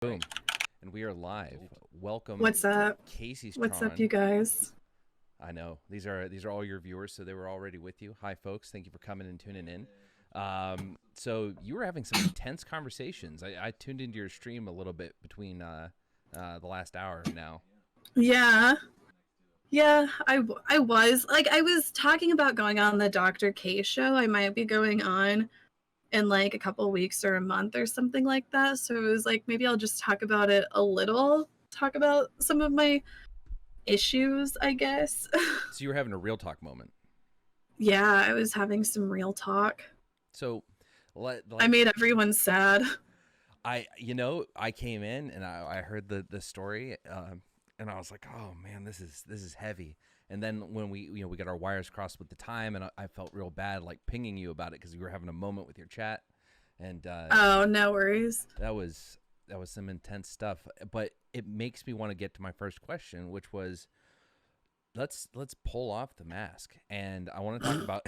Boom. And we are live. Welcome, What's up? What's up, Kaceytron. you guys? I know these are all your viewers, so they were already with you. Hi, folks. Thank you for coming and tuning in. So you were having some intense conversations. I tuned into your stream a little bit between the last hour now. Yeah, I was like I was talking about going on the Dr. K show. I might be going on in like a couple weeks or a month or something like that. So it was like maybe I'll just talk about it a little, talk about some of my issues, I guess. So you were having a real talk moment. Yeah, I was having some real talk. So, I like made everyone sad. I came in and I heard the story, and I was like, oh man, this is heavy. And then when we got our wires crossed with the time, and I felt real bad like pinging you about it because you were having a moment with your chat, and Oh, no worries. that was some intense stuff. But it makes me want to get to my first question, which was let's pull off the mask, and I want to talk about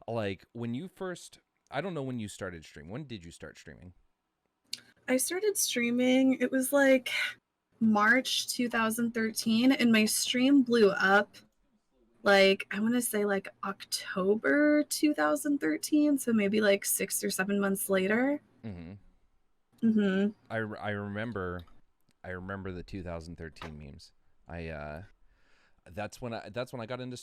like when you first. I don't know when you started streaming. When did you start streaming? I started streaming, it was like March 2013, and my stream blew up like I want to say like October 2013, so maybe like 6 or 7 months later. Mm-hmm. Mm-hmm. I remember the 2013 memes. I that's when I got into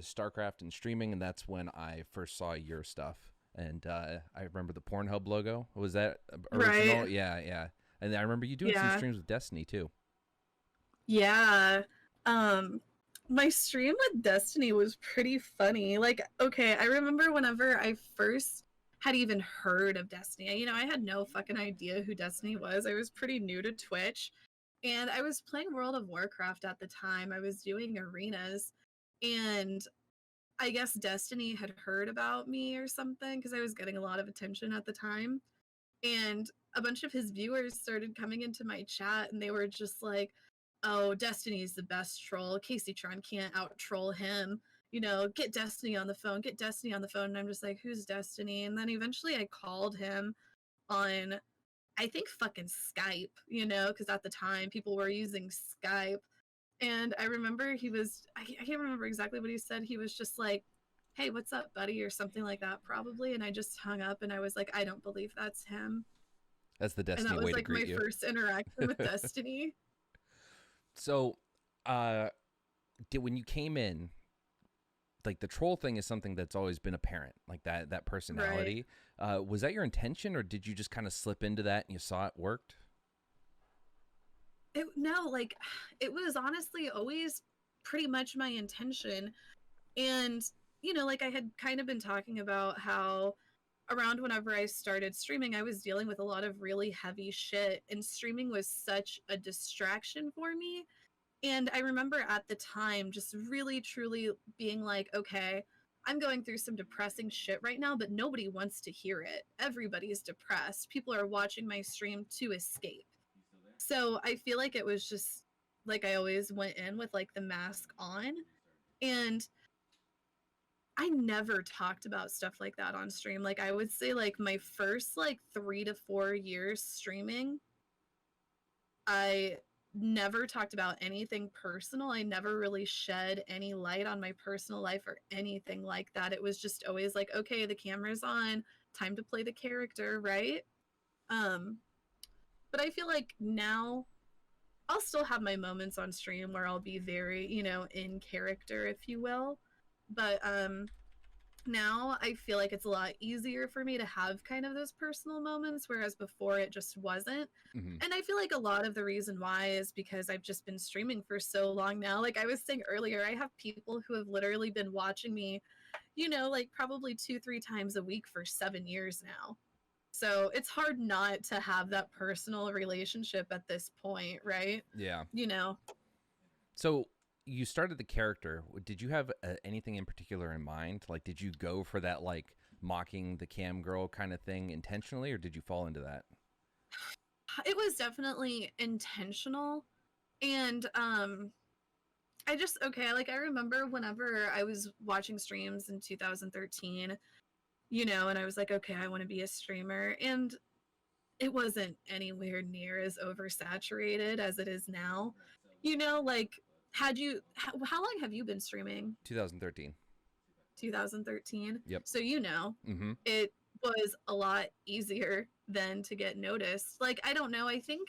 StarCraft and streaming, and that's when I first saw your stuff. And I remember the Pornhub logo. Was that Right. original? Yeah, yeah. And I remember you doing some Yeah. streams with Destiny too. Yeah. Um my stream with Destiny was pretty funny. Like, okay, I remember whenever I first had even heard of Destiny. I had no fucking idea who Destiny was. I was pretty new to Twitch. And I was playing World of Warcraft at the time. I was doing arenas, and I guess Destiny had heard about me or something because I was getting a lot of attention at the time. And a bunch of his viewers started coming into my chat, and they were just like, "Oh, Destiny's the best troll. Kaceytron can't out troll him. Get Destiny on the phone. Get Destiny on the phone." And I'm just like, "Who's Destiny?" And then eventually I called him on, I think, fucking Skype, because at the time people were using Skype. And I remember I can't remember exactly what he said. He was just like, "Hey, what's up, buddy?" or something like that, probably. And I just hung up and I was like, "I don't believe that's him." That's the And Destiny that way was to like greet my you. first interaction with Destiny. So, uh, did when you came in, like the troll thing is something that's always been apparent, like that Right. personality. Was that your intention, or did you just kind of slip into that and you saw it worked? No, like, it was honestly always pretty much my intention. And, like I had kind of been talking about how around whenever I started streaming, I was dealing with a lot of really heavy shit, and streaming was such a distraction for me. And I remember at the time just really truly being like, okay, I'm going through some depressing shit right now, but nobody wants to hear it. Everybody's depressed. People are watching my stream to escape. So I feel like it was just like I always went in with like the mask on. And I never talked about stuff like that on stream. Like, I would say like my first like 3 to 4 years streaming, I never talked about anything personal. I never really shed any light on my personal life or anything like that. It was just always like, okay, the camera's on, time to play the character, right? Um, but I feel like now I'll still have my moments on stream where I'll be very, in character, if you will. But now I feel like it's a lot easier for me to have kind of those personal moments, whereas before it just wasn't. Mm-hmm. And I feel like a lot of the reason why is because I've just been streaming for so long now. Like I was saying earlier, I have people who have literally been watching me, like probably 2, 3 times a week for 7 years now. So it's hard not to have that personal relationship at this point, right? Yeah. You know, So you started the character. Did you have anything in particular in mind? Like, did you go for that like mocking the cam girl kind of thing intentionally, or did you fall into that? it was definitely intentional. And I just, okay, like I remember whenever I was watching streams in 2013, and I was like, okay, I want to be a streamer. And it wasn't anywhere near as oversaturated as it is now. You know, like, how long have you been streaming? 2013. 2013. Yep. So, you know, Mm-hmm. it was a lot easier than to get noticed. Like, I don't know. I think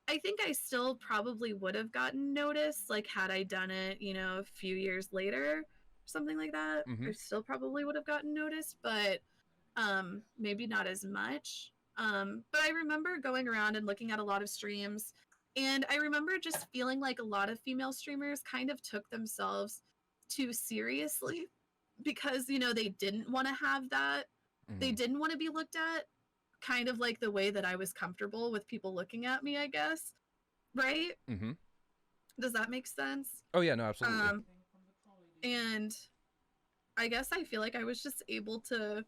I still probably would have gotten noticed, like, had I done it, you know, a few years later, something like that. Mm-hmm. I still probably would have gotten noticed, but maybe not as much. But I remember going around and looking at a lot of streams, and I remember just feeling like a lot of female streamers kind of took themselves too seriously because, you know, they didn't want to have that. They Mm-hmm. didn't want to be looked at kind of like the way that I was comfortable with people looking at me, I guess. Right? Mm-hmm. Does that make sense? Oh yeah, no, absolutely. And I guess I feel like I was just able to,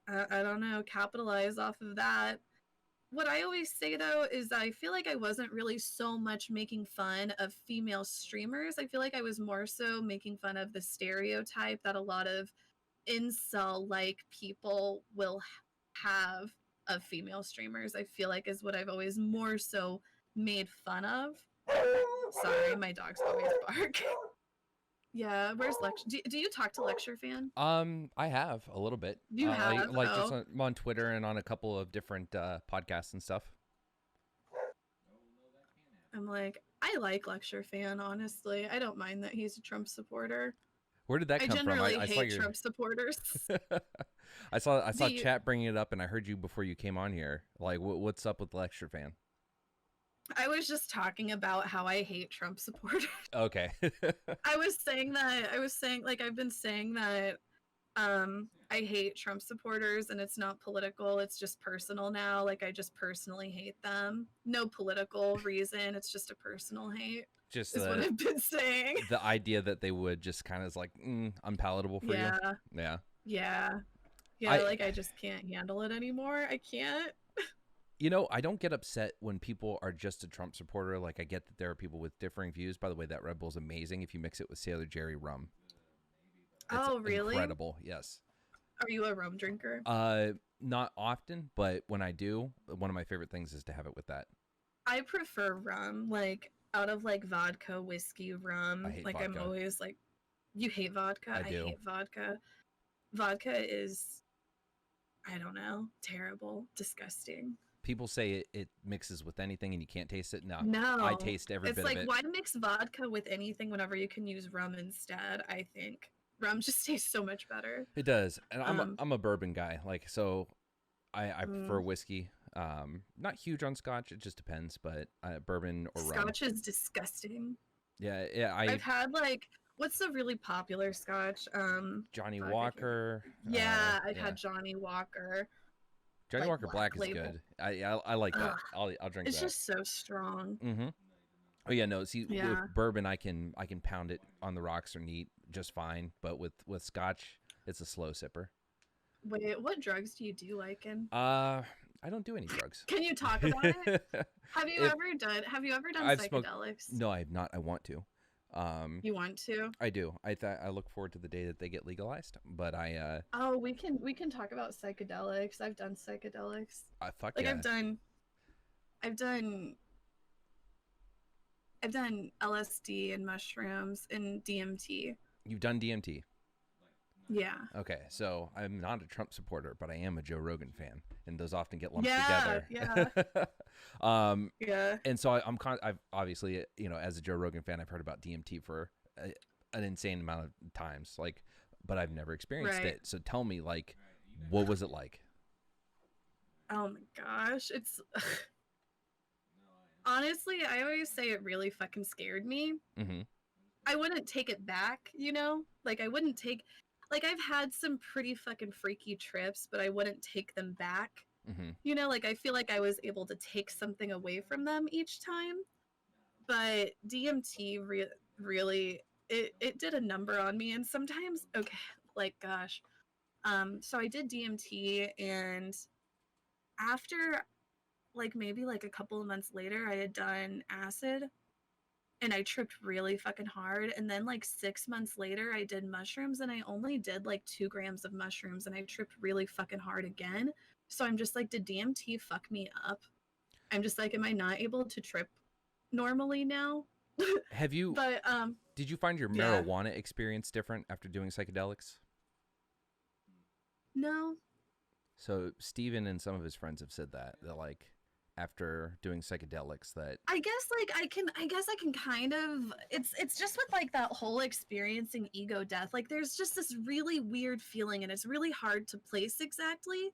I don't know, capitalize off of that. What I always say though is I feel like I wasn't really so much making fun of female streamers. I feel like I was more so making fun of the stereotype that a lot of incel like people will have of female streamers. I feel like is what I've always more so made fun of. Sorry, my dog's always bark. Yeah, where's Lecture? Do you talk to Lecture Fan? I have a little bit. You have? Like just Oh. on Twitter and on a couple of different podcasts and stuff. I'm like, I like Lecture Fan, honestly. I don't mind that he's a Trump supporter. Where did that I come from? generally I saw hate your Trump supporters. I saw Do you- chat bringing it up, and I heard you before you came on here. Like, what's up with the Lecture Fan? I was just talking about how I hate Trump supporters. Okay. I was saying, like, I've been saying that I hate Trump supporters and it's not political, it's just personal now. Like, I just personally hate them. No political reason, it's just a personal hate. Just Is what I've been saying. the idea that they would just kind of like unpalatable for you. Yeah. Yeah, like I just can't handle it anymore. I can't. You know, I don't get upset when people are just a Trump supporter. Like, I get that there are people with differing views. By the way, that Red Bull's amazing if you mix it with Sailor Jerry rum. It's Really? incredible. Yes. Are you a rum drinker? Not often, but when I do, one of my favorite things is to have it with that. I prefer rum, like out of like vodka, whiskey, rum. I hate like vodka. I'm always like, you hate vodka? I do. hate vodka. Vodka is, I don't know, terrible, disgusting. People say it mixes with anything and you can't taste it. No, No, I taste every it's bit like, of it. why mix vodka with anything whenever you can use rum instead? I think rum just tastes so much better. It does, and I'm a bourbon guy. Like, so I prefer whiskey. Not huge on Scotch. It just depends, but bourbon or rum. Scotch is disgusting. Yeah. I've had like, what's the really popular Scotch? Johnny fuck, Walker. Yeah, I've had Johnny Walker. Johnny like, Walker Black Black is Label. good. I like that. I'll drink It's that. just so strong. Mm-hmm. Oh yeah, no. See, Yeah. with bourbon, I can pound it on the rocks or neat just fine. But with Scotch, it's a slow sipper. Wait, what drugs do you do, Lycan? I don't do any drugs. Can you talk about it? Have you ever done psychedelics? No, I have not. I want to. You want to? I do. I look forward to the day that they get legalized. But Oh, we can talk about psychedelics. I've done psychedelics. Fuck Like yeah. I've done LSD and mushrooms and DMT. You've done DMT. Yeah. Okay, so I'm not a Trump supporter, but I am a Joe Rogan fan, and those often get lumped Yeah, together. Yeah. And so I've obviously, you know, as a Joe Rogan fan, I've heard about DMT for an insane amount of times, like, but I've never experienced Right. it. So tell me, like, what was it like? Oh my gosh, it's honestly, I always say it really fucking scared me. Mm-hmm. I wouldn't take it back, you know? Like, I wouldn't take, like, I've had some pretty fucking freaky trips, but I wouldn't take them back. Mm-hmm. You know, like, I feel like I was able to take something away from them each time. But DMT really, it did a number on me. And sometimes, okay, like, gosh. So I did DMT, and after, like, maybe like a couple of months later, I had done acid. And I tripped really fucking hard. And then like 6 months later, I did mushrooms, and I only did like 2 grams of mushrooms, and I tripped really fucking hard again. So I'm just like, did DMT fuck me up? I'm just like, am I not able to trip normally now? Have you? But Did you find your yeah. marijuana experience different after doing psychedelics? No. So Steven and some of his friends have said that like after doing psychedelics that I guess I can kind of it's just with like that whole experiencing ego death. Like there's just this really weird feeling and it's really hard to place exactly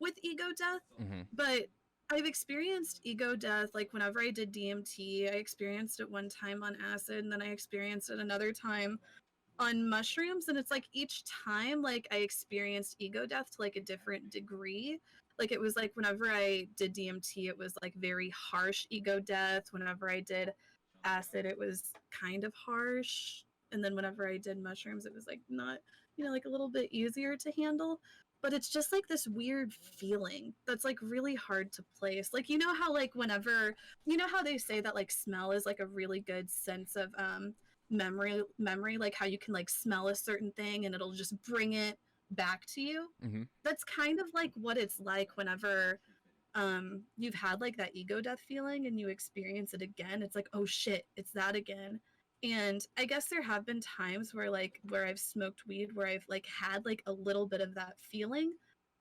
with ego death, mm-hmm. but I've experienced ego death like whenever I did DMT. I experienced it one time on acid and then I experienced it another time on mushrooms, and it's like each time like I experienced ego death to like a different degree. Like it was like whenever I did DMT it was like very harsh ego death. Whenever I did acid it was kind of harsh, and then whenever I did mushrooms it was like not, like a little bit easier to handle. But it's just like this weird feeling that's like really hard to place. Like how like whenever how they say that like smell is like a really good sense of memory, like how you can like smell a certain thing and it'll just bring it back to you. Mm-hmm. That's kind of like what it's like whenever you've had like that ego death feeling and you experience it again. It's like, oh shit, it's that again. And I guess there have been times where I've smoked weed where I've like had like a little bit of that feeling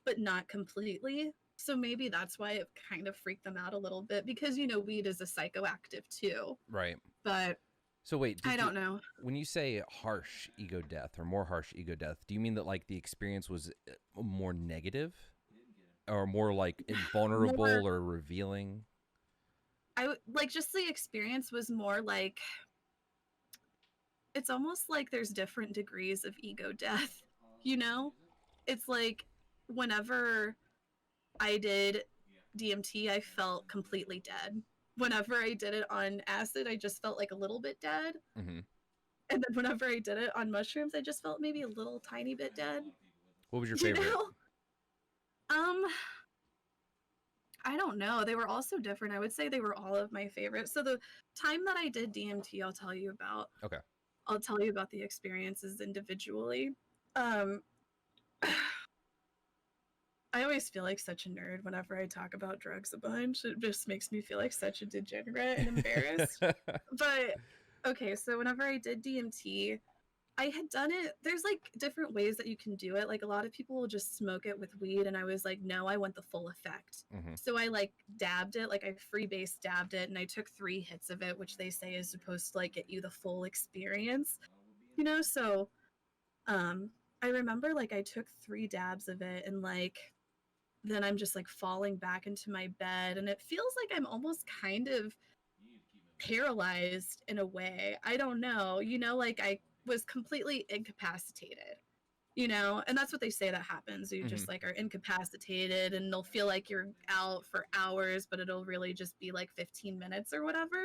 but not completely. So maybe that's why it kind of freaked them out a little bit, because weed is a psychoactive too. Right. But So wait, I did you don't know. when you say harsh ego death or more harsh ego death, do you mean that like the experience was more negative or more like More, invulnerable or revealing? like just the experience was more like, it's almost like there's different degrees of ego death, you know? It's like whenever I did DMT, I felt completely dead. Whenever I did it on acid, I just felt like a little bit dead. Mm-hmm. And then whenever I did it on mushrooms, I just felt maybe a little tiny bit dead. What was your You favorite? know? Um, I don't know. They were also different. I would say they were all of my favorites. So the time that I did DMT, I'll tell you about. Okay. I'll tell you about the experiences individually. Um, I always feel like such a nerd whenever I talk about drugs a bunch. It just makes me feel like such a degenerate and embarrassed. But okay, so whenever I did DMT, I had done it. There's like different ways that you can do it. Like a lot of people will just smoke it with weed, and I was like, no, I want the full effect. Mm-hmm. So I like dabbed it, like I freebase dabbed it, and I took 3 hits of it, which they say is supposed to like get you the full experience. So um I remember like I took 3 dabs of it, and like then I'm just like falling back into my bed, and it feels like I'm almost kind of paralyzed in a way. I don't know, like I was completely incapacitated, and that's what they say that happens. You Mm-hmm. just like are incapacitated and they'll feel like you're out for hours, but it'll really just be like 15 minutes or whatever.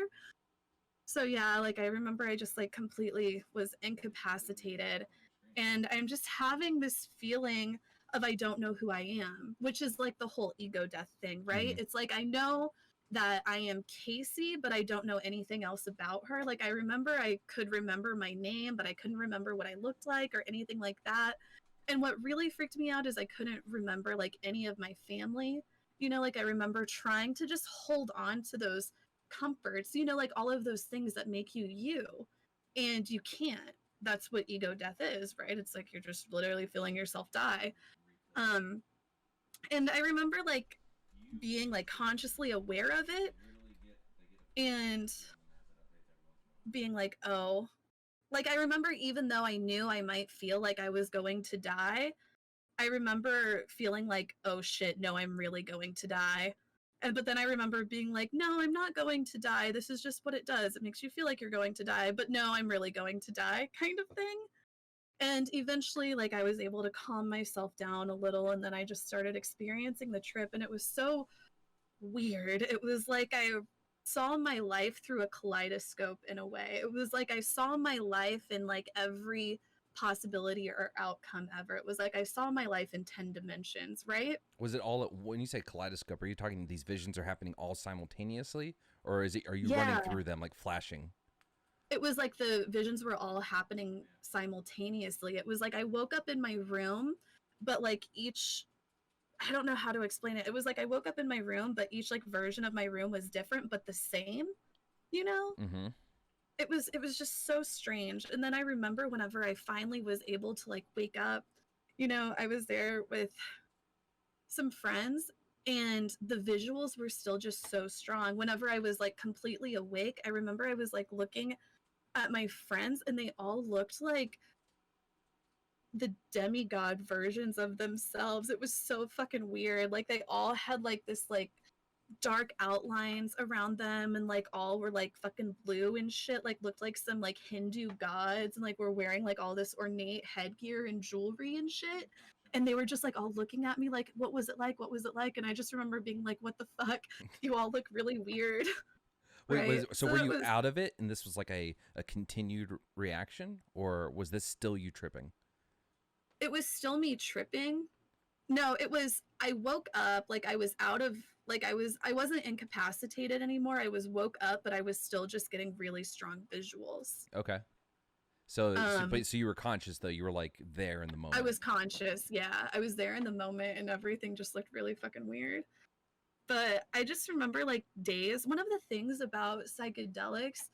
So yeah, like I remember I just like completely was incapacitated, and I'm just having this feeling of I don't know who I am, which is like the whole ego death thing, right? Mm-hmm. It's like I know that I am Casey, but I don't know anything else about her. Like I remember I could remember my name, but I couldn't remember what I looked like or anything like that. And what really freaked me out is I couldn't remember like any of my family. Like I remember trying to just hold on to those comforts, like all of those things that make you you, and you can't. That's what ego death is, right? It's like you're just literally feeling yourself die. um and I remember like being like consciously aware of it and being like, oh, like I remember even though I knew I might feel like I was going to die, I remember feeling like, oh shit, no, I'm really going to die. But then I remember being like, no, I'm not going to die. This is just what it does. It makes you feel like you're going to die, but no, I'm really going to die, kind of thing. And eventually, like, I was able to calm myself down a little, and then I just started experiencing the trip, and it was so weird. It was like I saw my life through a kaleidoscope in a way. It was like I saw my life in like every possibility or outcome ever. It was like I saw my life in 10 dimensions, right? Was it all when you say kaleidoscope? Are you talking these visions are happening all simultaneously, or are you running Yeah. through them like flashing? It was like the visions were all happening simultaneously. It was like I woke up in my room, but like each I don't know how to explain it. It was like I woke up in my room, but each like version of my room was different but the same, you know? Mm-hmm. It was just so strange. And then I remember whenever I finally was able to like wake up, I was there with some friends and the visuals were still just so strong. Whenever I was like completely awake, I remember I was like looking at my friends and they all looked like the demigod versions of themselves. It was so fucking weird. Like they all had like this like dark outlines around them and like all were like fucking blue and shit, like looked like some like Hindu gods and like were wearing like all this ornate headgear and jewelry and shit. And they were just like all looking at me like, what was it like? What was it like? And I just remember being like, what the fuck? You all look really weird. Wait, Right. so So were that you was out of it and this was like a continued reaction, or was this still you tripping? it was still me tripping. No, it was I woke up like I was out of like I wasn't incapacitated anymore. I was woke up, but I was still just getting really strong visuals. Okay. So Um you were conscious though. You were like there in the I moment. was conscious. Yeah, I was there in the moment and everything just looked really fucking weird. But I just remember like days. One of the things about psychedelics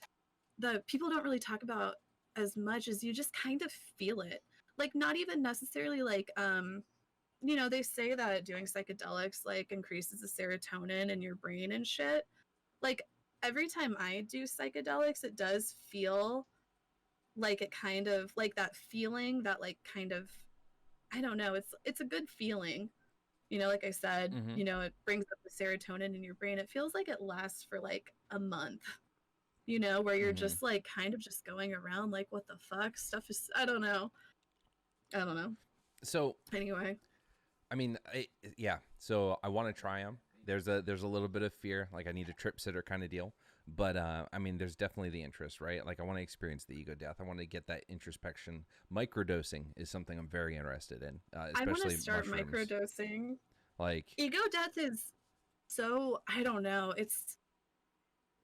that people don't really talk about as much is you just kind of feel it. Like not even necessarily like they say that doing psychedelics like increases the serotonin in your brain and shit. Like every time I do psychedelics, it does feel like it kind of like that feeling that like kind of I don't know, it's a good feeling. Like I said, Mm-hmm. it brings up the serotonin in your brain. It feels like it lasts for like a month, where you're Mm-hmm. just like kind of just going around like what the fuck stuff is I don't know. I don't know. So Anyway. I mean, yeah. So I want to try them. There's a little bit of fear, like I need a trip sitter kind of deal. But I mean, there's definitely the interest, right? Like I want to experience the ego death. I want to get that introspection. Microdosing is something I'm very interested in, I want to especially start mushrooms. microdosing. Like, Ego death is so I don't know.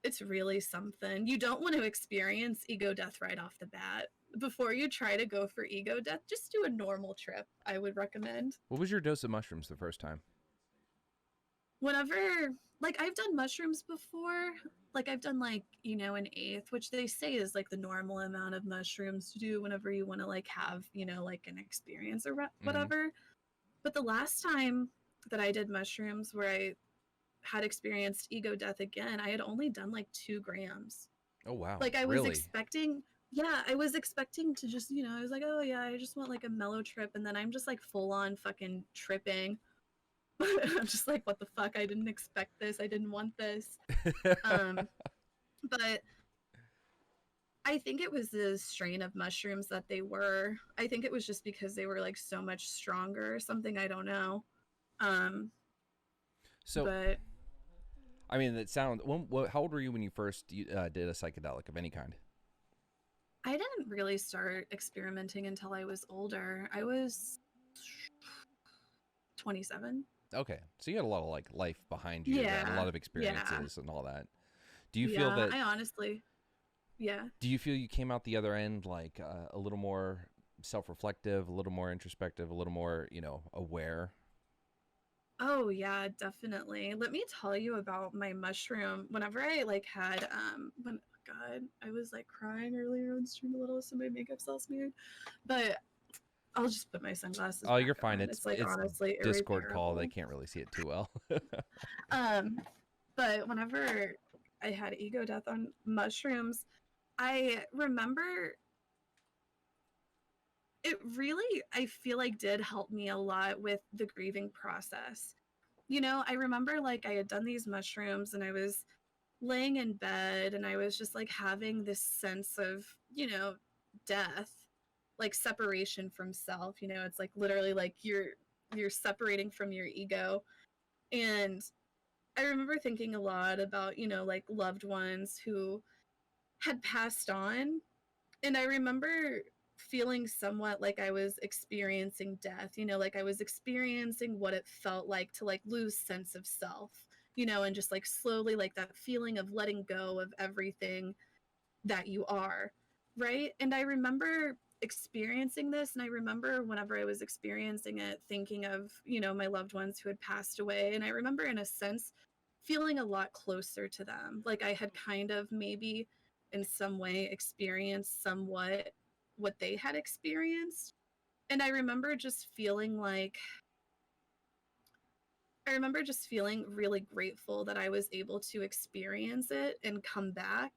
It's really something. You don't want to experience ego death right off the bat. Before you try to go for ego death, just do a normal trip. I would recommend. what was your dose of mushrooms the first time? Whenever like I've done mushrooms before, like I've done like, an eighth, which they say is like the normal amount of mushrooms to do whenever you want to like have, like an experience or Mm-hmm. whatever. But the last time that I did mushrooms where I had experienced ego death again, I had only done like 2 grams. Oh wow, Like I was really? expecting, yeah, I was expecting to just, I was like, oh yeah, I just want like a mellow trip. And then I'm just like full on fucking tripping. I'm just like, what the fuck? I didn't expect this. I didn't want this. Um, but I think it was the strain of mushrooms that they were. I think it was just because they were like so much stronger or something. I don't know. Um, So but I mean, it sounds. How old were you when you first did a psychedelic of any kind? I didn't really start experimenting until I was older. I was 27. Okay, so you had a lot of like life behind you, and a Yeah. lot of Yeah. experiences and all that. Do you feel Yeah. that? I honestly, yeah. Do you feel you came out the other end like a little more self-reflective, a little more introspective, a little more, aware? Oh, yeah, definitely. Let me tell you about my mushroom. Whenever I like had when God, I was like crying earlier on stream a little, so my makeup's all smeared. But I'll just put my sunglasses Oh, back you're fine. on. It's It's like it's honestly Discord call. They irreparable. can't really see it too well. Um, but whenever I had ego death on mushrooms, I remember it really, I feel like, did help me a lot with the grieving process. I remember like I had done these mushrooms and I was laying in bed and I was just like having this sense of, death, like separation from self. It's like literally like you're separating from your ego. And I remember thinking a lot about, like loved ones who had passed on. And I remember feeling somewhat like I was experiencing death, like I was experiencing what it felt like to like lose sense of self, and just like slowly like that feeling of letting go of everything that you are, right? And I remember experiencing this, and I remember whenever I was experiencing it, thinking of, you know, my loved ones who had passed away, and I remember in a sense feeling a lot closer to them. Like I had kind of maybe in some way experienced somewhat what they had experienced. And I remember just feeling really grateful that I was able to experience it and come back,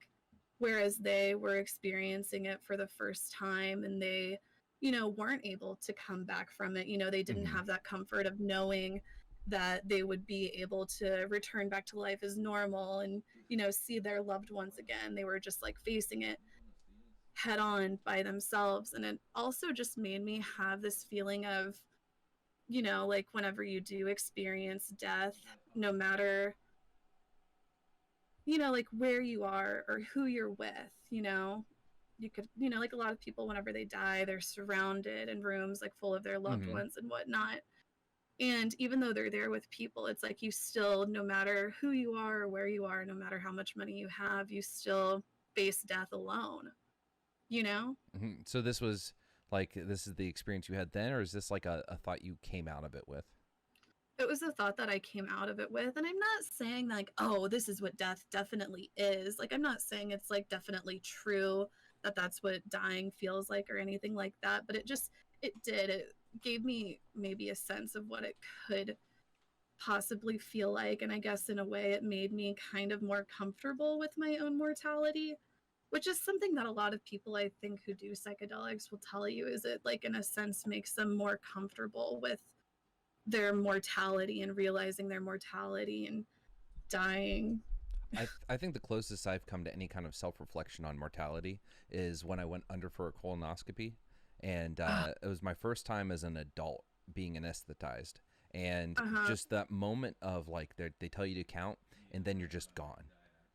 whereas they were experiencing it for the first time and they, you know, weren't able to come back from it. You know, they didn't Mm-hmm. have that comfort of knowing that they would be able to return back to life as normal and, you know, see their loved ones again. They were just like facing it head on by themselves. And it also just made me have this feeling of, you know, like whenever you do experience death, no matter, you know, like where you are or who you're with, you know, you could, you know, like a lot of people, whenever they die, they're surrounded in rooms like full of their loved Mm-hmm. ones and whatnot. And even though they're there with people, it's like you still, no matter who you are or where you are, no matter how much money you have, you still face death alone, you know? Mm-hmm. So this was like, this is the experience you had then, or is this like a thought you came out of it with? It was a thought that I came out of it with. And I'm not saying like, oh, this is what death definitely is. Like, I'm not saying it's like definitely true that that's what dying feels like or anything like that. But it did. It gave me maybe a sense of what it could possibly feel like. And I guess in a way, it made me kind of more comfortable with my own mortality, which is something that a lot of people I think who do psychedelics will tell you is it like in a sense makes them more comfortable with their mortality and realizing their mortality and dying. I think the closest I've come to any kind of self reflection on mortality is when I went under for a colonoscopy, and it was my first time as an adult being anesthetized, and Uh-huh. just that moment of like they tell you to count, and then you're just gone,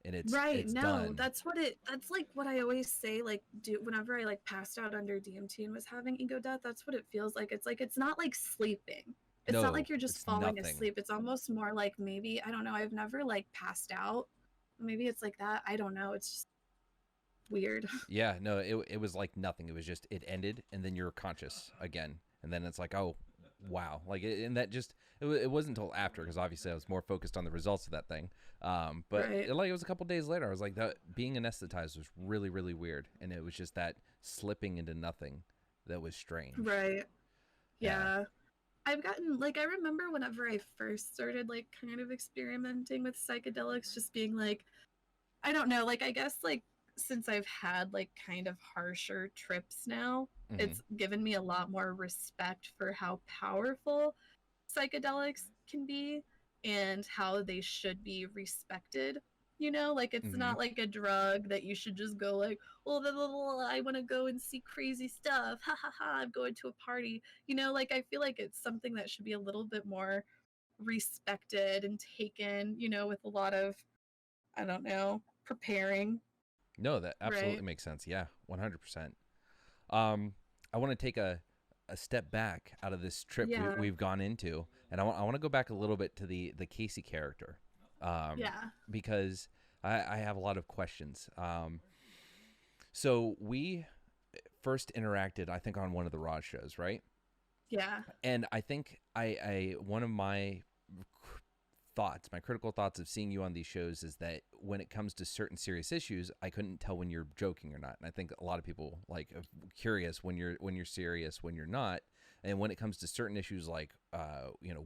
and Right. it's No, done. that's like what I always say, like do whenever I like passed out under DMT and was having ego death, that's what it feels like. It's like it's not like sleeping. It's not No, like you're just it's falling nothing. asleep. It's almost more like maybe, I don't know, I've never like passed out. Maybe it's like that. I don't know. It's just weird. Yeah, no, it was like nothing. It was just it ended, and then you're conscious again, and then it's like, oh, wow, like, and that just it wasn't until after, because obviously I was more focused on the results of that thing. But Right. like it was a couple days later, I was like, that being anesthetized was really really weird, and it was just that slipping into nothing that was strange. Right. Yeah. Yeah. I've gotten like I remember whenever I first started like kind of experimenting with psychedelics, just being like, I don't know, like I guess like since I've had like kind of harsher trips now, Mm-hmm. it's given me a lot more respect for how powerful psychedelics can be and how they should be respected. You know, like it's Mm-hmm. not like a drug that you should just go like, well, blah, blah, blah, I want to go and see crazy stuff. Ha ha ha! I'm going to a party. You know, like I feel like it's something that should be a little bit more respected and taken. You know, with a lot of I don't know preparing. No, that Right? absolutely makes sense. Yeah, 100%. Um, I want to take a step back out of this trip Yeah. we've gone into, and I want to go back a little bit to the Casey character, Yeah. because I have a lot of questions. So we first interacted, I think, on one of the Raj shows, right? Yeah. And I think I one of my thoughts, my critical thoughts of seeing you on these shows is that when it comes to certain serious issues, I couldn't tell when you're joking or not. And I think a lot of people like are curious when you're serious, when you're not. And when it comes to certain issues like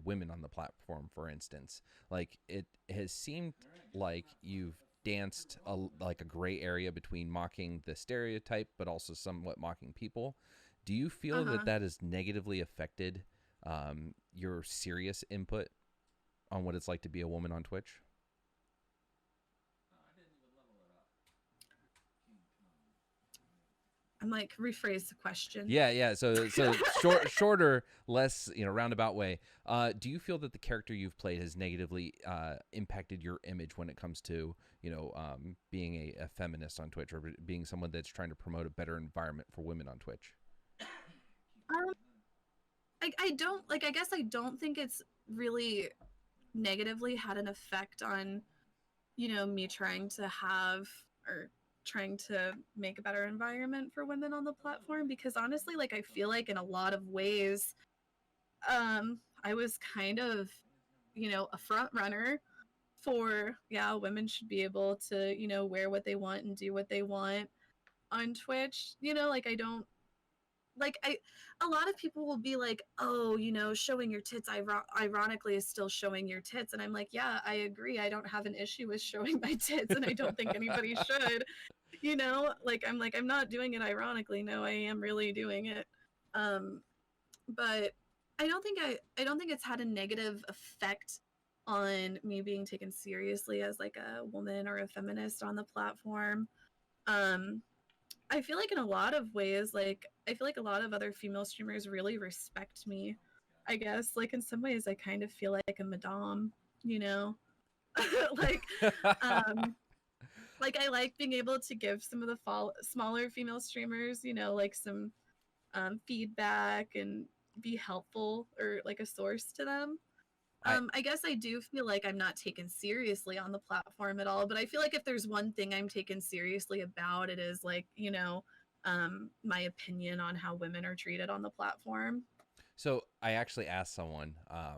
women on the platform, for instance, like it has seemed like you've danced like a gray area between mocking the stereotype but also somewhat mocking people. Do you Uh feel that huh. that has negatively affected your serious input on what it's like to be a woman on Twitch? I'm like rephrase the question. Yeah, yeah. So shorter, less roundabout way. Do you feel that the character you've played has negatively impacted your image when it comes to being a feminist on Twitch, or being someone that's trying to promote a better environment for women on Twitch? Um, I don't like. I guess I don't think it's really negatively had an effect on me trying to have or trying to make a better environment for women on the platform, because honestly, like, I feel like in a lot of ways, I was kind of, a front runner for, yeah, women should be able to, wear what they want and do what they want on Twitch. Like, I don't, like, a lot of people will be like, oh, showing your tits ironically is still showing your tits. And I'm like, yeah, I agree. I don't have an issue with showing my tits, and I don't think anybody should, like, I'm not doing it ironically. No, I am really doing it. But I don't think it's had a negative effect on me being taken seriously as like a woman or a feminist on the platform. I feel like in a lot of ways, like, I feel like a lot of other female streamers really respect me. I guess, like, in some ways, I kind of feel like a madame, you know? like, um, like, I like being able to give some of the smaller female streamers, like, some feedback and be helpful, or like a source to them. I guess I do feel like I'm not taken seriously on the platform at all, but I feel like if there's one thing I'm taken seriously about, it is like, my opinion on how women are treated on the platform. So I actually asked someone, I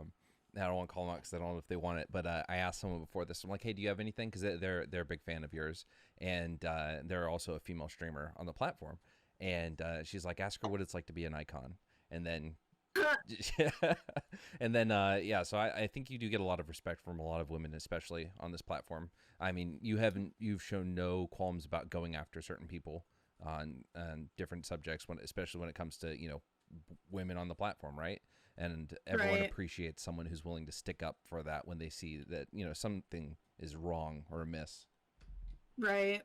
don't want to call them out because I don't know if they want it, but I asked someone before this. I'm like, hey, do you have anything? Because they're a big fan of yours, and they're also a female streamer on the platform. And she's like, ask her what it's like to be an icon, and then and then yeah, so I think you do get a lot of respect from a lot of women, especially on this platform. I mean, you've shown no qualms about going after certain people on different subjects, especially when it comes to women on the platform, right? And everyone Right. appreciates someone who's willing to stick up for that when they see that something is wrong or amiss. Right.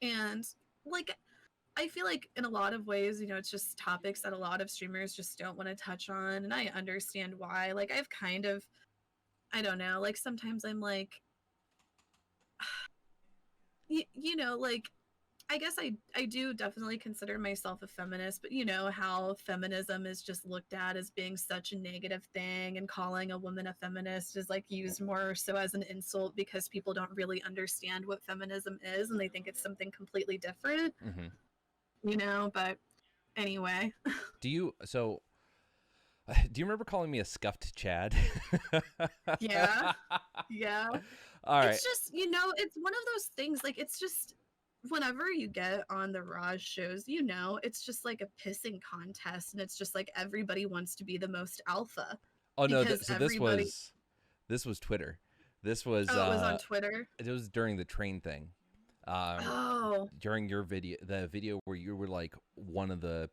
And like, I feel like in a lot of ways, it's just topics that a lot of streamers just don't want to touch on. And I understand why. Like, I've kind of, I don't know, like, sometimes I'm like, like, I guess I do definitely consider myself a feminist, but you know how feminism is just looked at as being such a negative thing, and calling a woman a feminist is like used more so as an insult because people don't really understand what feminism is and they think it's something completely different, Mm-hmm. but anyway. Do you remember calling me a scuffed Chad? Yeah. Yeah. All right. It's just, it's one of those things, like, it's just whenever you get on the Raj shows, it's just like a pissing contest, and it's just like everybody wants to be the most alpha Oh no, because so everybody. this was Twitter. This was Oh, it was on Twitter. it was during the train thing. Oh, During your video, the video where you were like one of the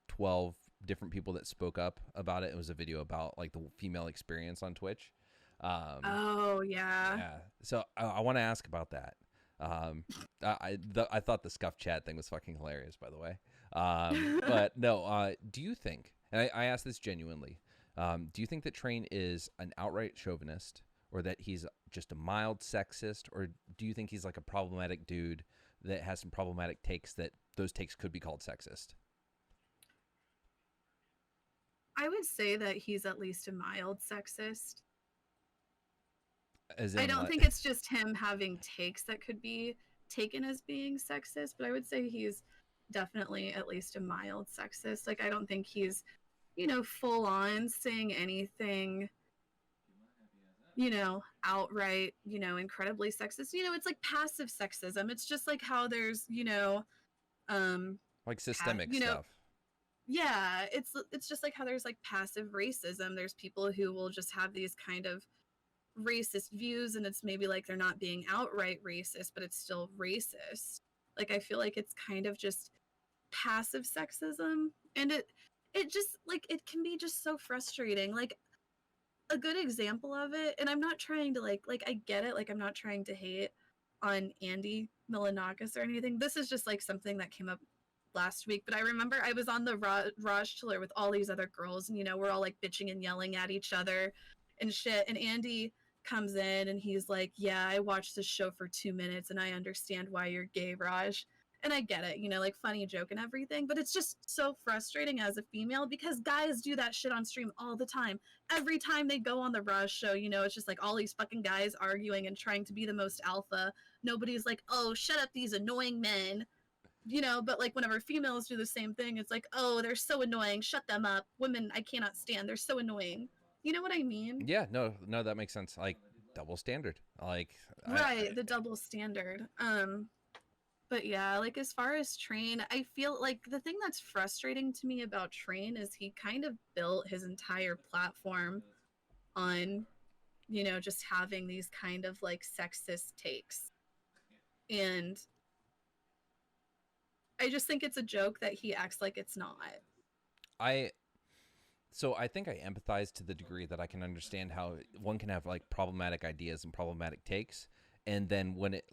12 different people that spoke up about it. It was a video about like the female experience on Twitch. oh yeah. Yeah. So I want to ask about that. I thought the scuff chat thing was fucking hilarious, by the way. But no, do you think, and I ask this genuinely, do you think that Train is an outright chauvinist, or that he's just a mild sexist, or do you think he's like a problematic dude that has some problematic takes that those takes could be called sexist? I would say that he's at least a mild sexist. As I in, don't think it's just him having takes that could be taken as being sexist, but I would say he's definitely at least a mild sexist. Like, I don't think he's, full on saying anything, outright, incredibly sexist. It's like passive sexism. It's just like how there's, like systemic stuff. yeah, it's just like how there's like passive racism. There's people who will just have these kind of racist views, and it's maybe like they're not being outright racist, but it's still racist. Like, I feel like it's kind of just passive sexism, and it just, like, it can be just so frustrating. Like, a good example of it, and I'm not trying to like I get it, like, I'm not trying to hate on Andy Milanakis or anything. This is just like something that came up last week, but I remember I was on the Raj Chiller with all these other girls, and we're all like bitching and yelling at each other and shit, and Andy comes in and he's like, yeah, I watched this show for 2 minutes and I understand why you're gay, Raj. And I get it, like, funny joke and everything, but it's just so frustrating as a female because guys do that shit on stream all the time. Every time they go on the Raj show, it's just like all these fucking guys arguing and trying to be the most alpha nobody's like, oh, shut up, these annoying men. You know, but like whenever females do the same thing, it's like, oh, they're so annoying, shut them up. Women, I cannot stand, they're so annoying. You know what I mean? Yeah, no, that makes sense. Like double standard. Like I Right, the double standard. But yeah, like as far as Train, I feel like the thing that's frustrating to me about Train is he kind of built his entire platform on, you know, just having these kind of like sexist takes. And I just think it's a joke that he acts like it's not. I so I think I empathize to the degree that I can understand how one can have like problematic ideas and problematic takes, and then when it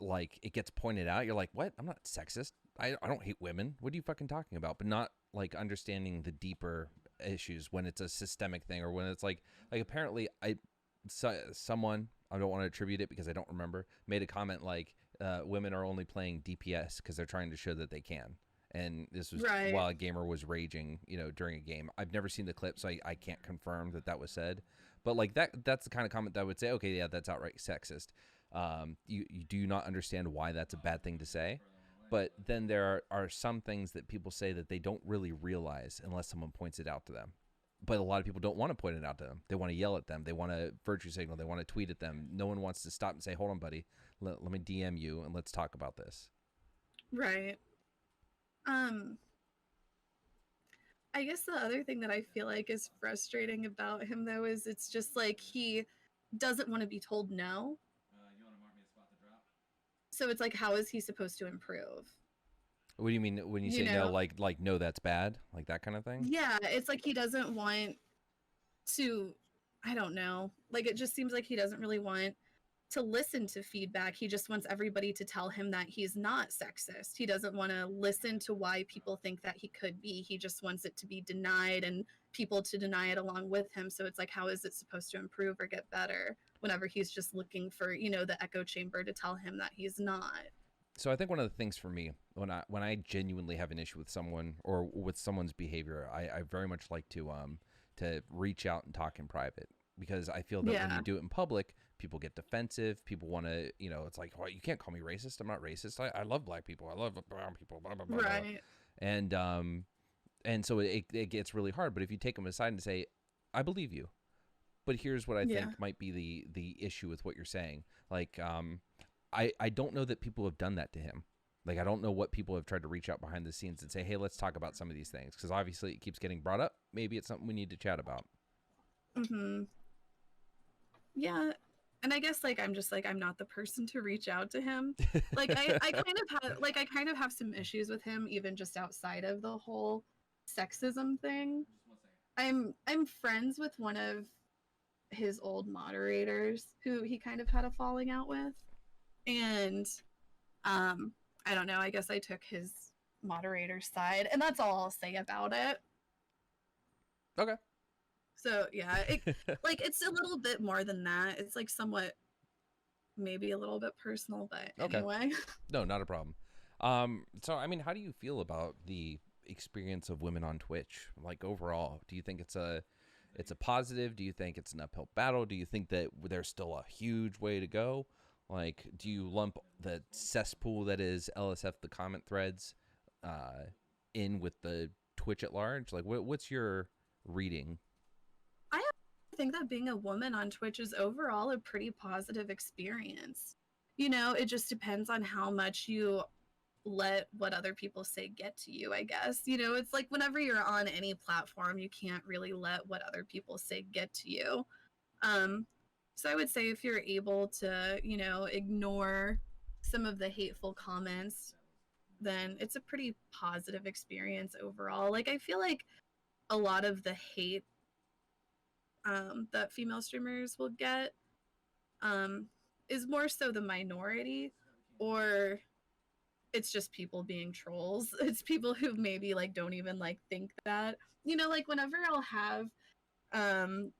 gets pointed out, you're like, "What? I'm not sexist. I don't hate women. What are you fucking talking about?" But not like understanding the deeper issues when it's a systemic thing or when it's like apparently someone, I don't want to attribute it because I don't remember, made a comment like women are only playing DPS because they're trying to show that they can. And this was Right. while a gamer was raging, during a game. I've never seen the clip, so I can't confirm that was said. But like that's the kind of comment that I would say, okay, yeah, that's outright sexist. You do not understand why that's a bad thing to say. But then there are some things that people say that they don't really realize unless someone points it out to them. But a lot of people don't want to point it out to them. They want to yell at them. They want to virtue signal. They want to tweet at them. No one wants to stop and say, hold on, buddy, let me DM you and let's talk about this. Right. Um, I guess the other thing that I feel like is frustrating about him though is it's just like he doesn't want to be told no. So it's like, how is he supposed to improve? What do you mean when you You say no? know? Like no, that's bad, like that kind of thing? Yeah, it's like he doesn't want to, I don't know. Like it just seems like he doesn't really want to listen to feedback. He just wants everybody to tell him that he's not sexist. He doesn't want to listen to why people think that he could be. He just wants it to be denied and people to deny it along with him. So it's like, how is it supposed to improve or get better whenever he's just looking for, you know, the echo chamber to tell him that he's not? So I think one of the things for me when I genuinely have an issue with someone or with someone's behavior, I very much like to reach out and talk in private, because I feel that when Yeah. you do it in public, people get defensive. People want to, it's like, well, you can't call me racist. I'm not racist. I love black people. I love brown people. Blah blah blah. Blah. Right. And so it gets really hard. But if you take them aside and say, I believe you, but here's what I Yeah. think might be the issue with what you're saying. Like, I don't know that people have done that to him. Like, I don't know what people have tried to reach out behind the scenes and say, hey, let's talk about some of these things. Because obviously it keeps getting brought up. Maybe it's something we need to chat about. Mm-hmm. Yeah. And I guess like I'm just like I'm not the person to reach out to him. Like I kind of have some issues with him even just outside of the whole sexism thing. I'm friends with one of his old moderators who he kind of had a falling out with. And um I don't know, I guess I took his moderator's side and that's all I'll say about it. Okay. So yeah, like it's a little bit more than that. It's like somewhat maybe a little bit personal, but Okay. anyway. No, not a problem. So I mean, how do you feel about the experience of women on Twitch? Like overall, do you think it's a positive? Do you think it's an uphill battle? Do you think that there's still a huge way to go? Like, do you lump the cesspool that is LSF, the comment threads, in with the Twitch at large? Like, what's your reading? I think that being a woman on Twitch is overall a pretty positive experience. You know, it just depends on how much you let what other people say get to you, I guess. You know, it's like whenever you're on any platform, you can't really let what other people say get to you. Um, so I would say if you're able to, you know, ignore some of the hateful comments, then it's a pretty positive experience overall. Like I feel like a lot of the hate that female streamers will get um, is more so the minority, or it's just people being trolls. It's people who maybe like don't even like think that. You know, like whenever I'll have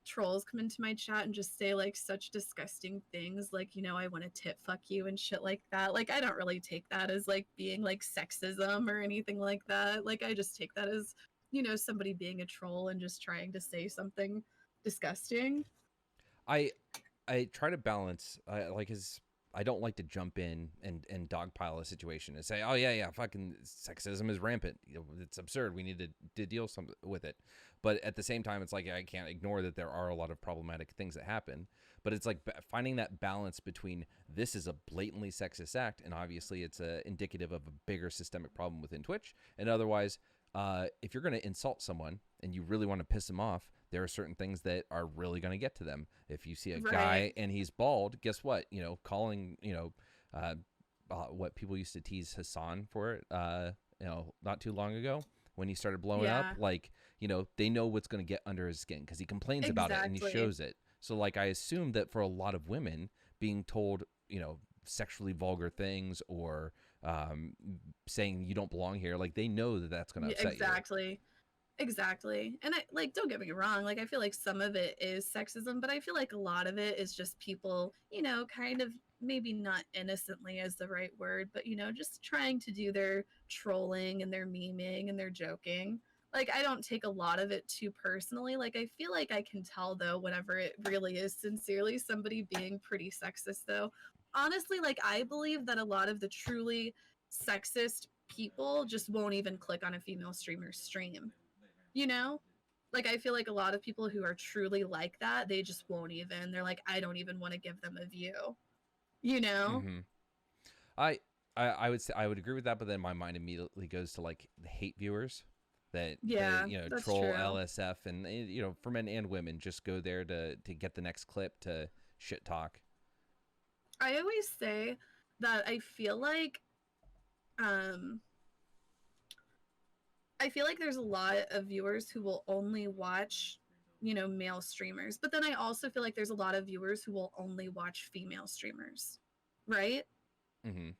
trolls come into my chat and just say like such disgusting things like, you know, I want to tit fuck you and shit like that. Like I don't really take that as like being like sexism or anything like that. Like I just take that as, you know, somebody being a troll and just trying to say something disgusting. I try to balance, like, his I don't like to jump in and dogpile a situation and say, oh yeah, fucking sexism is rampant. It's absurd. We need to deal with it. But at the same time, it's like I can't ignore that there are a lot of problematic things that happen. But it's like finding that balance between this is a blatantly sexist act, and obviously it's indicative of a bigger systemic problem within Twitch. And otherwise, if you're going to insult someone and you really want to piss them off, there are certain things that are really going to get to them. If you see a guy and he's bald, guess what? Calling, what people used to tease Hassan for it, not too long ago when he started blowing up, like, they know what's going to get under his skin because he complains about it and he shows it. So like, I assume that for a lot of women being told, sexually vulgar things or saying you don't belong here, like they know that that's going to upset you. Exactly. And I like, don't get me wrong, like I feel like some of it is sexism, but I feel like a lot of it is just people, kind of maybe not innocently is the right word, but just trying to do their trolling and their memeing and their joking. Like I don't take a lot of it too personally. Like I feel like I can tell though whenever it really is sincerely somebody being pretty sexist though. Honestly, like I believe that a lot of the truly sexist people just won't even click on a female streamer's stream. Like I feel like a lot of people who are truly like that, they just won't even. They're like, I don't even want to give them a view. Mm-hmm. I would say I would agree with that, but then my mind immediately goes to like the hate viewers that troll true. LSF and for men and women just go there to get the next clip to shit talk. I always say that I feel like there's a lot of viewers who will only watch, male streamers. But then I also feel like there's a lot of viewers who will only watch female streamers, right? Mm-hmm.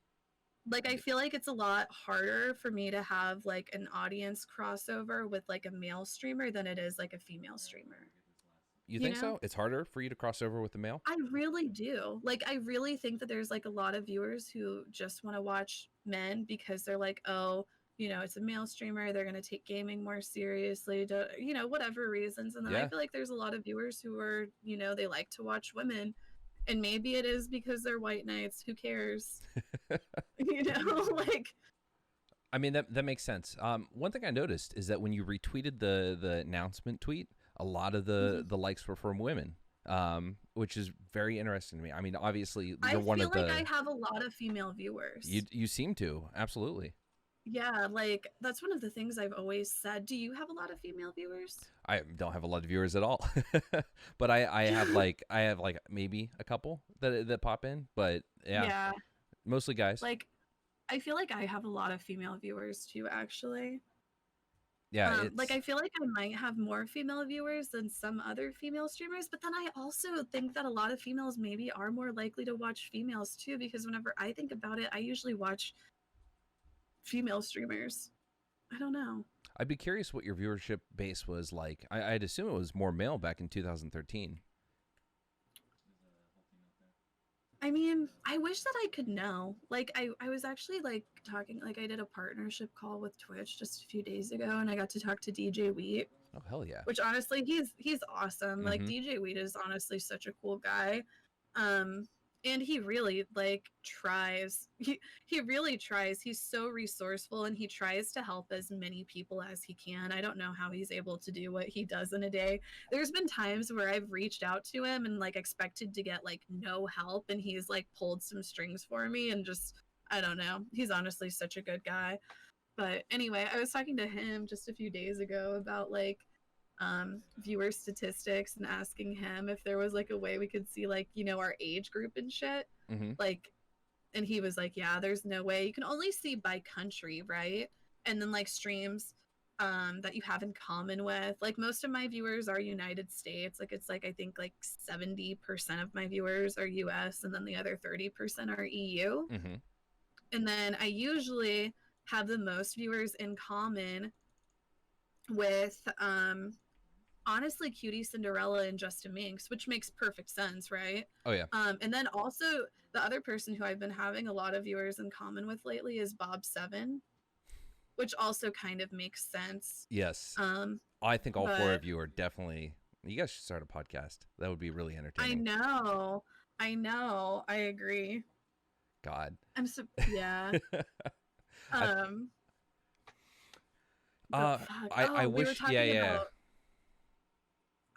Like, I feel like it's a lot harder for me to have, like, an audience crossover with, like, a male streamer than it is, like, a female streamer. You think so? It's harder for you to cross over with the male? I really do. Like, I really think that there's, like, a lot of viewers who just want to watch men because they're like, oh, it's a male streamer. They're going to take gaming more seriously, whatever reasons. And then I feel like there's a lot of viewers who are, they like to watch women. And maybe it is because they're white knights. Who cares? Like. I mean, that makes sense. One thing I noticed is that when you retweeted the announcement tweet, a lot of the likes were from women, which is very interesting to me. I mean, obviously, I feel like I have a lot of female viewers. You seem to, absolutely. Yeah, like that's one of the things I've always said. Do you have a lot of female viewers? I don't have a lot of viewers at all, but I have like maybe a couple that pop in, but yeah, mostly guys. Like, I feel like I have a lot of female viewers too, actually. Yeah, like I feel like I might have more female viewers than some other female streamers, but then I also think that a lot of females maybe are more likely to watch females too, because whenever I think about it, I usually watch female streamers. I don't know. I'd be curious what your viewership base was like. I'd assume it was more male back in 2013. I mean, I wish that I could know. Like, I was actually like talking, like I did a partnership call with Twitch just a few days ago, and I got to talk to DJ Wheat. Oh hell yeah! Which honestly, he's awesome. Mm-hmm. Like DJ Wheat is honestly such a cool guy. And he really like tries. He really tries. He's so resourceful and he tries to help as many people as he can. I don't know how he's able to do what he does in a day. There's been times where I've reached out to him and like expected to get like no help, and he's like pulled some strings for me, and just I don't know. He's honestly such a good guy. But anyway, I was talking to him just a few days ago about like viewer statistics and asking him if there was like a way we could see like our age group and shit. Mm-hmm. Like, and he was like, yeah, there's no way. You can only see by country, right? And then like streams that you have in common with, like most of my viewers are United States. Like it's like I think like 70% of my viewers are US, and then the other 30% are EU. Mm-hmm. And then I usually have the most viewers in common with honestly Cutie Cinderella and Justin Minx, which makes perfect sense, right? Oh yeah. And then also the other person who I've been having a lot of viewers in common with lately is Bob7, which also kind of makes sense. Yes. I think all four of you are definitely. You guys should start a podcast. That would be really entertaining. I know. I agree. God. Yeah. I, Um, but fuck. I Oh, we were wish. Yeah, talking yeah. about.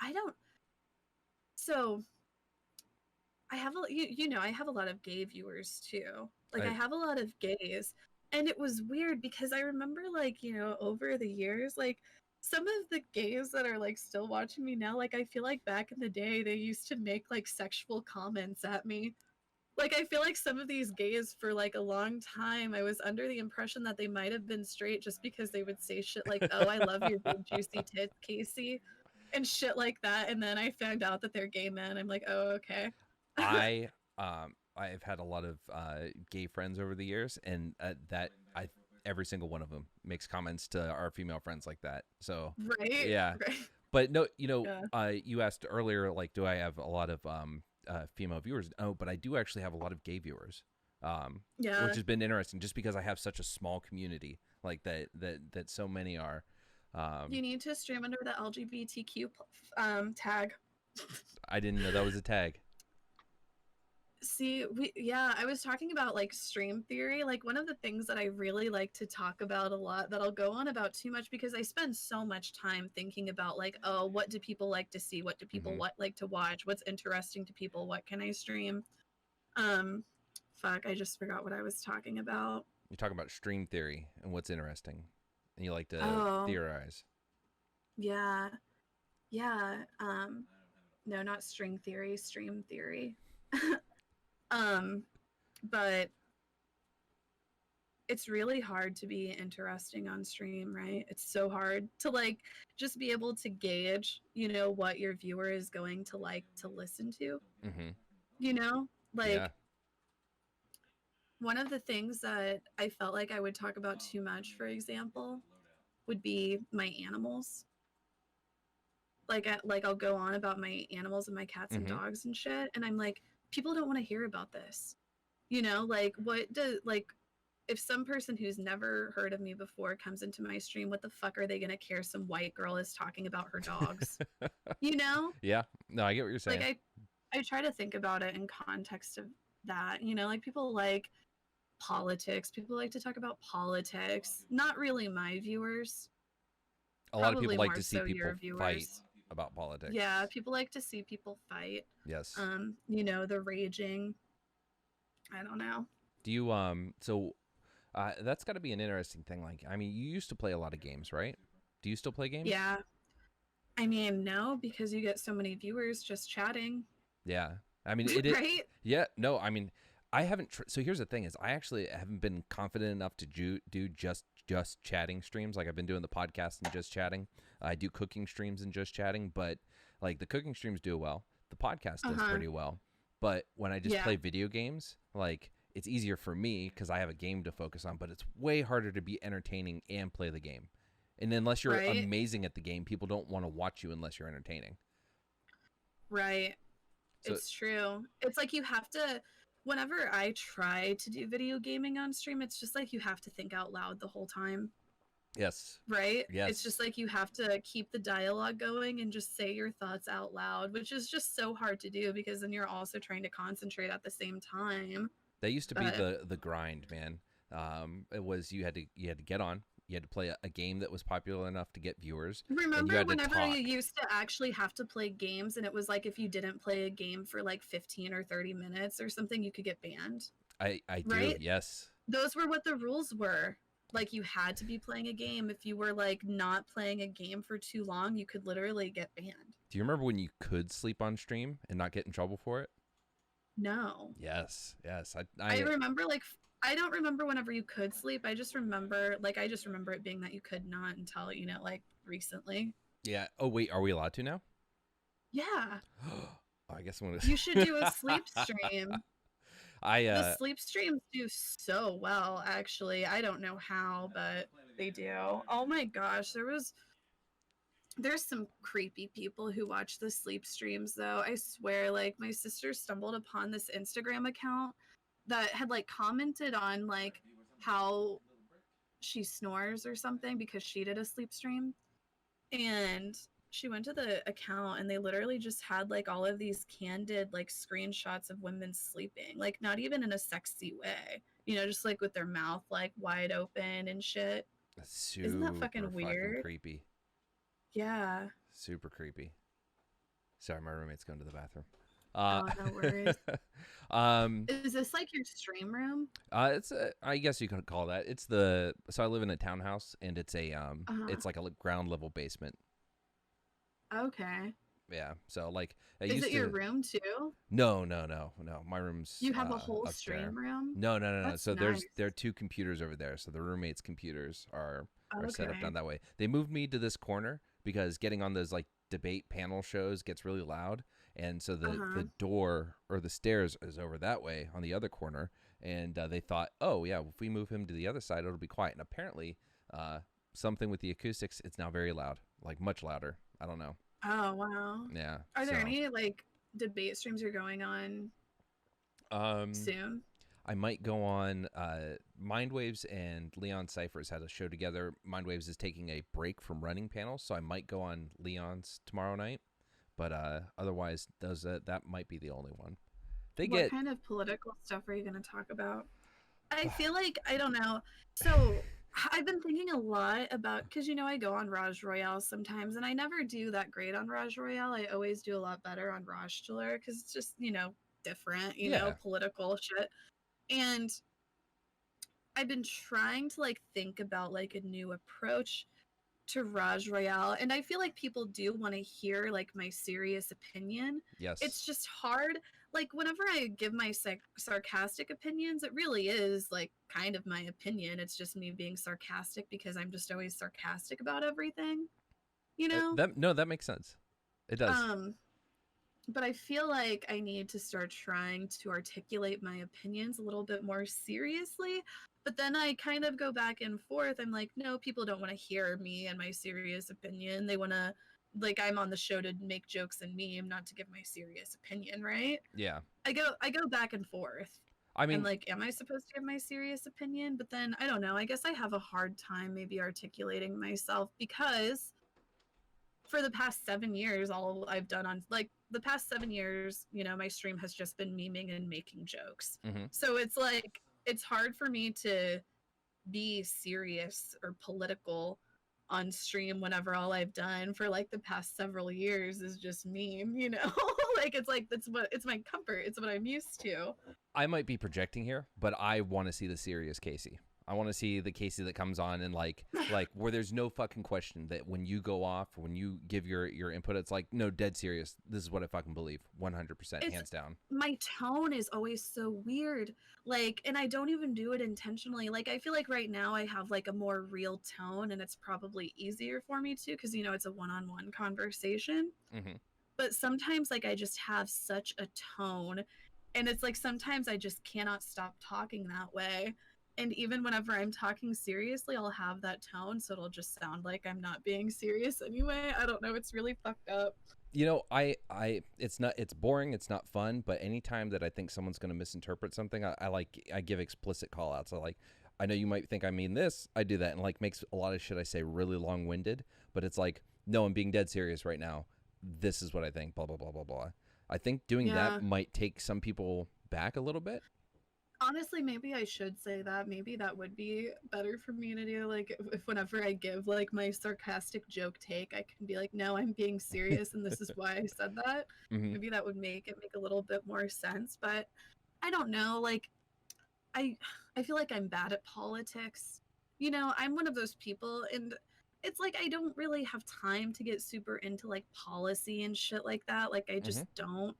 I don't. So I have I have a lot of gay viewers too. Like I I, have a lot of gays, and it was weird because I remember like over the years like some of the gays that are like still watching me now, like I feel like back in the day they used to make like sexual comments at me. Like I feel like some of these gays for like a long time I was under the impression that they might have been straight just because they would say shit like, "Oh, I love your big juicy tits, Casey." And shit like that, and then I found out that they're gay men. I'm like, "Oh, okay." I I've had a lot of gay friends over the years, and that I every single one of them makes comments to our female friends like that. So Right? yeah, Right. but no, Yeah. you asked earlier, like, do I have a lot of female viewers? Oh, but I do actually have a lot of gay viewers, which Yeah. has been interesting, just because I have such a small community, like that so many are. Um, You need to stream under the LGBTQ tag. I didn't know that was a tag. See, I was talking about like stream theory. Like one of the things that I really like to talk about a lot that I'll go on about too much because I spend so much time thinking about like, oh, what do people like to see? What do people Hmm. like to watch? What's interesting to people? What can I stream? Um fuck, I just forgot what I was talking about. You're talking about stream theory and what's interesting, and you like to Oh, theorize. yeah. Yeah. No, not string theory, stream theory. um but it's really hard to be interesting on stream, right? It's so hard to like just be able to gauge, what your viewer is going to like to listen to, Hmm. you know? Yeah. Like one of the things that I felt like I would talk about too much, for example, would be my animals. Like I'll go on about my animals and my cats and Hmm. dogs and shit, and I'm like, people don't want to hear about this. Like what does like if some person who's never heard of me before comes into my stream, what the fuck are they gonna care? Some white girl is talking about her dogs. You know? Yeah. No, I get what you're Like saying. I try to think about it in context of that. Like people like politics. People like to talk about politics. Not really my viewers. A lot of people Probably like more to see so your people fight viewers. about politics. Yeah, people like to see people fight. Yes. The raging. I don't know. Do you so that's got to be an interesting thing. Like, I mean, you used to play a lot of games, right? Do you still play games? Yeah. I mean, no, because you get so many viewers just chatting. Yeah. I mean, it Right? yeah, no, I mean, I haven't so here's the thing is I actually haven't been confident enough to do just chatting streams. Like I've been doing the podcast and just chatting. I do cooking streams and just chatting, but like the cooking streams do well. The podcast does Uh-huh. pretty well. But when I just Yeah. play video games, like it's easier for me because I have a game to focus on, but it's way harder to be entertaining and play the game. And unless you're Right? amazing at the game, people don't want to watch you unless you're entertaining. Right. So It's true. It's like you have to whenever I try to do video gaming on stream, it's just like you have to think out loud the whole time. yes, Right? It's just yes, like you have to keep the dialogue going and just say your thoughts out loud, which is just so hard to do because then you're also trying to concentrate at the same time. that used to be But the grind, man. It was you had to get on, you had to play a game that was popular enough to get viewers, and you remember had to whenever you talk. used to actually have to play games and it was like if you didn't play a game for like 15 or 30 minutes or something, you could get banned, I do, right? yes. Those were what the rules were. Like you had to be playing a game. If you were like not playing a game for too long, you could literally get banned. Do you remember when you could sleep on stream and not get in trouble for it? No. Yes, yes. I remember like I don't remember whenever you could sleep. I just remember it being that you could not until, like recently. Yeah. Oh wait, are we allowed to now? Yeah. I guess I'm You should do a gonna. sleep stream. I The sleep streams do so well, actually. I don't know how, but they do. Oh my gosh, there's some creepy people who watch the sleep streams though. I swear, like my sister stumbled upon this Instagram account that had like commented on like how she snores or something because she did a sleep stream, and she went to the account and they literally just had like all of these candid like screenshots of women sleeping, like not even in a sexy way, you know, just like with their mouth like wide open and shit. That's Isn't that super fucking fucking weird? creepy. Yeah. Super creepy. Sorry, my roommate's going to the bathroom. Oh, no worries. Um, Is this like your stream room? it's I guess you could call that. So I live in a townhouse and Uh-huh. it's like a ground level basement. Okay. Yeah. So like I Is used it your to. room too? No. My room's You have a whole upstairs. stream room? No. That's So nice. there are two computers over there. So the roommates' computers are set up Okay. down that way. They moved me to this corner because getting on those like debate panel shows gets really loud, and so Uh-huh. the door or the stairs is over that way on the other corner. And they thought, oh yeah, if we move him to the other side, it'll be quiet. And apparently, uh, something with the acoustics, it's now very loud, like much louder. I don't know. Oh, wow. Yeah. Are there So any like debate streams you're going on um, soon? I might go on Mindwaves and Leon Cyphers had a show together. Mindwaves is taking a break from running panels, so I might go on Leon's tomorrow night. But otherwise, that might be the only one. They What get kind of political stuff are you going to talk about? I feel like I don't know. So I've been thinking a lot about because you know I go on Raj Royale sometimes, and I never do that great on Raj Royale. I always do a lot better on Rajtular because it's just different, yeah, political shit. And I've been trying to like think about like a new approach to Raj Royale, and I feel like people do want to hear like my serious opinion. yes. It's just hard. Like whenever I give my sarcastic opinions, it really is like kind of my opinion. It's just me being sarcastic because I'm just always sarcastic about everything, you know? That makes sense. It does. Um, but I feel like I need to start trying to articulate my opinions a little bit more seriously. But then I kind of go back and forth. I'm like, no, people don't want to hear me and my serious opinion. They want to, like, I'm on the show to make jokes and meme, not to give my serious opinion, right? Yeah. I go back and forth. I And mean, like, am I supposed to give my serious opinion? But then I don't know. I guess I have a hard time maybe articulating myself because for the past 7 years, all I've done on like the past 7 years, my stream has just been memeing and making jokes. mhm. So it's like it's hard for me to be serious or political on stream whenever all I've done for like the past several years is just meme. Like it's my comfort. It's what I'm used to. I might be projecting here, but I want to see the serious Casey. I want to see the Casey that comes on and like where there's no fucking question that when you go off, when you give your input, it's like no, dead serious. This is what I fucking believe, 100%, It's hands down. my tone is always so weird. Like, and I don't even do it intentionally. Like, I feel like right now I have like a more real tone, and it's probably easier for me to because it's a one-on-one conversation. Hmm. But sometimes like I just have such a tone, and it's like sometimes I just cannot stop talking that way. And even whenever I'm talking seriously, I'll have that tone, so it'll just sound like I'm not being serious anyway. I don't know. It's really fucked up. It's boring, it's not fun, but anytime that I think someone's going to misinterpret something, I give explicit call outs. I know you might think I mean this, I do that, and like makes a lot of shit I say really long winded, but it's like, no, I'm being dead serious right now. This is what I think, blah, blah, blah, blah, blah. I think doing Yeah. that might take some people back a little bit. Honestly, maybe I should say that. Maybe that would be better for me to do. Like, if whenever I give like my sarcastic joke take, I can be like, "No, I'm being serious, and this is why I said that." Hmm. Maybe that would make it make a little bit more sense. But I don't know. Like, I I feel like I'm bad at politics. I'm one of those people, and it's like I don't really have time to get super into like policy and shit like that. Like, I Hmm. just don't.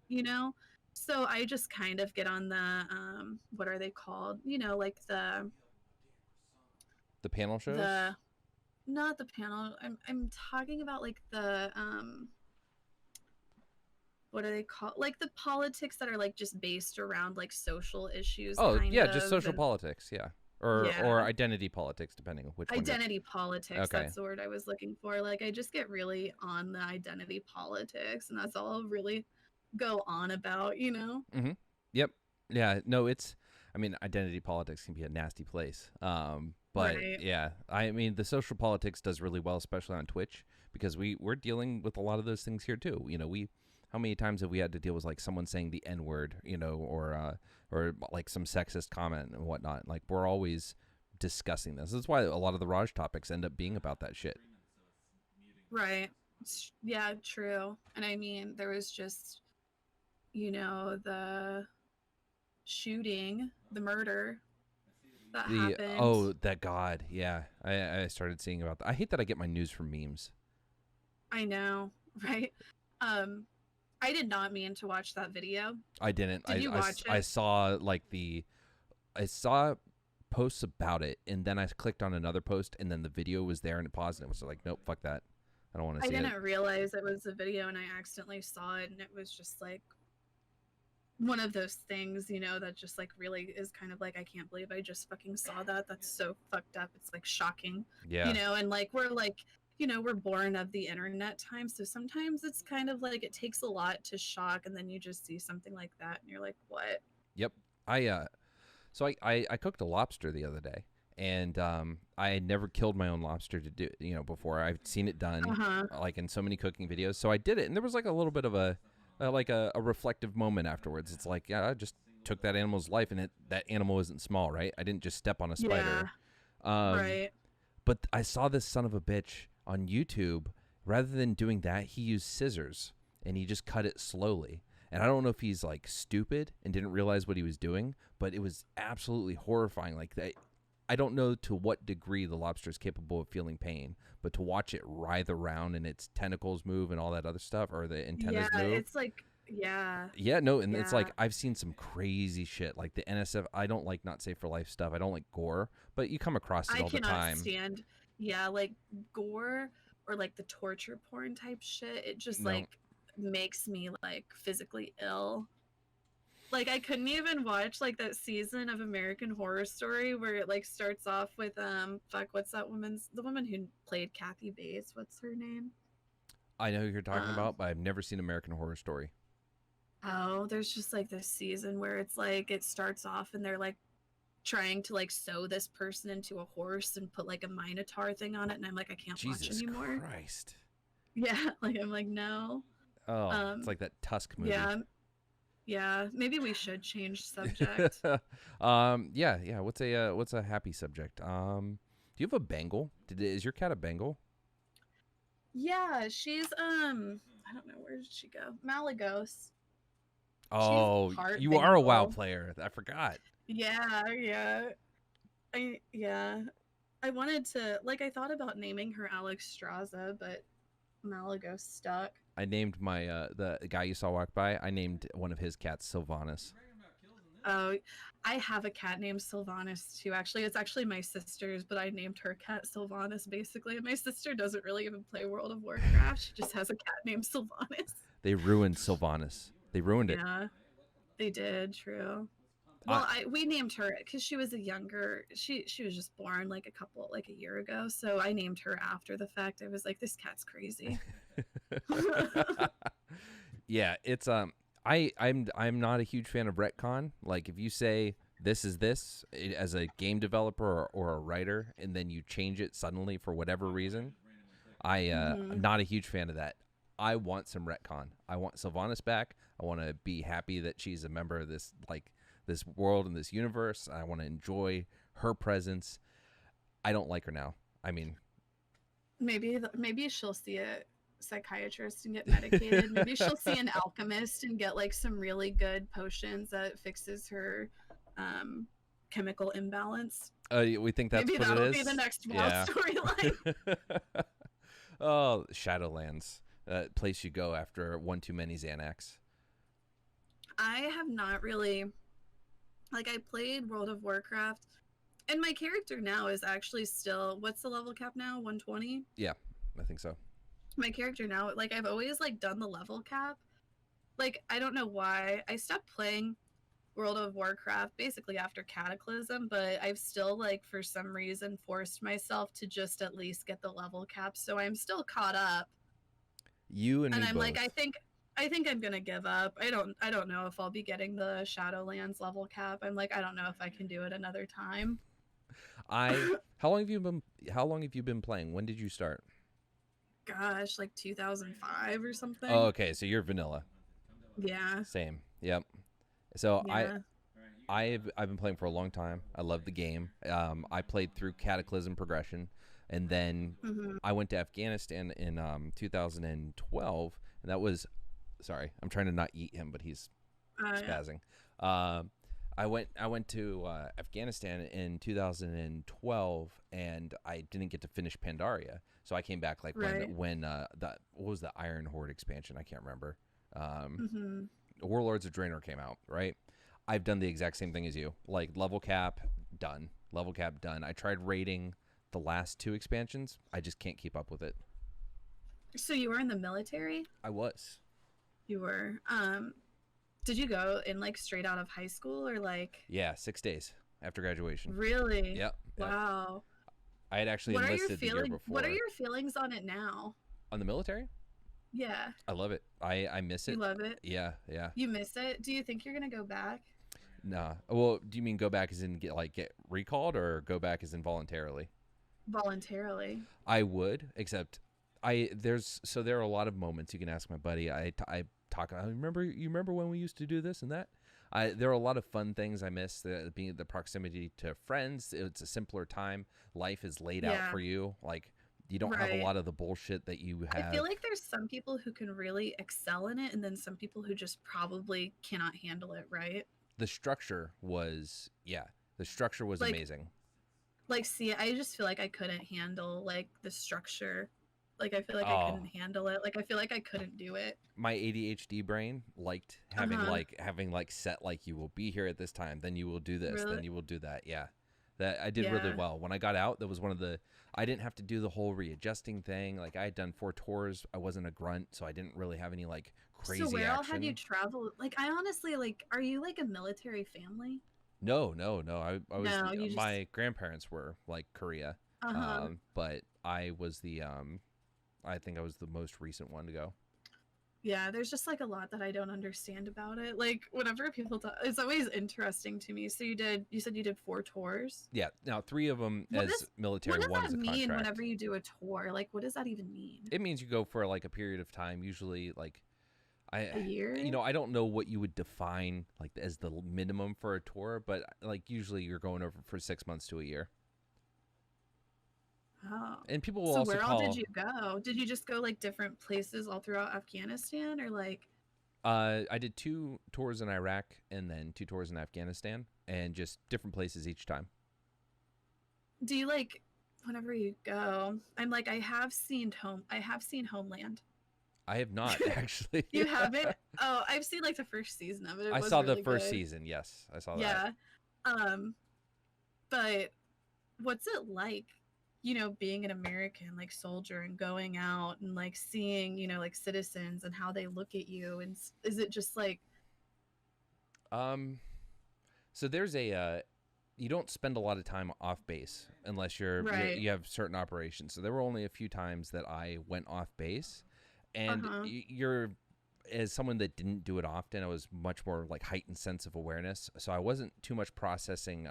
So I just kind of get on the what are they called? Like The panel shows. the not the panel. I'm talking about like the what are they called? Like the politics that are like just based around like social issues Oh kind yeah, just of social and politics, yeah, or yeah. identity politics, depending on which one you're. Identity politics, Okay. that's the word I was looking for. Like I just get really on the identity politics, and that's all I'll really go on about. Hmm. Yep. Yeah. No, it's. I mean, identity politics can be a nasty place. But Right. yeah, I mean, the social politics does really well, especially on Twitch, because we're dealing with a lot of those things here too. How many times have we had to deal with like someone saying the N word, or like some sexist comment and whatnot? Like we're always discussing this. That's why a lot of the Raj topics end up being about that shit. Right. Yeah, true. And I mean, there was just, the shooting, the murder that happened. That God, yeah, I started seeing about that. I hate that I get my news from memes. I know, right? Um, I did not mean to watch that video. I didn't. Did you watch I it? saw I saw posts about it, and then I clicked on another post, and then the video was there, and it paused, and it was like, nope, fuck that. I don't want to I see it. didn't realize it was a video and I accidentally saw it, and it was just like one of those things, that just like really is kind of like, I can't believe I just fucking saw that. That's so fucked up. It's like shocking, Yeah. and like we're born of the internet time. So sometimes it's kind of like it takes a lot to shock, and then you just see something like that and you're like, what? Yep. So I cooked a lobster the other day, and I had never killed my own lobster to do, before. I've seen it done like in so many cooking videos. So I did it, and there was like a little bit of a reflective moment afterwards. It's like, yeah, I just took that animal's life, and that animal isn't small, right? I didn't just step on a spider. Right. But I saw this son of a bitch on YouTube. Rather than doing that, he used scissors, and he just cut it slowly. And I don't know if he's like stupid and didn't realize what he was doing, but it was absolutely horrifying. Like that, I don't know to what degree the lobster is capable of feeling pain, but to watch it writhe around and its tentacles move and all that other stuff, or the antennas move. It's like, yeah. Yeah, no, and it's like I've seen some crazy shit. Like the NSF, I don't like not safe for life stuff. I don't like gore, but you come across it all the time. I cannot stand, like gore or like the torture porn type shit. It just like makes me like physically ill. Like I couldn't even watch like that season of American Horror Story where it like starts off with what's the woman who played Kathy Bates, what's her name? I know who you're talking about, but I've never seen American Horror Story. Oh, there's just like this season where it's like it starts off and they're like trying to like sew this person into a horse and put like a minotaur thing on it, and I'm like, I can't watch anymore. Jesus Christ. Yeah, like I'm like, no. Oh, it's like that Tusk movie. Yeah. Maybe we should change subject. Yeah. What's a happy subject? Do you have a Bengal? Is your cat a Bengal? Yeah, she's I don't know, where did she go? Malagos. Oh, you Bengal. are a WoW player. I forgot. Yeah. I wanted to I thought about naming her Alex Straza, but Malagos stuck. I named my the guy you saw walk by. I named one of his cats Sylvanas. Oh, I have a cat named Sylvanas too. Actually, it's actually my sister's, but I named her cat Sylvanas basically. And my sister doesn't really even play World of Warcraft. She just has a cat named Sylvanas. They ruined Sylvanas. They ruined it. Yeah, they did. True. Well, we named her because she was she was just born like a year ago. So I named her after the fact. I was like, this cat's crazy. Yeah, it's I'm not a huge fan of retcon. Like if you say this is this as a game developer or a writer, and then you change it suddenly for whatever reason, I'm not a huge fan of that. I want some retcon. I want Sylvanas back. I want to be happy that she's a member of this this world and this universe. I want to enjoy her presence. I don't like her now. I mean, maybe she'll see a psychiatrist and get medicated. Maybe she'll see an alchemist and get like some really good potions that fixes her chemical imbalance. We think that's maybe what that'll it is. Be the next WoW storyline. Oh, Shadowlands, place you go after one too many Xanax. I have not really. I played World of Warcraft, and my character now is actually still, what's the level cap now? 120? Yeah, I think so. My character now, I've always, done the level cap. I don't know why. I stopped playing World of Warcraft basically after Cataclysm, but I've still, for some reason, forced myself to just at least get the level cap, so I'm still caught up. You and me I'm both. I think I think I'm gonna give up. I don't know if I'll be getting the Shadowlands level cap. I'm like, I don't know if I can do it another time. I how long have you been playing? When did you start? Gosh, like 2005 or Oh, something. okay, so you're vanilla. Yeah. Same. Yep. So Yeah. I've been playing for a long time. I love the game. I played through Cataclysm progression, and then Hmm. I went to Afghanistan in 2012, and that was sorry. I'm trying to not eat him, but he's Yeah. spazzing. Um, I went to Afghanistan in 2012, and I didn't get to finish Pandaria, so I came back like when Right. the what was the Iron Horde expansion? I can't remember. Um, Hmm. Warlords of Draenor came out, right? I've done the exact same thing as you. Like level cap done, level cap done. I tried raiding the last two expansions. I just can't keep up with it. So you were in the military? I was. You were. Did you go in like straight out of high school or like Yeah, 6 days after graduation. really? Yep, yep. Wow. I had actually enlisted the year What are before. your feelings on it now? On the military, Yeah. I love it. I miss You it. love it? Yeah, yeah. You miss it? Do you think you're gonna go back Nah. Well, do you mean go back as in get recalled, or go back as involuntarily? voluntarily? I would, except there are a lot of moments you can ask my buddy. I talk. I remember you remember when we used to do this and that. There are a lot of fun things I miss. Being the proximity to friends. It's a simpler time. Life is laid out Yeah. for you. Like you don't have a Right. lot of the bullshit that you I feel have. like there's some people who can really excel in it, and then some people who just probably cannot handle it, right? The structure was yeah. The structure was Like, amazing. see, I just feel like I couldn't handle like the structure. Like, I feel like I Oh, couldn't handle it. Like, I feel like I couldn't do it. my ADHD brain liked Uh having huh. set like you will be here at this time, then you will do this, Really? then you will do that. Yeah. That I did really Yeah. well. When I got out, that was one of the I didn't have to do the whole readjusting thing. Like I had done 4 tours. I wasn't a grunt, so I didn't really have any like So crazy where all had you action. traveled? Like, I honestly like, are you like a military family? No, no, no. I was No, the you just. my grandparents were like Korea. Uh huh. But I was the I think I was the most recent one to go. Yeah, there's just like a lot that I don't understand about it. Like whenever people talk, it's always interesting to me. So you said you did 4 tours. Yeah. Now 3 of them What as does what military, does one that as a mean contract. whenever you do a tour? Like what does that even mean? It means you go for like a period of time, usually like I A year? I don't know what you would define like as the minimum for a tour, but like usually you're going over for 6 months to a year. Oh. And people will So also where all did call you go? Did you just go like different places all throughout Afghanistan or like I did 2 tours in Iraq and then 2 tours in Afghanistan and just different places each time. do you like whenever you go? I'm like I have seen Homeland. I have not actually. You haven't? Oh, I've seen like the first season of it. It I was saw the really first good. season. Yes, I saw that. Yeah. Um but what's it like, being an American like soldier and going out and like seeing, like citizens and how they look at you and is it just like Um so there's a you don't spend a lot of time off base unless right. you have certain operations. So there were only a few times that I went off base, and Uh-huh. you're as someone that didn't do it often, I was much more like heightened sense of awareness. So I wasn't too much processing.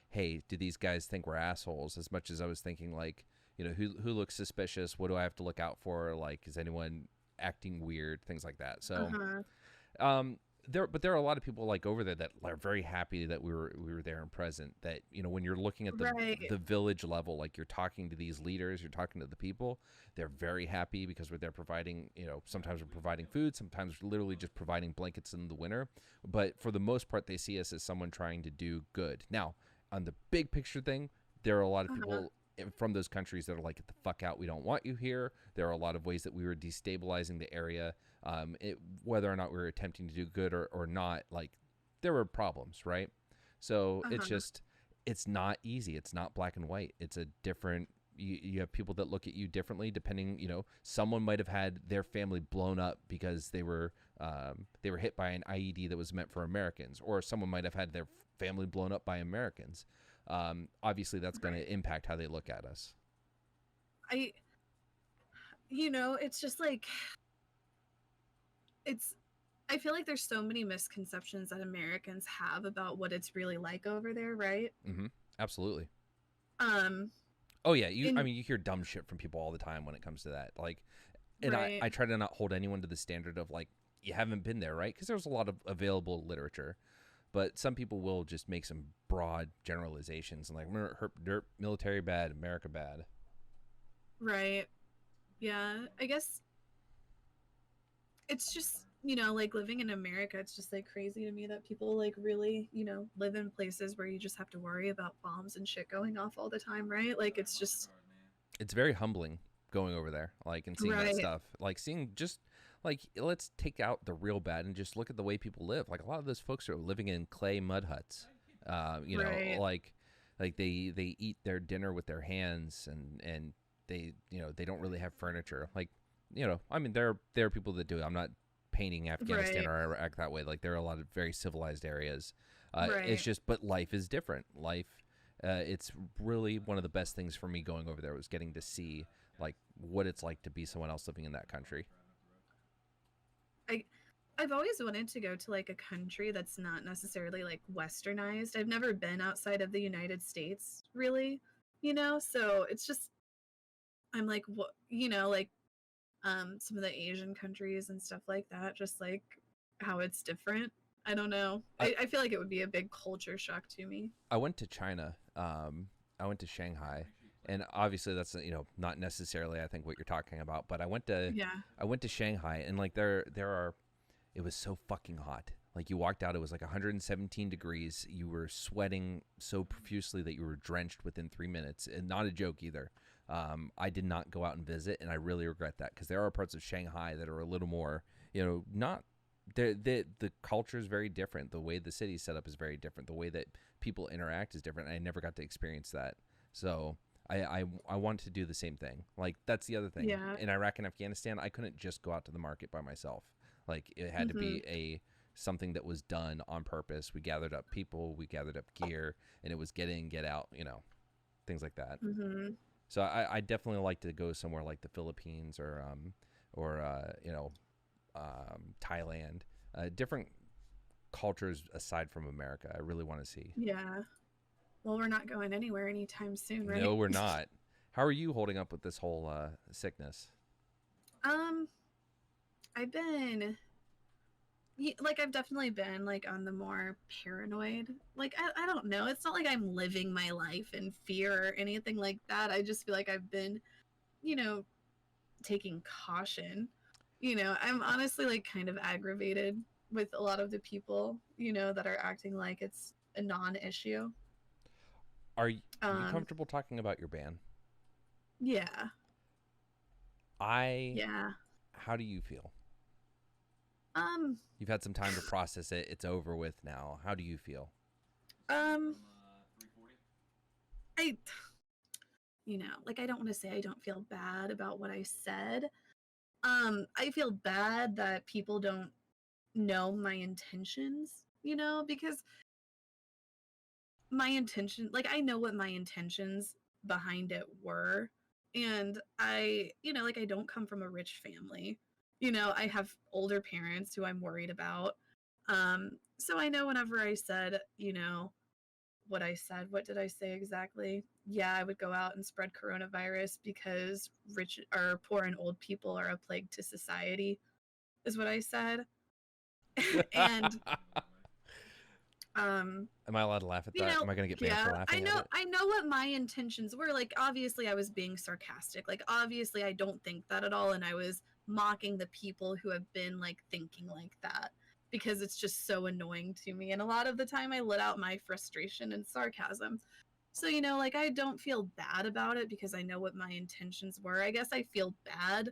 Hey, do these guys think we're assholes? As much as I was thinking like, who looks suspicious? What do I have to look out for? Like, is anyone acting weird? Things like that. So Uh-huh. um, there are a lot of people like over there that are very happy that we were there and present. That when you're looking at Right. the village level, like you're talking to these leaders, you're talking to the people. They're very happy because we're there providing. Sometimes we're providing food, sometimes we're literally just providing blankets in the winter. But for the most part, they see us as someone trying to do good. Now, on the big picture thing, there are a lot of Uh-huh. people from those countries that are like, get the fuck out, we don't want you here. There are a lot of ways that we were destabilizing the area, whether or not we were attempting to do good or not. Like there were problems, right? So Uh-huh. it's not easy. It's not black and white. It's a different. You have people that look at you differently depending. Someone might have had their family blown up because they were hit by an IED that was meant for Americans, or someone might have had their family blown up by Americans. Obviously, that's going Right. to impact how they look at us. I it's just like it's I feel like there's so many misconceptions that Americans have about what it's really like over there, right? Mm-hmm. Absolutely. Um, Oh yeah, you. I in mean, you hear dumb shit from people all the time when it comes to that. Like, and right, I try to not hold anyone to the standard of like you haven't been there, right? Because there's a lot of available literature, but some people will just make some broad generalizations and like military bad, America bad. right, yeah. I guess it's just like living in America. It's just like crazy to me that people like really live in places where you just have to worry about bombs and shit going off all the time, right? Like it's just It's very humbling going over there, like and seeing that right, stuff, like seeing just like let's take out the real bad and just look at the way people live. Like a lot of those folks are living in clay mud huts. right, Like they eat their dinner with their hands and they they don't really have furniture. Like I mean there are people that do it. I'm not painting Afghanistan right, or Iraq that way. Like there are a lot of very civilized areas. It's right. just but life is different. It's really one of the best things for me going over there was getting to see like what it's like to be someone else living in that country. I I've always wanted to go to like a country that's not necessarily like westernized. I've never been outside of the United States, really, so it's just I'm like what like some of the Asian countries and stuff like that, just like how it's different. I don't know. I, I feel like it would be a big culture shock to me. I went to China. I went to Shanghai, and obviously that's not necessarily I think what you're talking about. But Yeah. I went to Shanghai, and like there are it was so fucking hot. Like you walked out, it was like 117 degrees. You were sweating so profusely that you were drenched within 3 minutes, and not a joke either. I did not go out and visit, and I really regret that because there are parts of Shanghai that are a little more, not the culture is very different. The way the city's set up is very different. The way that people interact is different. I never got to experience that, so I want to do the same thing. Like that's the other thing Yeah. in Iraq and Afghanistan. I couldn't just go out to the market by myself. Like it had to Mhm. be a something that was done on purpose. We gathered up people, we gathered up gear, and it was get in, get out. Things like that. Mhm. So I definitely like to go somewhere like the Philippines or Thailand, different cultures aside from America. I really want to see. Yeah. Well, we're not going anywhere anytime soon, right? No, we're not. How are you holding up with this whole sickness? um, I've been like I've definitely been like on the more paranoid. Like I don't know. It's not like I'm living my life in fear or anything like that. I just feel like I've been, you know, taking caution. I'm honestly like kind of aggravated with a lot of the people, that are acting like it's a non-issue. Are you Um, comfortable talking about your ban? yeah, I. yeah. How do you feel? Um, You've had some time to process it. It's over with now. How do you feel? um, I, like I don't want to say I don't feel bad about what I said. I feel bad that people don't know my intentions, because my intention, like I know what my intentions behind it were. And like I don't come from a rich family. I have older parents who I'm worried about. So I know whenever I said, what I said, what did I say exactly? Yeah, I would go out and spread coronavirus because rich or poor and old people are a plague to society, is what I said. And um Am I allowed to laugh at that? Am I going to get banned for yeah, I laughing at know it? I know what my intentions were. Like obviously I was being sarcastic. Like obviously I don't think that at all, and I was mocking the people who have been like thinking like that because it's just so annoying to me. And a lot of the time I let out my frustration and sarcasm. So, like I don't feel bad about it because I know what my intentions were. I guess I feel bad.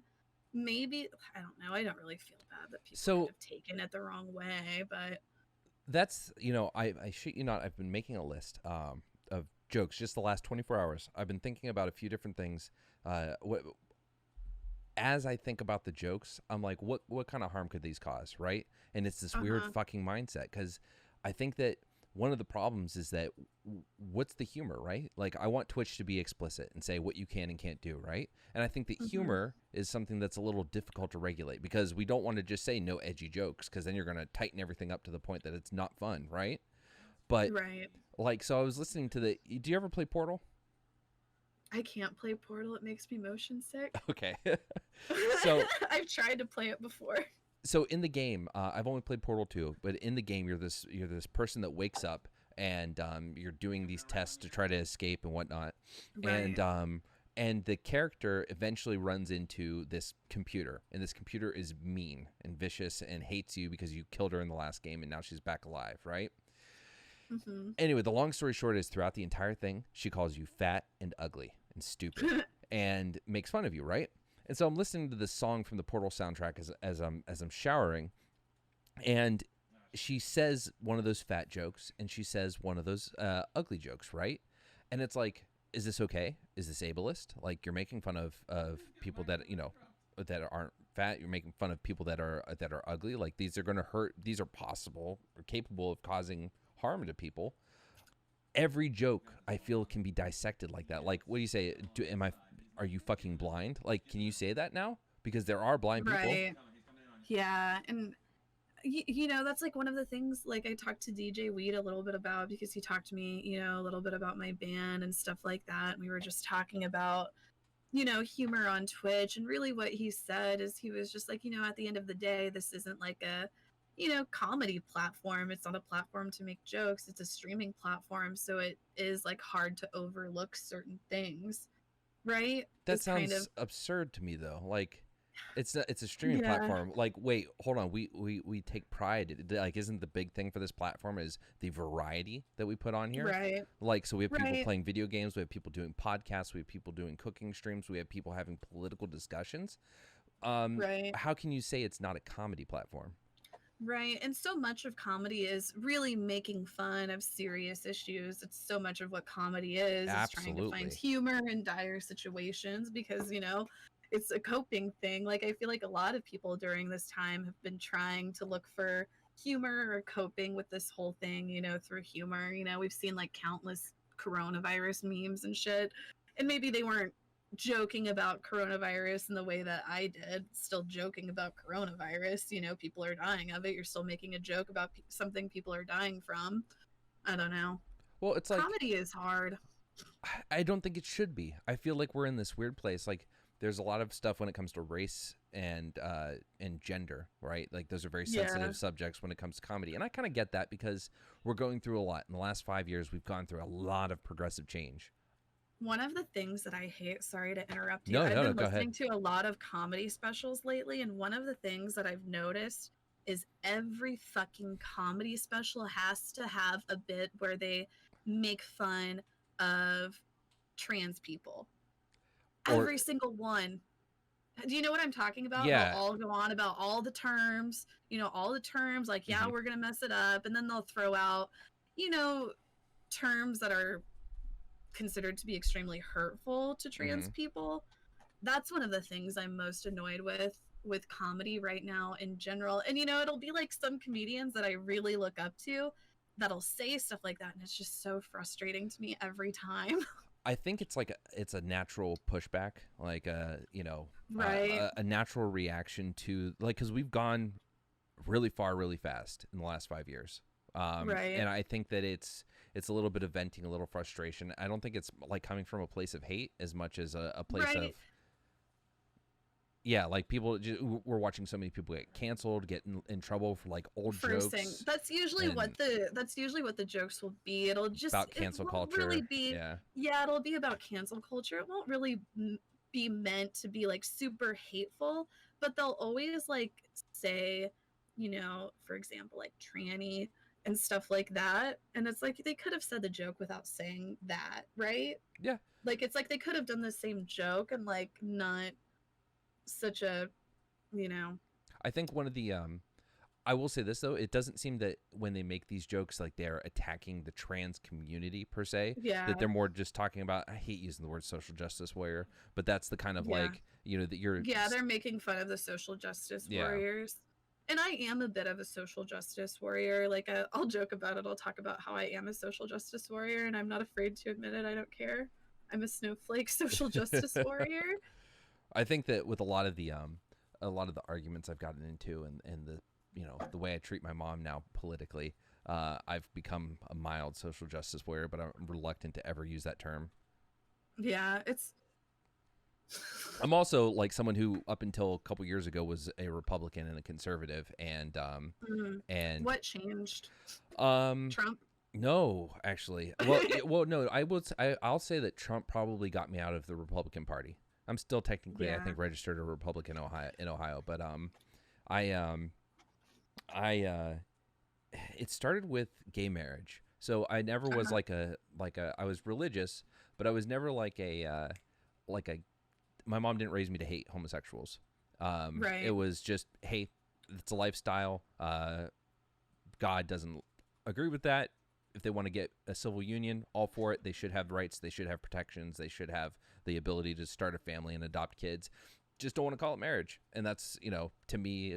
Maybe I don't know. I don't really feel bad that people could So have taken it the wrong way, but that's I shit you not. I've been making a list of jokes just the last 24 hours. I've been thinking about a few different things. What as I think about the jokes, I'm like, what kind of harm could these cause, right? And it's this weird uh-huh. fucking mindset because I think that one of the problems is that what's the humor, right? Like, I want Twitch to be explicit and say what you can and can't do, right? And I think that humor is something that's a little difficult to regulate, because we don't want to just say no edgy jokes, because then you're going to tighten everything up to the point that it's not fun, right? But Right. like, so I was listening to the, do you ever play Portal? I can't play Portal. It makes me motion sick. Okay. So I've tried to play it before. so in the game, I've only played Portal 2, but in the game, you're this person that wakes up, and you're doing these tests to try to escape and whatnot, Right. and the character eventually runs into this computer, and this computer is mean and vicious and hates you because you killed her in the last game, and now she's back alive, right? Anyway, the long story short is, throughout the entire thing, she calls you fat and ugly and stupid and makes fun of you, right? And so I'm listening to this song from the Portal soundtrack as I'm showering, and she says one of those fat jokes, and she says one of those ugly jokes, right? And it's like, is this okay? Is this ableist? Like, you're making fun of people that, you know, that aren't fat. You're making fun of people that are ugly. Like, these are going to hurt. These are possible or capable of causing harm to people. Every joke, I feel, can be dissected like that. Like, what do you say? Are you fucking blind? Like, can you say that now? Because there are blind people. Right. Yeah, and you know, that's like one of the things, like, I talked to DJ Weed a little bit about, because he talked to me, you know, a little bit about my band and stuff like that. And we were just talking about, you know, humor on Twitch, and really what he said is, he was just like, you know, at the end of the day, this isn't like a, you know, comedy platform. It's not a platform to make jokes. It's a streaming platform, so it is like hard to overlook certain things, right? That It's kind sounds of, absurd to me, though. Like, it's a streaming yeah, platform. Like, wait, hold on. We take pride. Like, isn't the big thing for this platform is the variety that we put on here? right, Like, so we have people right, playing video games. We have people doing podcasts. We have people doing cooking streams. We have people having political discussions. right. How can you say it's not a comedy platform? Right. And so much of comedy is really making fun of serious issues. It's so much of what comedy is trying to find Absolutely. humor in dire situations, because, you know, it's a coping thing. Like, I feel like a lot of people during this time have been trying to look for humor or coping with this whole thing, you know, through humor. You know, we've seen like countless coronavirus memes and shit. And maybe they weren't joking about coronavirus in the way that I did, still joking about coronavirus. You know, people are dying of it. You're still making a joke about something people are dying from. I don't know. Well, it's like, Comedy is hard. I don't think it should be. I feel like we're in this weird place. Like, there's a lot of stuff when it comes to race and gender, right? Like, those are very sensitive Yeah. subjects when it comes to comedy, and I kind of get that, because we're going through a lot. In the last 5 years, we've gone through a lot of progressive change. One of the things that I hate, sorry to interrupt you, No, I've no, no. been Go ahead. listening to a lot of comedy specials lately, and one of the things that I've noticed is every fucking comedy special has to have a bit where they make fun of trans people. Or Every single one. Do you know what I'm talking about? They'll yeah, all go on about all the terms, you know, all the terms, like, yeah, hmm we're going to mess it up. And then they'll throw out, you know, terms that are considered to be extremely hurtful to trans hmm people. That's one of the things I'm most annoyed with comedy right now in general. And, you know, it'll be like some comedians that I really look up to that'll say stuff like that. And it's just so frustrating to me every time. I think it's like it's a natural pushback, like Right. a natural reaction to, like, because we've gone really far, really fast in the last 5 years. Right. And I think that it's a little bit of venting, a little frustration. I don't think it's like coming from a place of hate as much as a place of, Right. yeah, like, people we're watching so many people get canceled, get in trouble for like old Forcing. jokes That's usually and what the jokes will be. It'll just, about it cancel won't really culture. be, Yeah. yeah, it'll be about cancel culture. It won't really be meant to be like super hateful, but they'll always like say, you know, for example, like tranny and stuff like that. And it's like they could have said the joke without saying that, right? Yeah. Like, it's like they could have done the same joke and like not such a, you know. I think one of the I will say this though, it doesn't seem that when they make these jokes, like, they're attacking the trans community per se, that Yeah. they're more just talking about, I hate using the word social justice warrior, but that's the kind of, Yeah. like, that you're, Yeah, they're making fun of the social justice yeah. warriors. And I am a bit of a social justice warrior. Like, I'll joke about it. I'll talk about how I am a social justice warrior, and I'm not afraid to admit it. I don't care. I'm a snowflake social justice warrior. I think that with a lot of the arguments I've gotten into, and the the way I treat my mom now politically, I've become a mild social justice warrior, but I'm reluctant to ever use that term. Yeah, it's I'm also like someone who up until a couple years ago was a Republican and a conservative, and what changed? um Trump? no, actually, well, no, I'll say that Trump probably got me out of the Republican Party. I'm still technically, I Yeah. think, registered a Republican in Ohio, but I I it started with gay marriage. So I never was Uh-huh. like a I was religious, but I was never like a my mom didn't raise me to hate homosexuals. It Right. was just, hey, it's a lifestyle. God doesn't agree with that. If they want to get a civil union, all for it. They should have rights. They should have protections. They should have the ability to start a family and adopt kids. Just don't want to call it marriage. And that's, to me,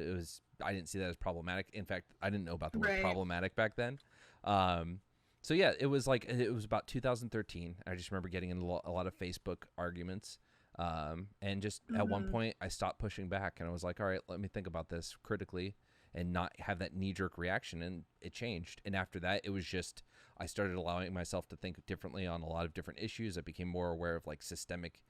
I didn't see that as problematic. In fact, I didn't know about the word Right. problematic back then. Um, so yeah, it was about 2013. I just remember getting in a lot of Facebook arguments. And just at one Hmm. point I stopped pushing back and I was like, all right, let me think about this critically and not have that knee jerk reaction. And it changed. And after that, it was just, I started allowing myself to think differently on a lot of different issues. I became more aware of like systemic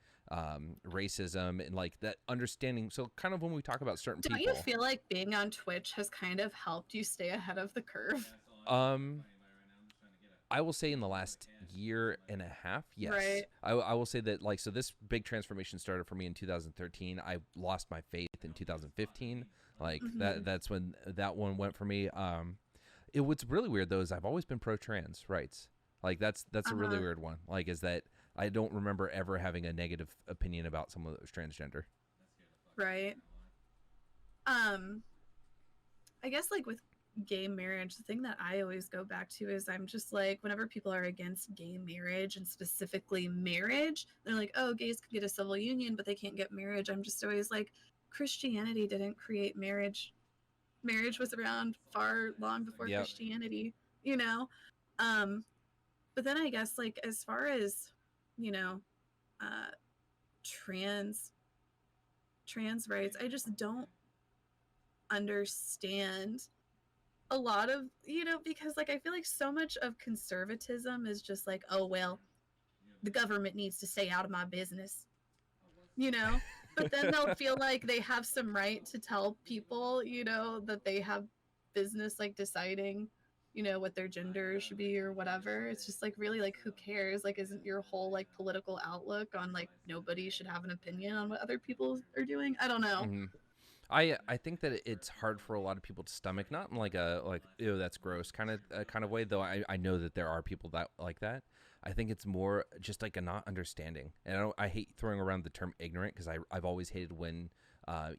racism and like that understanding. So kind of when we talk about certain Don't you people, feel like being on Twitch has kind of helped you stay ahead of the curve? um, I will say in the last year and a half, yes. Right. I will say that like so this big transformation started for me in 2013. I lost my faith in 2015. Like Hmm. that's when that one went for me. It what's really weird though is I've always been pro trans rights. Like that's a really Uh-huh. weird one. Like is that I don't remember ever having a negative opinion about someone that was transgender. Right. Um, I guess like with gay marriage, the thing that I always go back to is I'm just like, whenever people are against gay marriage and specifically marriage, they're like, oh, gays can get a civil union, but they can't get marriage. I'm just always like, Christianity didn't create marriage. Marriage was around far long before Yep. Christianity, you know? Um, but then I guess like as far as, you know, uh trans trans rights, I just don't understand a lot of, because like I feel like so much of conservatism is just like, oh well, the government needs to stay out of my business, you know but then they'll feel like they have some right to tell people, that they have business like deciding, what their gender should be or whatever. It's just like, really, like, who cares? Like, isn't your whole like political outlook on like nobody should have an opinion on what other people are doing? I don't know. Hmm. I think that it's hard for a lot of people to stomach, not in like a like ew that's gross kind of way. Though I know that there are people that like that. I think it's more just like a not understanding, and I hate throwing around the term ignorant because I've always hated when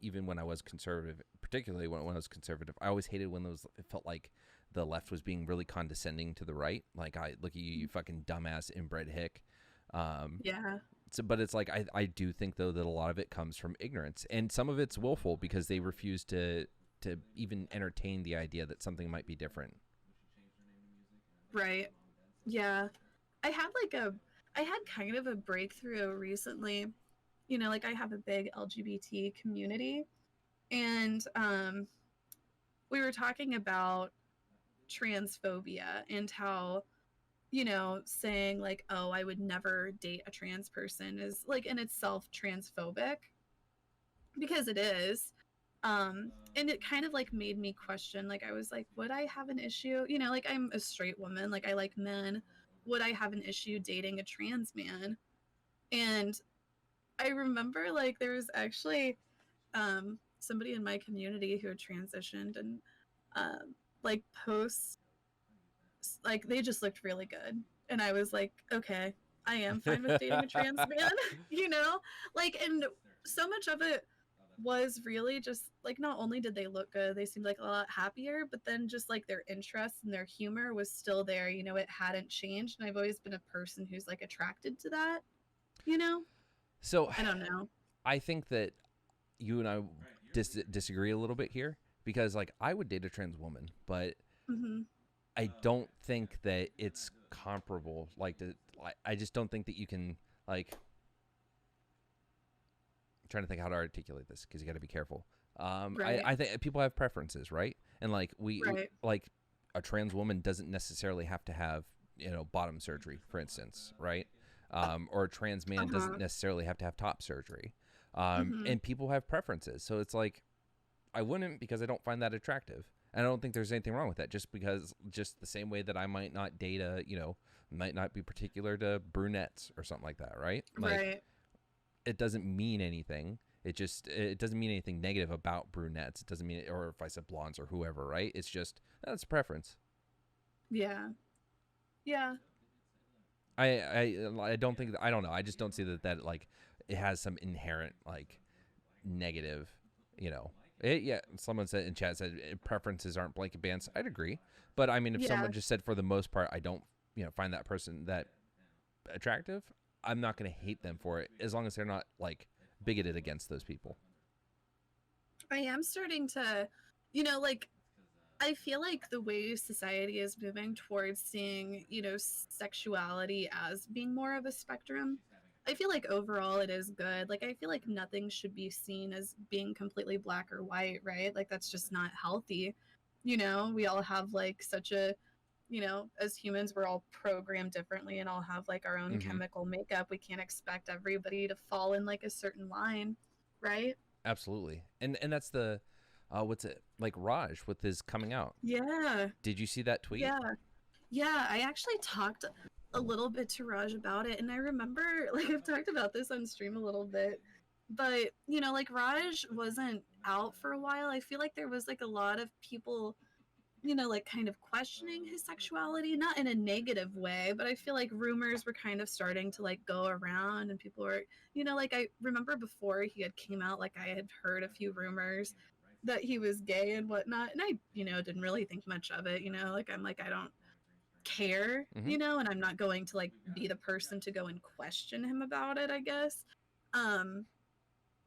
even when I was conservative, particularly when I was conservative, I always hated when it felt like the left was being really condescending to the right. Like I look at you, you fucking dumbass inbred hick. Um, Yeah. so, but it's like I do think though that a lot of it comes from ignorance, and some of it's willful because they refuse to even entertain the idea that something might be different. Right. Yeah. I had like a I had kind of a breakthrough recently. Like, I have a big LGBT community, and we were talking about transphobia and how, saying like, oh, I would never date a trans person is like in itself transphobic, because it is. And it kind of like made me question, like, I was like, would I have an issue, like, I'm a straight woman, like, I like men, would I have an issue dating a trans man? And I remember like there was actually somebody in my community who had transitioned, and like posts, like, they just looked really good, and I was like, okay, I am fine with dating a trans man. you know like, and so much of it was really just like, not only did they look good, they seemed like a lot happier, but then just like their interest and their humor was still there. It hadn't changed, and I've always been a person who's like attracted to that. you know So I don't know. I think that you and I disagree a little bit here because like I would date a trans woman, but Hmm. I don't think that it's comparable. Like, I just don't think that you can like. I'm trying to think how to articulate this because you got to be careful. Right. I think people have preferences, right? And like Right. like a trans woman doesn't necessarily have to have bottom surgery, for instance, right? Or a trans man doesn't Uh-huh. necessarily have to have top surgery. Hmm. And people have preferences, so it's like I wouldn't because I don't find that attractive. And I don't think there's anything wrong with that. Just the same way that I might not date might not be particular to brunettes or something like that, right? Like Right. it doesn't mean anything. It doesn't mean anything negative about brunettes. It doesn't mean or if I said blondes or whoever, right? It's just that's preference. Yeah. Yeah. I don't think I don't know. I just don't see that like it has some inherent like negative, you know. Yeah, someone said in chat said preferences aren't blanket bans. I'd agree, but I mean, if Yeah. someone just said for the most part, I don't, find that person that attractive, I'm not going to hate them for it as long as they're not like bigoted against those people. I am starting to, like, I feel like the way society is moving towards seeing, sexuality as being more of a spectrum, I feel like overall it is good. Like, I feel like nothing should be seen as being completely black or white, right? Like, that's just not healthy. We all have, like, such a, as humans, we're all programmed differently and all have, like, our own Mm-hmm. chemical makeup. We can't expect everybody to fall in, like, a certain line, right? Absolutely, and that's the, what's it like Raj with his coming out? Yeah. Did you see that tweet? Yeah. Yeah, I actually talked a little bit to Raj about it, and I remember, like, I've talked about this on stream a little bit, but, like, Raj wasn't out for a while. I feel like there was, like, a lot of people, like, kind of questioning his sexuality, not in a negative way, but I feel like rumors were kind of starting to, like, go around, and people were, like, I remember before he had came out, like, I had heard a few rumors that he was gay and whatnot, and I, didn't really think much of it, like, I'm like, I don't care, Mm-hmm. and I'm not going to like be the person to go and question him about it, I guess. Um,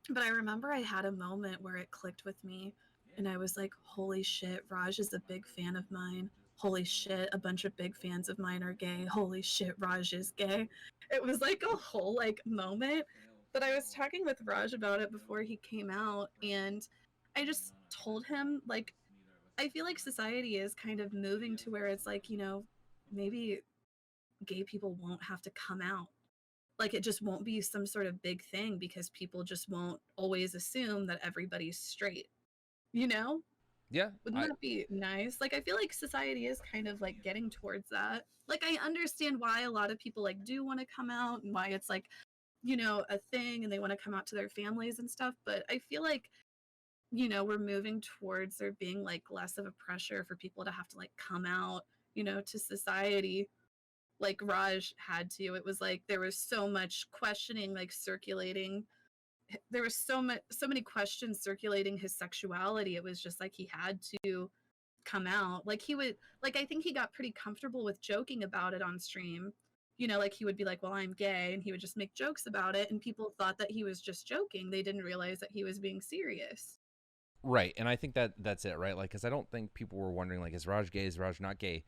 but I remember I had a moment where it clicked with me and I was like, holy shit, Raj is a big fan of mine. Holy shit, a bunch of big fans of mine are gay. Holy shit, Raj is gay. It was like a whole like moment. But I was talking with Raj about it before he came out and I just told him like I feel like society is kind of moving to where it's like, maybe gay people won't have to come out. Like it just won't be some sort of big thing because people just won't always assume that everybody's straight. You know? Yeah, Wouldn't I that be nice? Like I feel like society is kind of like getting towards that. Like I understand why a lot of people like do want to come out and why it's like, a thing and they want to come out to their families and stuff, but I feel like we're moving towards there being like less of a pressure for people to have to like come out, to society like Raj had to. It was like there was so much questioning like circulating. There was so many questions circulating his sexuality. It was just like he had to come out. Like he would like I think he got pretty comfortable with joking about it on stream. Like he would be like, "Well, I'm gay," and he would just make jokes about it and people thought that he was just joking. They didn't realize that he was being serious. right, and I think that's it, right? Like, because I don't think people were wondering like, is Raj gay? Is Raj not gay?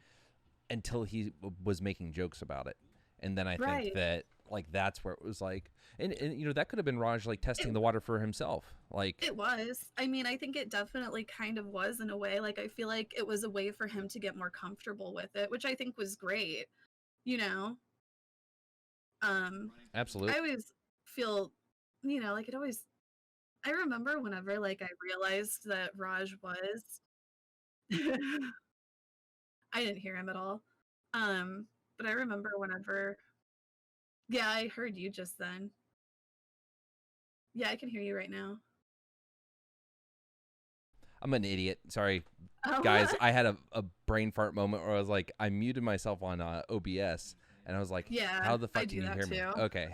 Until he was making jokes about it, and then I think Right. that like that's where it was like, and that could have been Raj like testing It the water for himself, like. It was. I mean, I think it definitely kind of was in a way. Like, I feel like it was a way for him to get more comfortable with it, which I think was great, you know? Um, I Absolute. always feel, like it always, I remember whenever, like, I realized that Raj was, I didn't hear him at all. But I remember whenever, yeah, I heard you just then. Yeah, I can hear you right now. I'm an idiot. Sorry, guys. Oh, I had a brain fart moment where I was like, I muted myself on OBS, and I was like, yeah, how the I fuck do can you that hear me? too. Okay.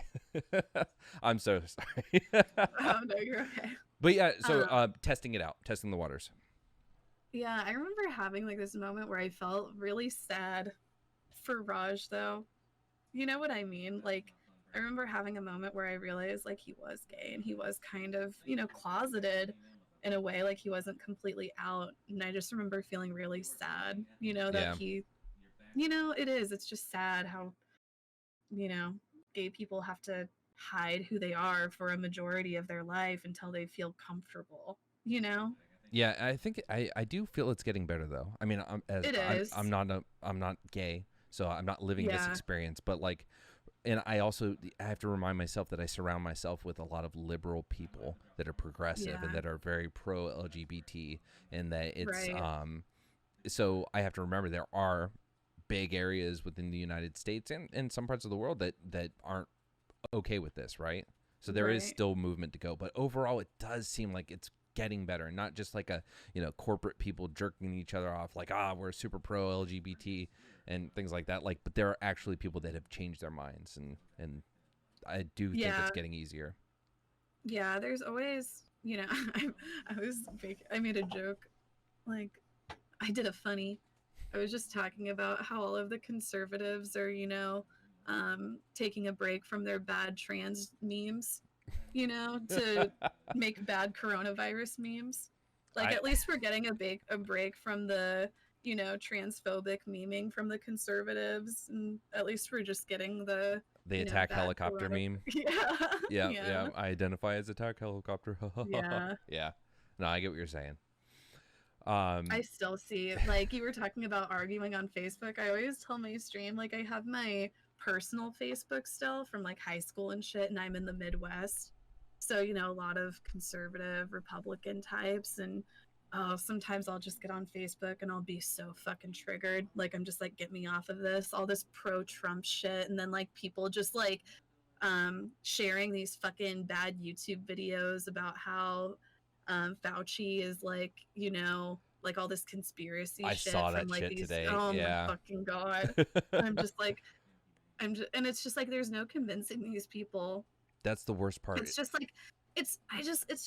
I'm so sorry. Oh, no, you're okay. But yeah, so Um, testing it out, testing the waters. Yeah, I remember having like this moment where I felt really sad for Raj though. You know what I mean? Like I remember having a moment where I realized like he was gay and he was kind of, closeted. in a way, like he wasn't completely out. And I just remember feeling really sad, that Yeah. he, it's just sad how, gay people have to hide who they are for a majority of their life until they feel comfortable, Yeah, I think I do feel it's getting better though. I mean, It is. I'm not gay, so I'm not living this Yeah. experience. But like, and I have to remind myself that I surround myself with a lot of liberal people that are progressive and Yeah. that are very pro LGBT, and that it's Right. So I have to remember there are big areas within the United States and some parts of the world that aren't okay with this, right? So there is Right. still movement to go, but overall, it does seem like it's getting better, and not just like a corporate people jerking each other off, like we're super pro LGBT and things like that. Like, but there are actually people that have changed their minds, and I do think it's Yeah. getting easier. Yeah. There's always, I made a joke. Like, I did a funny. I was just talking about how all of the conservatives are, taking a break from their bad trans memes, to make bad coronavirus memes. Like, I at least we're getting a break from the, transphobic memeing from the conservatives, and at least we're just getting the, the attack bad helicopter corona. meme. Yeah. Yeah, Yeah. yeah. I identify as attack helicopter. Yeah. Yeah. No, I get what you're saying. I still see, like, you were talking about arguing on Facebook. I always tell my stream, like, I have my personal Facebook still from like high school and shit, and I'm in the Midwest. So, a lot of conservative Republican types. And sometimes I'll just get on Facebook and I'll be so fucking triggered. Like, I'm just like, get me off of this, all this pro Trump shit. And then, like, people just like sharing these fucking bad YouTube videos about how Fauci is like, like all this conspiracy I shit saw from that like shit these. today. Oh my Yeah. fucking god! I'm just like, and it's just like there's no convincing these people. That's the worst part. It's just like, it's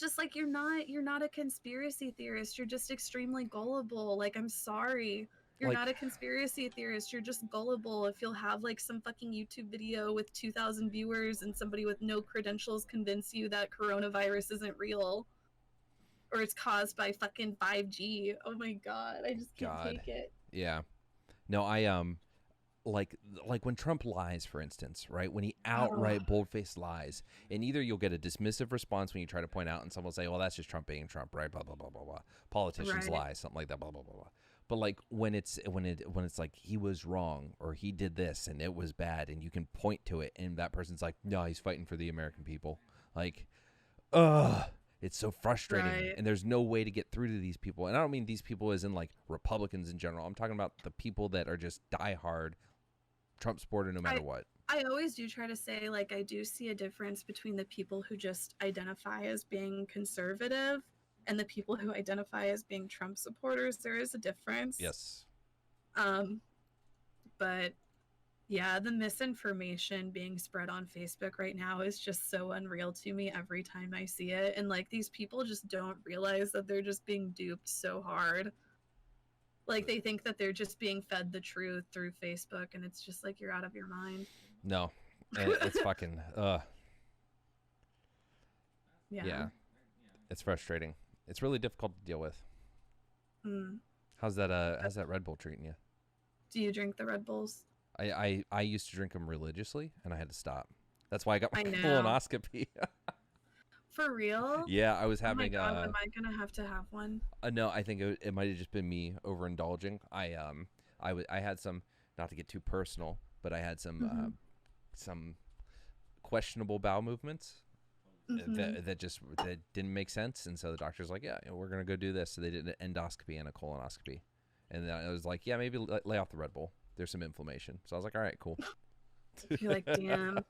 just like you're not a conspiracy theorist. You're just extremely gullible. Like, I'm sorry. You're Like, not a conspiracy theorist. You're just gullible. If you'll have like some fucking YouTube video with 2,000 viewers and somebody with no credentials convince you that coronavirus isn't real, or it's caused by fucking 5G. Oh my god, I just can't God. take it. Yeah. No, like when Trump lies, for instance, right? When he Oh, outright bold-faced lies, and either you'll get a dismissive response when you try to point out, and someone will say, "Well, that's just Trump being Trump, right?" Blah blah blah blah blah. Politicians right. lie, something like that, blah blah blah blah. But like when it's like he was wrong or he did this and it was bad, and you can point to it, and that person's like, "No, he's fighting for the American people." Like, ugh. It's so frustrating, Right. and there's no way to get through to these people. And I don't mean these people as in like Republicans in general. I'm talking about the people that are just diehard Trump supporter no I matter what. I always do try to say, like, I do see a difference between the people who just identify as being conservative and the people who identify as being Trump supporters. There is a difference. Yes. Um, but yeah, the misinformation being spread on Facebook right now is just so unreal to me every time I see it. And like, these people just don't realize that they're just being duped so hard. Like, they think that they're just being fed the truth through Facebook, and it's just like, you're out of your mind. No. It's fucking Yeah. yeah. It's frustrating. It's really difficult to deal with. Mm. How's that Red Bull treating you? Do you drink the Red Bulls? I used to drink them religiously, and I had to stop. That's why I got my I know. colonoscopy. For real? Yeah, I was Oh my having god, am I gonna have to have one? no, I think it might have just been me overindulging. I had some, not to get too personal, but I had some questionable bowel movements that didn't make sense, and so the doctor's like, yeah, we're gonna go do this. So they did an endoscopy and a colonoscopy, and then I was like, yeah, maybe lay off the Red Bull. There's some inflammation. So I was like, all right, cool. You're like, damn.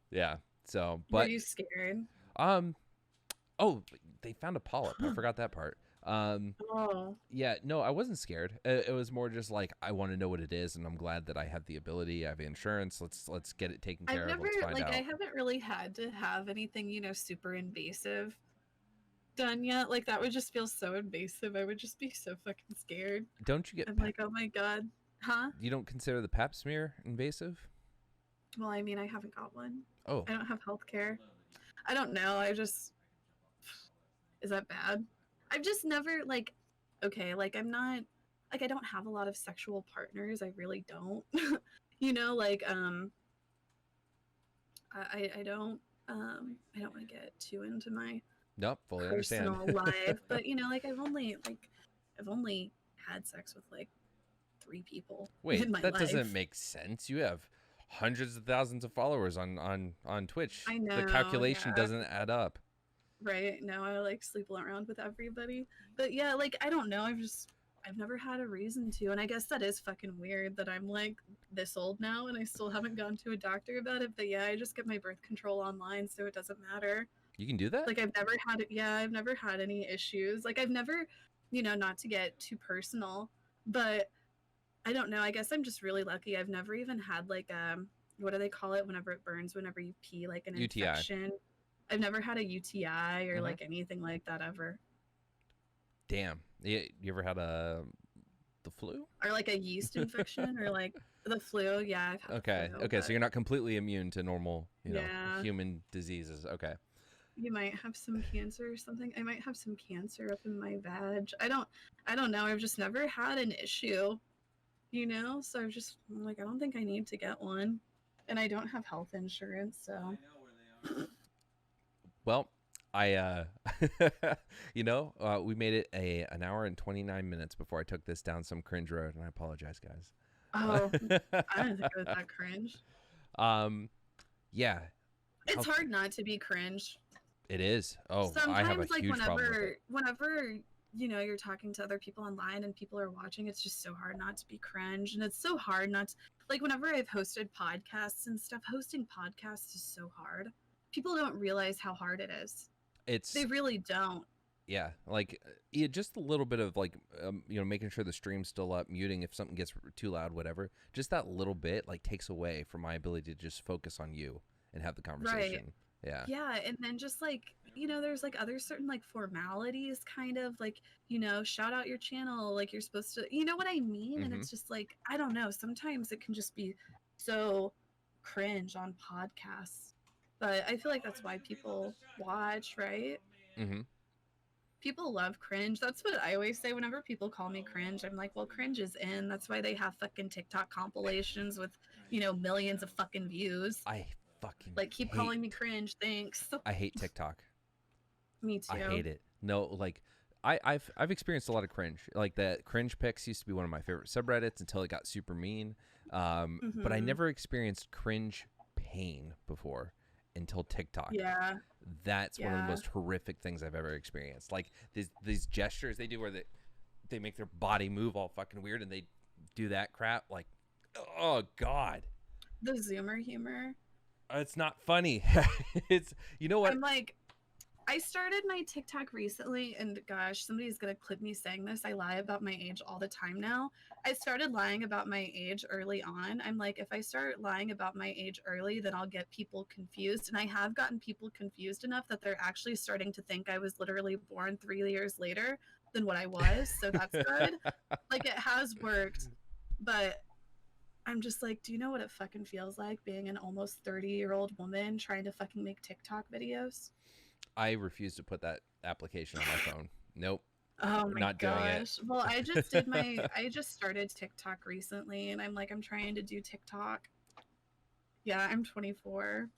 Yeah. So, Were but you scared? oh, they found a polyp. I forgot that part. Oh. Yeah, no, I wasn't scared. It was more just like, I want to know what it is, and I'm glad that I have the ability. I have insurance. Let's get it taken care of. Let's find out. I haven't really had to have anything, super invasive done yet. Like, that would just feel so invasive. I would just be so fucking scared. Don't you get? I'm like, oh my god. Huh? You don't consider the Pap smear invasive? Well, I mean, I haven't got one. Oh, I don't have health care. I don't know. Is that bad? I've just never like, okay, like I'm not like I don't have a lot of sexual partners. I really don't. You know, like I don't want to get too into my Nope, fully understand. personal life, but you know, like I've only had sex with like 3 people Wait, in my that doesn't life. make sense. You have hundreds of thousands of followers on Twitch. I The know, calculation yeah. doesn't add up. Right now I like sleep around with everybody. But yeah, like I don't know, I've never had a reason to, and I guess that is fucking weird that I'm like this old now and I still haven't gone to a doctor about it. But yeah, I just get my birth control online, so it doesn't matter. You can do that? Like I've never had any issues. Like I've never, you know, not to get too personal, but I don't know. I guess I'm just really lucky. I've never even had like what do they call it whenever it burns whenever you pee, like an UTI. infection. I've never had a UTI or Mhm. like anything like that ever. Damn. You ever had the flu? Or like a yeast infection or like the flu. Yeah, I've had Okay. the flu. Okay, so But you're not completely immune to normal, yeah, human diseases. Okay. you might have some cancer or something. I might have some cancer up in my vag. I don't know. I've just never had an issue, you know? So I'm like, I don't think I need to get one. And I don't have health insurance, so Well, I we made it an hour and 29 minutes before I took this down some cringe road, and I apologize, oh, guys. I didn't think it was that cringe. Yeah, It's how, hard not to be cringe. it is. Oh, I have a Sometimes like huge problem with it. whenever you know you're talking to other people online and people are watching, it's just so hard not to be cringe, and it's so hard not to, like whenever I've hosted podcasts and stuff, hosting podcasts is so hard. People don't realize how hard it is. It's They really don't. yeah, like yeah, just a little bit of like making sure the stream's still up, muting if something gets too loud, whatever. Just that little bit like takes away from my ability to just focus on you and have the Right. conversation. Yeah. Yeah, and then just like, you know, there's like other certain like formalities kind of like, you know, shout out your channel like you're supposed to, you know what I mean? And Mm-hmm. it's just like, I don't know, sometimes it can just be so cringe on podcasts. But I feel like that's why people watch, right? Mm-hmm. People love cringe. That's what I always say whenever people call me cringe. I'm like, well, cringe is in. That's why they have fucking TikTok compilations with, you know, millions of fucking views. I fucking Like, keep hate, calling me cringe. Thanks. I hate TikTok. Me too. I hate it. No, like I've experienced a lot of cringe. Like that cringe pics used to be one of my favorite subreddits until it got super mean. But I never experienced cringe pain before until TikTok. Yeah. That's one of the Yeah. most horrific things I've ever experienced. Like these gestures they do where they make their body move all fucking weird and they do that crap. Like, oh God, The Zoomer humor. it's not funny. It's you know what? I'm like, I started my TikTok recently, and gosh, somebody's gonna clip me saying this. I lie about my age all the time now. I started lying about my age early on. I'm like, if I start lying about my age early, then I'll get people confused. And I have gotten people confused enough that they're actually starting to think I was literally born 3 years later than what I was. So that's good. Like, it has worked. But I'm just like, do you know what it fucking feels like being an almost 30-year-old woman trying to fucking make TikTok videos? I refuse to put that application on my phone. Nope. Oh my Not doing it. gosh. Well, I just started TikTok recently and I'm like, I'm trying to do TikTok. Yeah, I'm 24.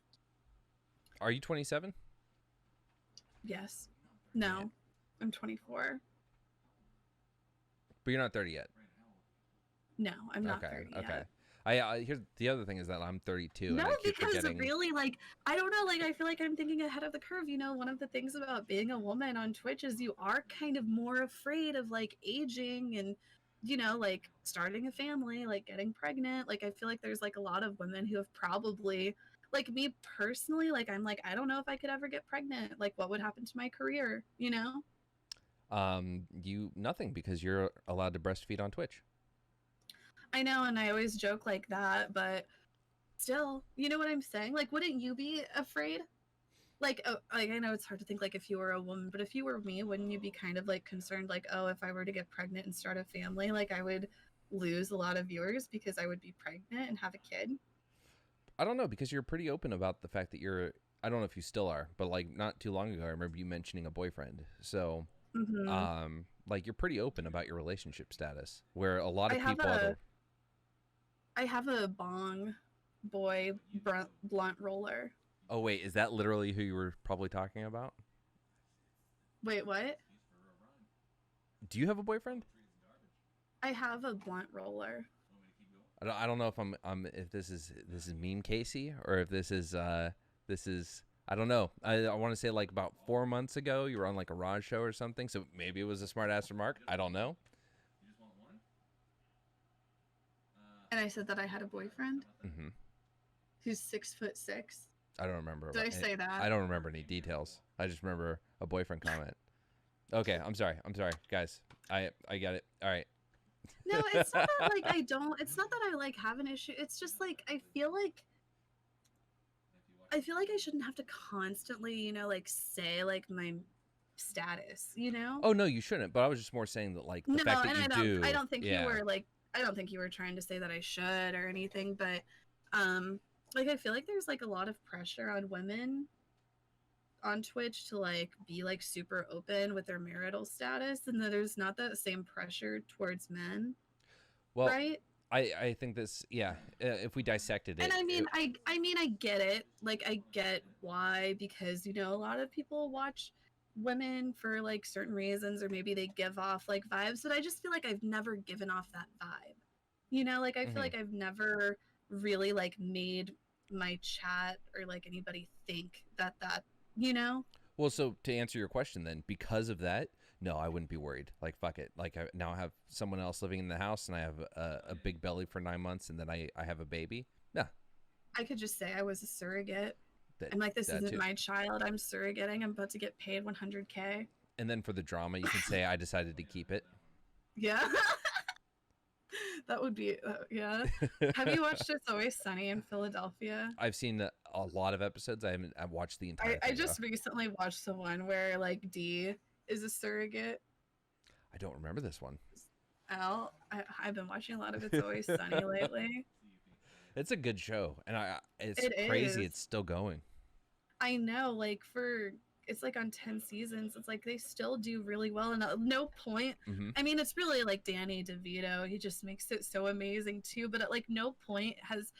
Are you 27? Yes. No, I'm 24. But you're not 30 yet. No, I'm not Okay. 30 Okay. yet. Here's the other thing is that I'm 32. No, and I keep because forgetting. really, like, I don't know, like, I feel like I'm thinking ahead of the curve. You know, one of the things about being a woman on Twitch is you are kind of more afraid of, like, aging and, you know, like, starting a family, like, getting pregnant. Like, I feel like there's, like, a lot of women who have probably, like, me personally, like, I'm like, I don't know if I could ever get pregnant. Like, what would happen to my career, you know? Nothing because you're allowed to breastfeed on Twitch. I know, and I always joke like that, but still, you know what I'm saying? Like, wouldn't you be afraid? Like I know it's hard to think like if you were a woman, but if you were me, wouldn't you be kind of like concerned like, oh, if I were to get pregnant and start a family, like I would lose a lot of viewers because I would be pregnant and have a kid? I don't know because you're pretty open about the fact that you're I don't know if you still are, but like not too long ago, I remember you mentioning a boyfriend. So, Hmm. like you're pretty open about your relationship status, where a lot I of have people a I have a bong boy blunt roller. Oh wait, is that literally who you were probably talking about? Wait, what? Do you have a boyfriend? I have a blunt roller. I don't know if if this is meme Casey or if this is I don't know. I want to say like about 4 months ago you were on like a Raj show or something, so maybe it was a smart ass remark. I don't know. And I said that I had a boyfriend Hmm. who's 6'6". I don't remember Did about I say that? I don't remember any details. I just remember a boyfriend comment. Okay, I'm sorry. I'm sorry, guys. I got it. All right. No, it's not that like I don't. It's not that I like have an issue. It's just like I feel like I shouldn't have to constantly, like say like my status, you know? Oh no, you shouldn't. But I was just more saying that like the No, fact that and you I do, don't think you yeah. were like I don't think you were trying to say that I should or anything, but like I feel like there's like a lot of pressure on women on Twitch to like be like super open with their marital status, and that there's not that same pressure towards men, Well, right? I think this, yeah. If we dissected And it, I mean, I get it. Like I get why, because a lot of people watch women for like certain reasons, or maybe they give off like vibes, but I just feel like I've never given off that vibe. Like I feel mhm. like I've never really like made my chat or like anybody think that, you know? Well, so to answer your question, then because of that, no, I wouldn't be worried. Like fuck it. Like now I have someone else living in the house, and I have a big belly for 9 months, and then I have a baby. Yeah, I could just say I was a surrogate. that I'm like, this that isn't too. my child. I'm surrogating. I'm about to get paid 100K. And then for the drama, you can say I decided to keep it. Yeah. That would be, yeah. Have you watched It's Always Sunny in Philadelphia? I've seen a lot of episodes. I haven't. I've watched the entire I thing though. just recently watched the one where like D is a surrogate. I don't remember this one. I've been watching a lot of It's Always Sunny lately. It's a good show, and it's It crazy. is. It's still going. I know, like it's like on 10 seasons. It's like they still do really well, and at no point. Hmm. I mean, it's really like Danny DeVito. He just makes it so amazing too. But at like no point has,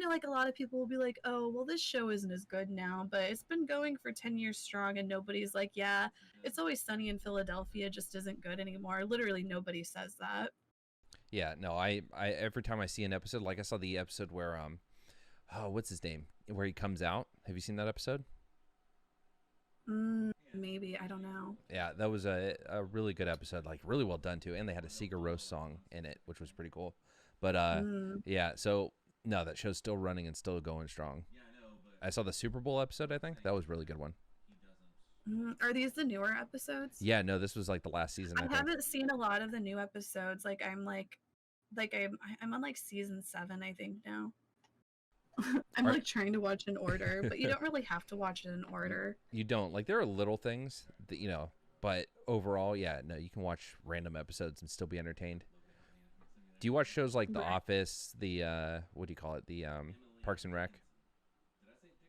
like a lot of people will be like, "Oh, well, this show isn't as good now, but it's been going for 10 years strong," and nobody's like, "Yeah, It's Always Sunny in Philadelphia just isn't good anymore." Literally, nobody says that. Yeah, no, I every time I see an episode, like I saw the episode where oh, what's his name? Where he comes out. Have you seen that episode? Maybe I don't know. Yeah, that was a really good episode, like really well done too, and they had a Sigur Rós song in it, which was pretty cool. But Mm. yeah, so no, that show's still running and still going strong. I saw the Super Bowl episode. I think that was a really good one. Are these the newer episodes? Yeah, no, this was like the last season. I I think. haven't seen a lot of the new episodes. I'm on like season 7, I think now. I'm Are, like trying to watch in order, but you don't really have to watch it in order. you don't like there are little things that but overall, yeah, no, you can watch random episodes and still be entertained. Do you watch shows like The Right. Office, the what do you call it, the Parks and Rec?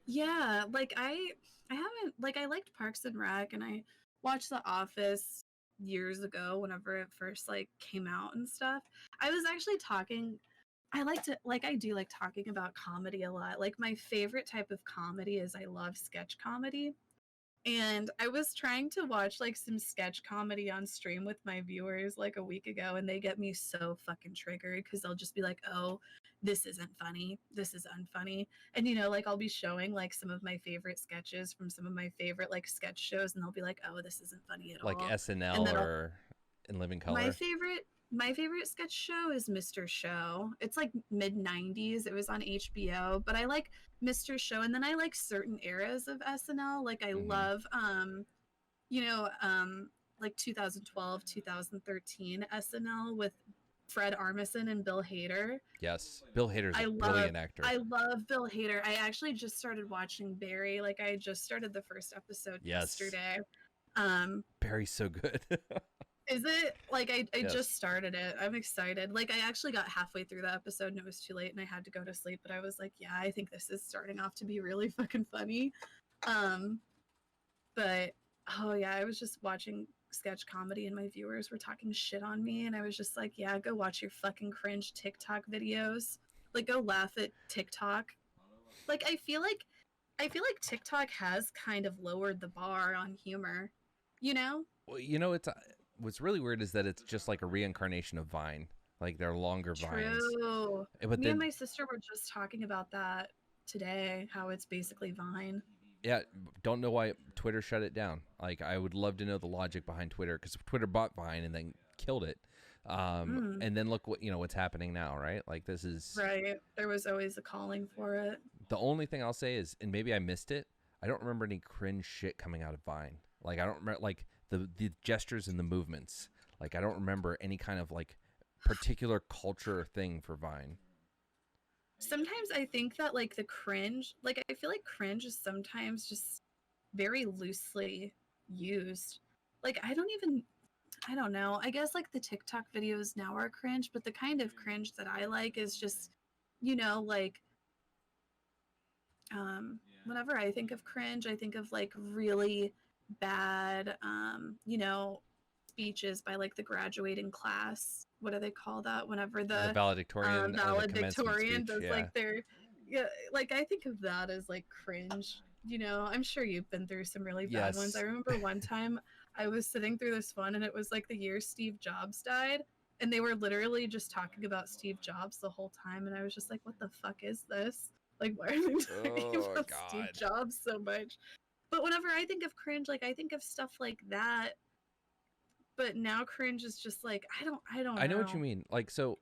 Yeah, like I haven't like I liked Parks and Rec, and I watched The Office years ago whenever it first like came out and stuff. I was actually talking I do like talking about comedy a lot. Like my favorite type of comedy is I love sketch comedy. And I was trying to watch like some sketch comedy on stream with my viewers like a week ago, and they get me so fucking triggered because they'll just be like, "Oh, this isn't funny. This is unfunny." And like I'll be showing like some of my favorite sketches from some of my favorite like sketch shows, and they'll be like, "Oh, this isn't funny at Like all." And SNL then or In Living my Color? favorite my favorite sketch show is Mr. Show. It's like mid 90s. It was on HBO, but I like Mr. Show, and then I like certain eras of SNL. Like I Mm-hmm. love you know, like 2012, 2013 SNL with Fred Armisen and Bill Hader. Yes, Bill Hader's a I love brilliant actor. I love Bill Hader. I actually just started watching Barry. Like I just started the first episode Yes, yesterday. Um Barry's so good. is it like I Yes. just started it. I'm excited. Like I actually got halfway through the episode and it was too late and I had to go to sleep, but I was like, yeah, I think this is starting off to be really fucking funny. Um, but oh yeah, I was just watching sketch comedy and my viewers were talking shit on me, and I was just like, yeah, go watch your fucking cringe TikTok videos. Like, go laugh at TikTok. Like, I feel like TikTok has kind of lowered the bar on humor. You know? Well, it's what's really weird is that it's just like a reincarnation of Vine. Like they're longer vines. True. But Me and then my sister were just talking about that today, how it's basically Vine. yeah, don't know why Twitter shut it down. Like I would love to know the logic behind Twitter because Twitter bought Vine and then killed it. And then look what's happening now, right? Like this is Right. There was always a calling for it. the only thing I'll say is, and maybe I missed it. I don't remember any cringe shit coming out of Vine. Like I don't remember like the gestures and the movements. Like I don't remember any kind of like particular culture thing for Vine. Sometimes I think that like the cringe, like I feel like cringe is sometimes just very loosely used. Like I don't know. I guess like the TikTok videos now are cringe, but the kind of cringe that I like is just, like whenever I think of cringe, I think of like really bad speeches by like the graduating class. What do they call that? Whenever The the valedictorian or the commencement valedictorian speech. does Yeah. like their, yeah, like I think of that as like cringe. I'm sure you've been through some really bad ones. Yes. I remember one time I was sitting through this one and it was like the year Steve Jobs died, and they were literally just talking about Steve Jobs the whole time, and I was just like, what the fuck is this? Like, why are they talking Oh about Steve God. Jobs so much? But whenever I think of cringe, like I think of stuff like that. But now cringe is just like I don't I know what you know. mean. Like so,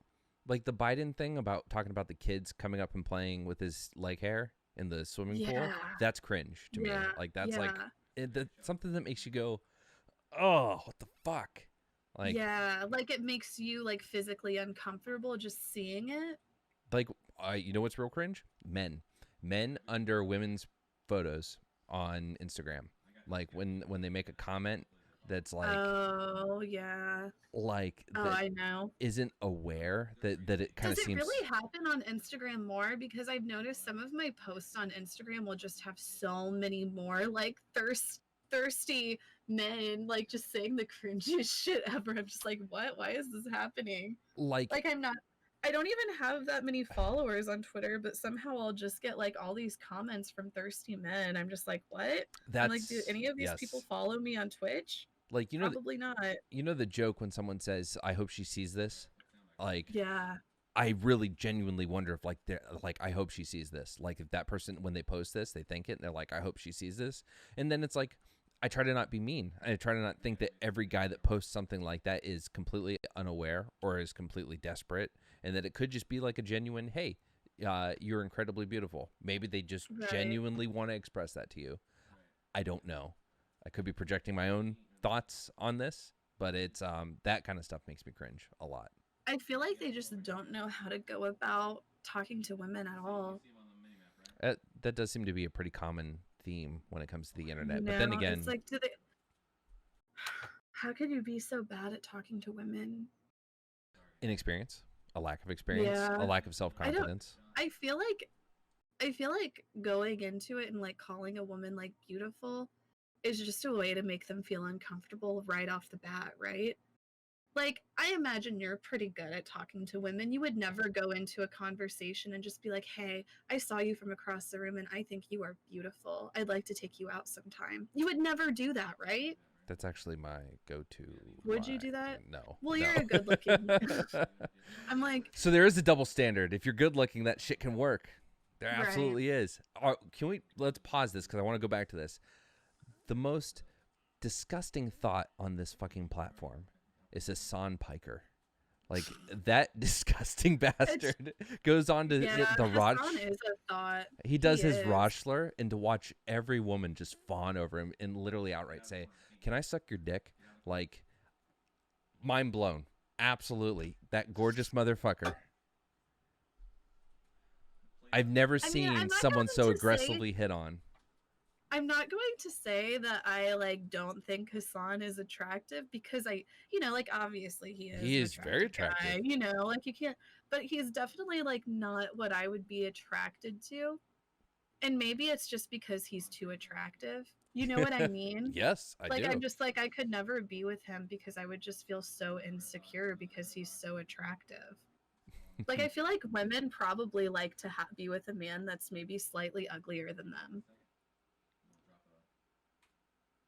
like the Biden thing about talking about the kids coming up and playing with his leg hair in the swimming pool. Yeah, That's cringe to me. yeah, Like that's like yeah, something that makes you go, oh, what the fuck? Like yeah. Like it makes you like physically uncomfortable just seeing it. like you know what's real cringe? Men under women's photos on Instagram. Like when they make a comment that's Oh yeah. like Oh, that I know. isn't aware that it kind Does of it seems really happen on Instagram more? Because I've noticed some of my posts on Instagram will just have so many more like thirsty men like just saying the cringiest shit ever. I'm just like, what? Why is this happening? like Like I don't even have that many followers on Twitter, but somehow I'll just get like all these comments from thirsty men. I'm just like, what? I'm like, do that's any of these people yes. follow me on Twitch? Like Probably not. the joke when someone says, "I hope she sees this." Like Yeah. I really genuinely wonder if like they're like I hope she sees this. Like if that person when they post this, they think it and they're like I hope she sees this. And then it's like I try to not be mean. I try to not think that every guy that posts something like that is completely unaware or is completely desperate, and that it could just be like a genuine, "Hey, you're incredibly beautiful." Maybe they just Right. genuinely want to express that to you. I don't know. I could be projecting my own thoughts on this, but it's that kind of stuff makes me cringe a lot. I feel like they just don't know how to go about talking to women at all. That does seem to be a pretty common theme when it comes to the You internet. But then know, it's again, like, do they? How can you be so bad at talking to women? inexperience, a lack of experience, a Yeah, lack of self I don't. confidence. I feel like going into it and like calling a woman like beautiful is just a way to make them feel uncomfortable right off the bat, right? Like, I imagine you're pretty good at talking to women. You would never go into a conversation and just be like, hey, I saw you from across the room and I think you are beautiful. I'd like to take you out sometime. You would never do that, right? That's actually my go-to Would you line. do that? No, Well, no. you're a good looking. I'm like, So there is a double standard. If you're good looking, that shit can work. There right. absolutely is. Let's pause this because I want to go back to this. The most disgusting thought on this fucking platform is Hassan Piker. Like that disgusting It's, bastard goes on to yeah, the Raj. Hassan is a thought. He He does his is. Rochler, and to watch every woman just fawn over him and literally outright say, "Can I suck your dick?" Like, mind blown. Absolutely, that gorgeous motherfucker. I've never I mean, seen someone so aggressively hit on. I'm not going to say that I like don't think Hassan is attractive because like obviously he is He an is very attractive attractive. guy, like you can't, but he's definitely like not what I would be attracted to. And maybe it's just because he's too attractive. You know what I mean? Yes, I Like, do. I'm just like, I could never be with him because I would just feel so insecure because he's so attractive. Like, I feel like women probably like to be with a man that's maybe slightly uglier than them.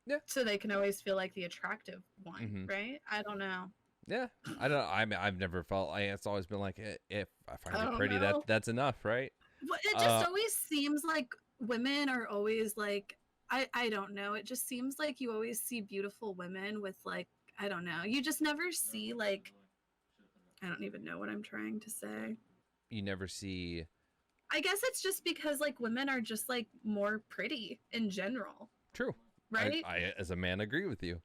Yeah. So they can always feel like the attractive one, Mm-hmm. right? I don't know. Yeah. I don't. I mean, I've never felt. It's always been like, if I find I you don't pretty, know. that's enough, right? But it just Uh, always seems like women are always like, I don't know. It just seems like you always see beautiful women with like, I don't know. You just never see like, I don't even know what I'm trying to say. you never see. I guess it's just because like women are just like more pretty in general, True. right? I as a man agree with you.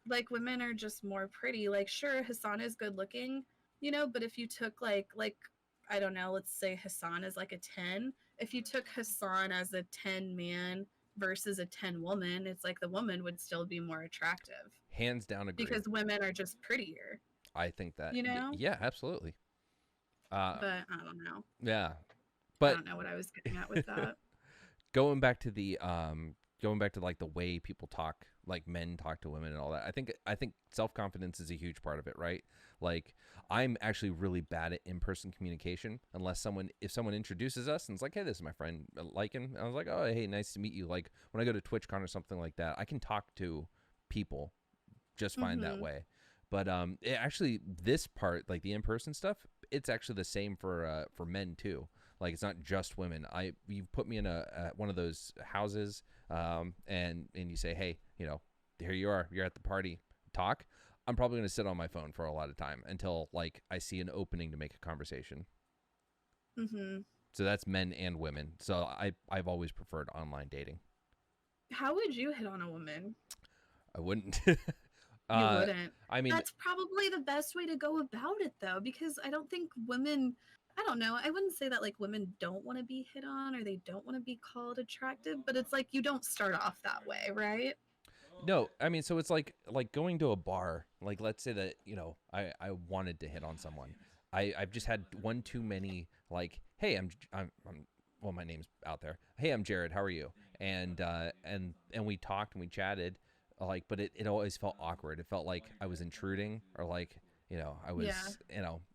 Like women are just more pretty. Like sure, Hassan is good looking, you know, but if you took like I don't know, let's say Hassan is like a 10. If you took Hassan as a 10 man versus a 10 woman, it's like the woman would still be more attractive Hands down agree. because women are just prettier, I think that. you know? Yeah, absolutely. Uh, But I don't know. yeah. I But don't know what I was getting at with that. going back to the going back to like the way people talk, like men talk to women and all that, I think self-confidence is a huge part of it, right? Like I'm actually really bad at in-person communication unless if someone introduces us and it's like, hey, this is my friend Lycan. I was like, oh, hey, nice to meet you. Like when I go to TwitchCon or something like that, I can talk to people just fine that Mm-hmm. way. But actually this part, like the in-person stuff, it's actually the same for men too. Like it's not just women. You put me in one of those houses, and you say, hey, here you are. You're at the party. Talk. I'm probably gonna sit on my phone for a lot of time until like I see an opening to make a conversation. Mm-hmm. So that's men and women. So I've always preferred online dating. How would you hit on a woman? I wouldn't. You wouldn't. I mean, That's probably the best way to go about it, though, because I don't think women, I don't know, I wouldn't say that like women don't want to be hit on or they don't want to be called attractive, but it's like you don't start off that way, right? no, I mean, so it's like going to a bar. Like, let's say that I wanted to hit on someone. I've just had one too many. Like, hey, I'm well, my name's out there. Hey, I'm Jared. How are you? And we talked and we chatted. Like, but it always felt awkward. It felt like I was intruding, or like I Yeah. was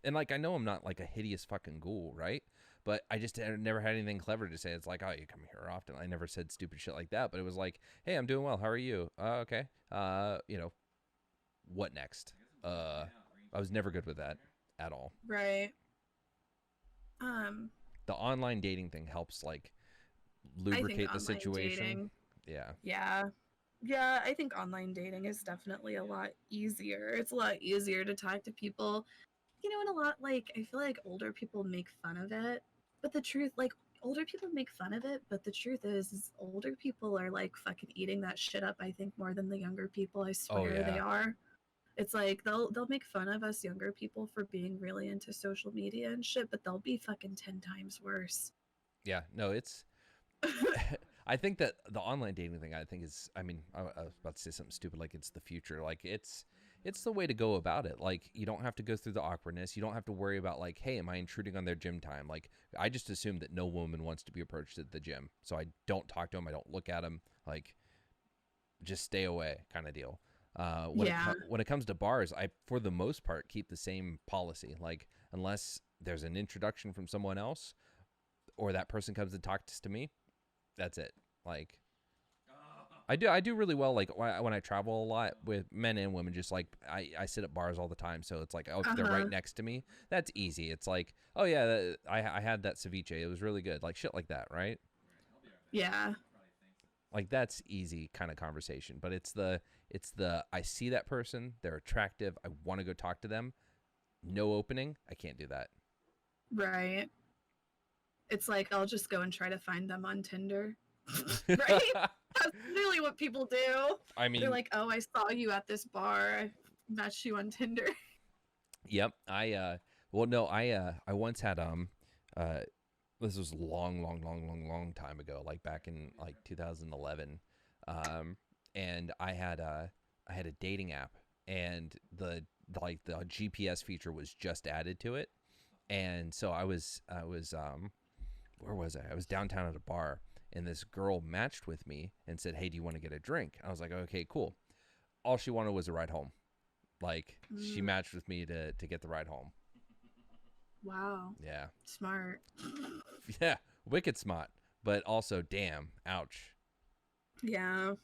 and like I know I'm not like a hideous fucking ghoul, right? But I just never had anything clever to say. It's like, oh, you come here often. I never said stupid shit like that. But it was like, hey, I'm doing well. How are you? Okay. What next? I was never good with that at all. Right. Um, The online dating thing helps like I think lubricate the online situation. dating, Yeah. yeah. Yeah, I think online dating is definitely a lot easier. It's a lot easier to talk to people, you know, and a lot like I feel like older people make fun of it, but the truth, like older people make fun of it, but the truth is older people are like fucking eating that shit up. I think more than the younger people. I Oh swear they yeah. are. It's like they'll make fun of us younger people for being really into social media and shit, but they'll be fucking 10 times worse. Yeah. No, it's I think that the online dating thing, I think is, I mean, I was about to say something stupid, like it's the future. Like it's the way to go about it. Like you don't have to go through the awkwardness. You don't have to worry about like, hey, am I intruding on their gym time? Like I just assume that no woman wants to be approached at the gym, so I don't talk to them. I don't look at them. Like just stay away, kind of deal. Yeah, When it comes to bars, I for the most part keep the same policy. Like unless there's an introduction from someone else or that person comes and talks to me, that's it. Like I do really well. Like when I travel a lot with men and women, just like I sit at bars all the time. So it's like, oh, if they're right uh-huh, next to me, that's easy. It's like, oh yeah, I had that ceviche. It was really good. Like shit like that, right? yeah, Like that's easy kind of conversation. But it's the I see that person, they're attractive. I want to go talk to them. No opening. I can't do that. right. It's like I'll just go and try to find them on Tinder. Right? That's really what people do. I They're mean, like, "Oh, I saw you at this bar. I matched you on Tinder." yep. Well no, I once had uh this was long time ago, like back in like 2011. Um and I had a dating app, and the GPS feature was just added to it. And so I was where was I? I was downtown at a bar, and this girl matched with me and said, "Hey, do you want to get a drink?" I was like, "Okay, cool." All she wanted was a ride home. Like, she Mm, matched with me to get the ride home. wow. Yeah. Smart. Yeah, wicked smart, but also damn, ouch. Yeah.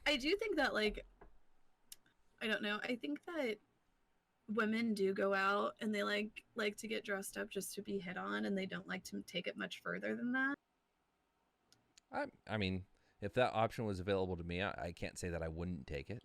I do think that, like, I don't know. I think that women do go out and they like to get dressed up just to be hit on, and they don't like to take it much further than that. I mean, if that option was available to me, I can't say that I wouldn't take it.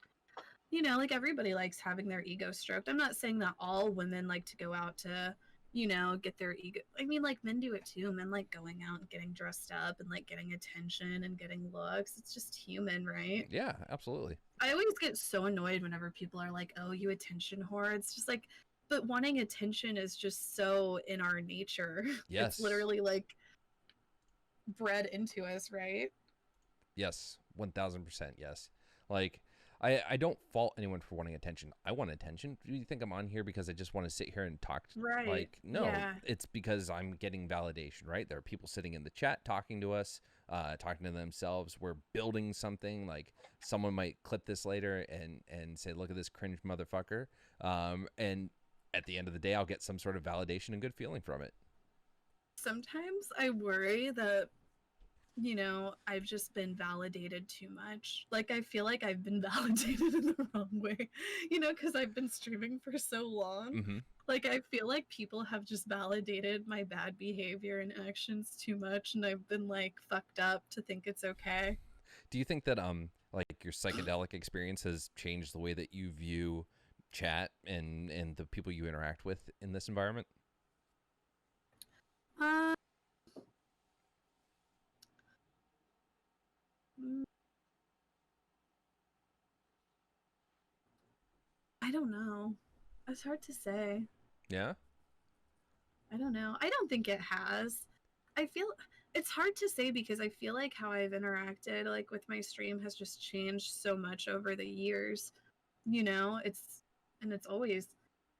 You know, like everybody likes having their ego stroked. I'm not saying that all women like to go out to, you know, get their ego. I mean, like men do it too. Men like going out and getting dressed up and like getting attention and getting looks. It's just human, right? Yeah, absolutely. I always get so annoyed whenever people are like, "Oh, you attention whore." It's just like, but wanting attention is just so in our nature. It's Yes. literally like bred into us, right? Yes. 1000% yes. Like, I don't fault anyone for wanting attention. I want attention. Do you think I'm on here because I just want to sit here and talk? Right. Like, no, Yeah. it's because I'm getting validation, right? There are people sitting in the chat talking to us, talking to themselves. We're building something. Like, someone might clip this later and say, "Look at this cringe motherfucker." And at the end of the day, I'll get some sort of validation and good feeling from it. Sometimes I worry that, you know, I've just been validated too much. Like, I feel like I've been validated in the wrong way, you know, because I've been streaming for so long. Mm-hmm. Like, I feel like people have just validated my bad behavior and actions too much, and I've been like fucked up to think it's okay. Do you think that like your psychedelic experience has changed the way that you view chat and the people you interact with in this environment? Uh, mm, I don't know. It's hard to say. Yeah. I don't know. I don't think it has. I feel it's hard to say because I feel like how I've interacted like with my stream has just changed so much over the years. You know, it's always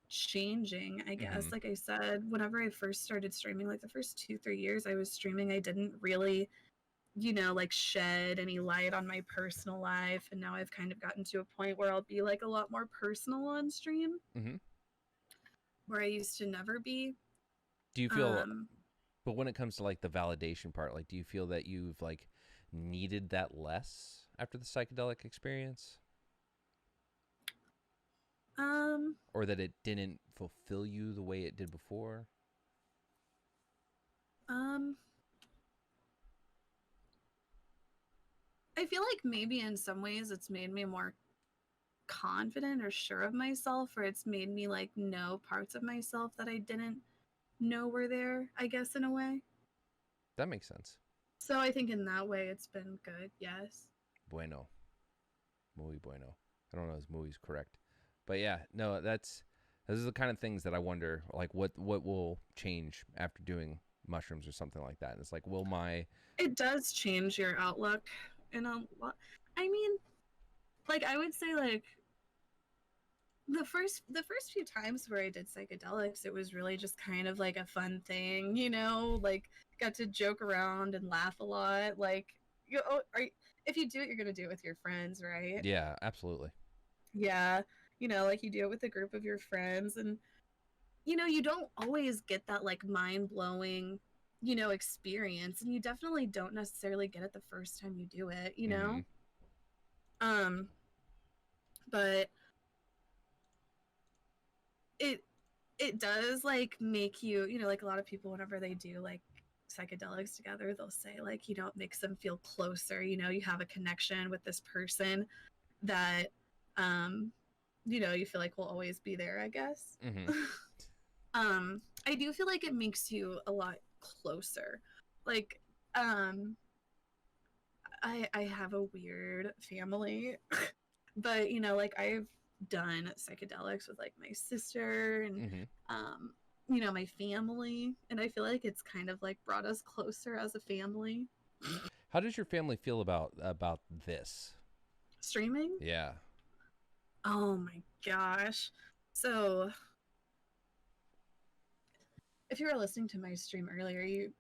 changing, I Mm-hmm. guess. Like I said, whenever I first started streaming, like the first 2 3 years I was streaming, I didn't really, you know, like shed any light on my personal life, and now I've kind of gotten to a point where I'll be like a lot more personal on stream, Mm-hmm. where I used to never be. Do you feel, um but when it comes to like the validation part, like, do you feel that you've like needed that less after the psychedelic experience, um or that it didn't fulfill you the way it did before? um I feel like maybe in some ways it's made me more confident or sure of myself, or it's made me like know parts of myself that I didn't know were there, I guess, in a way. That makes sense. So I think in that way it's been good, yes. Bueno. Muy bueno. I don't know if movie's correct. But yeah, no, those are the kind of things that I wonder, like what will change after doing mushrooms or something like that. And it's like, will my It does change your outlook in a lot. I mean, like I would say like the first few times where I did psychedelics, it was really just kind of like a fun thing, you know, like got to joke around and laugh a lot. Like, you oh, if you do it, you're gonna do it with your friends, right? yeah, absolutely. Yeah, you know, like you do it with a group of your friends, and you know, you don't always get that like mind blowing, you know, experience, and you definitely don't necessarily get it the first time you do it, you Mm-hmm. know. Um, but it it does like make you, you know, like a lot of people whenever they do like psychedelics together, they'll say like, you know, it makes them feel closer, you know, you have a connection with this person that um you know, you feel like will always be there, I guess. Mm-hmm. I do feel like it makes you a lot closer. Like um I have a weird family, but you know, like I've done psychedelics with like my sister and Mm-hmm. um you know, my family, and I feel like it's kind of like brought us closer as a family. How does your family feel about this? Streaming? Yeah. Oh my gosh. So, if you were listening to my stream earlier, you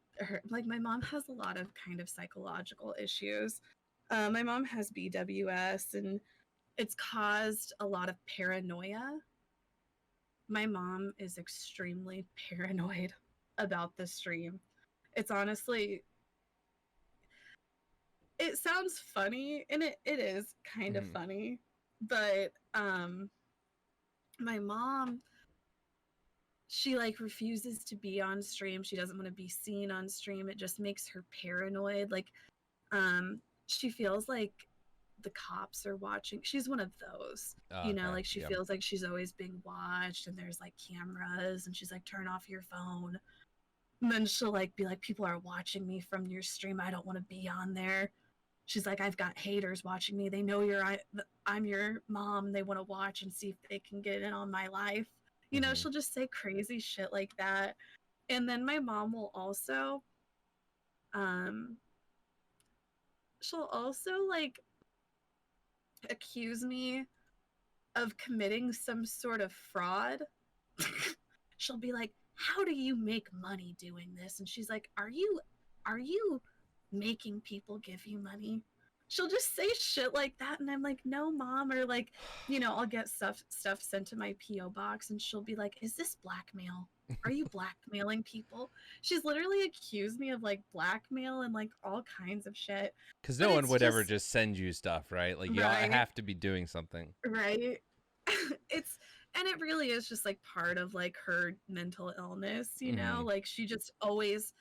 like my mom has a lot of kind of psychological issues. My mom has BWS, and it's caused a lot of paranoia. My mom is extremely paranoid about the stream. It's honestly, it sounds funny, and it is kind of funny, but my mom, she like refuses to be on stream. She doesn't want to be seen on stream. It just makes her paranoid. Like she feels like the cops are watching. She's one of those, Okay. like she feels like she's always being watched, and there's like cameras, and she's like, turn off your phone. And then she'll like be like, people are watching me from your stream. I don't want to be on there. She's like, I've got haters watching me. They know I'm your mom. They want to watch and see if they can get in on my life. She'll just say crazy shit like that. And then my mom will also, she'll also like accuse me of committing some sort of fraud. She'll be like, how do you make money doing this? And she's like, are you making people give you money? She'll just say shit like that, and I'm like, no, mom. Or like, I'll get stuff sent to my PO box, and she'll be like, is this blackmail? Are you blackmailing people? She's literally accused me of like blackmail and like all kinds of shit. Because no one would ever just send you stuff, right? Like, you have to be doing something. Right. And it really is just like part of like her mental illness, like she just always,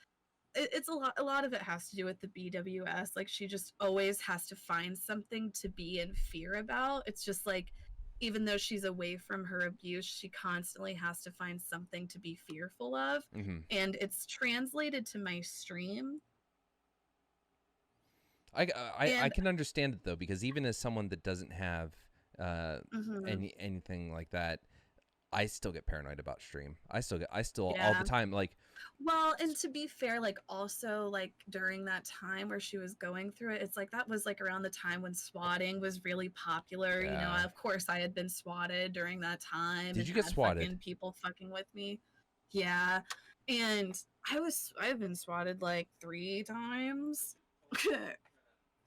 it's a lot of it has to do with the BWS. Like she just always has to find something to be in fear about. It's just like, even though she's away from her abuse, she constantly has to find something to be fearful of. And it's translated to my stream. I can understand it though, because even as someone that doesn't have anything like that, I still get paranoid about stream. I still all the time, like. Well, and to be fair, like also like during that time where she was going through it, it's like that was like around the time when swatting was really popular. Yeah. Of course I had been swatted during that time. Did you get swatted? People fucking with me. Yeah. And I've been swatted like 3 times.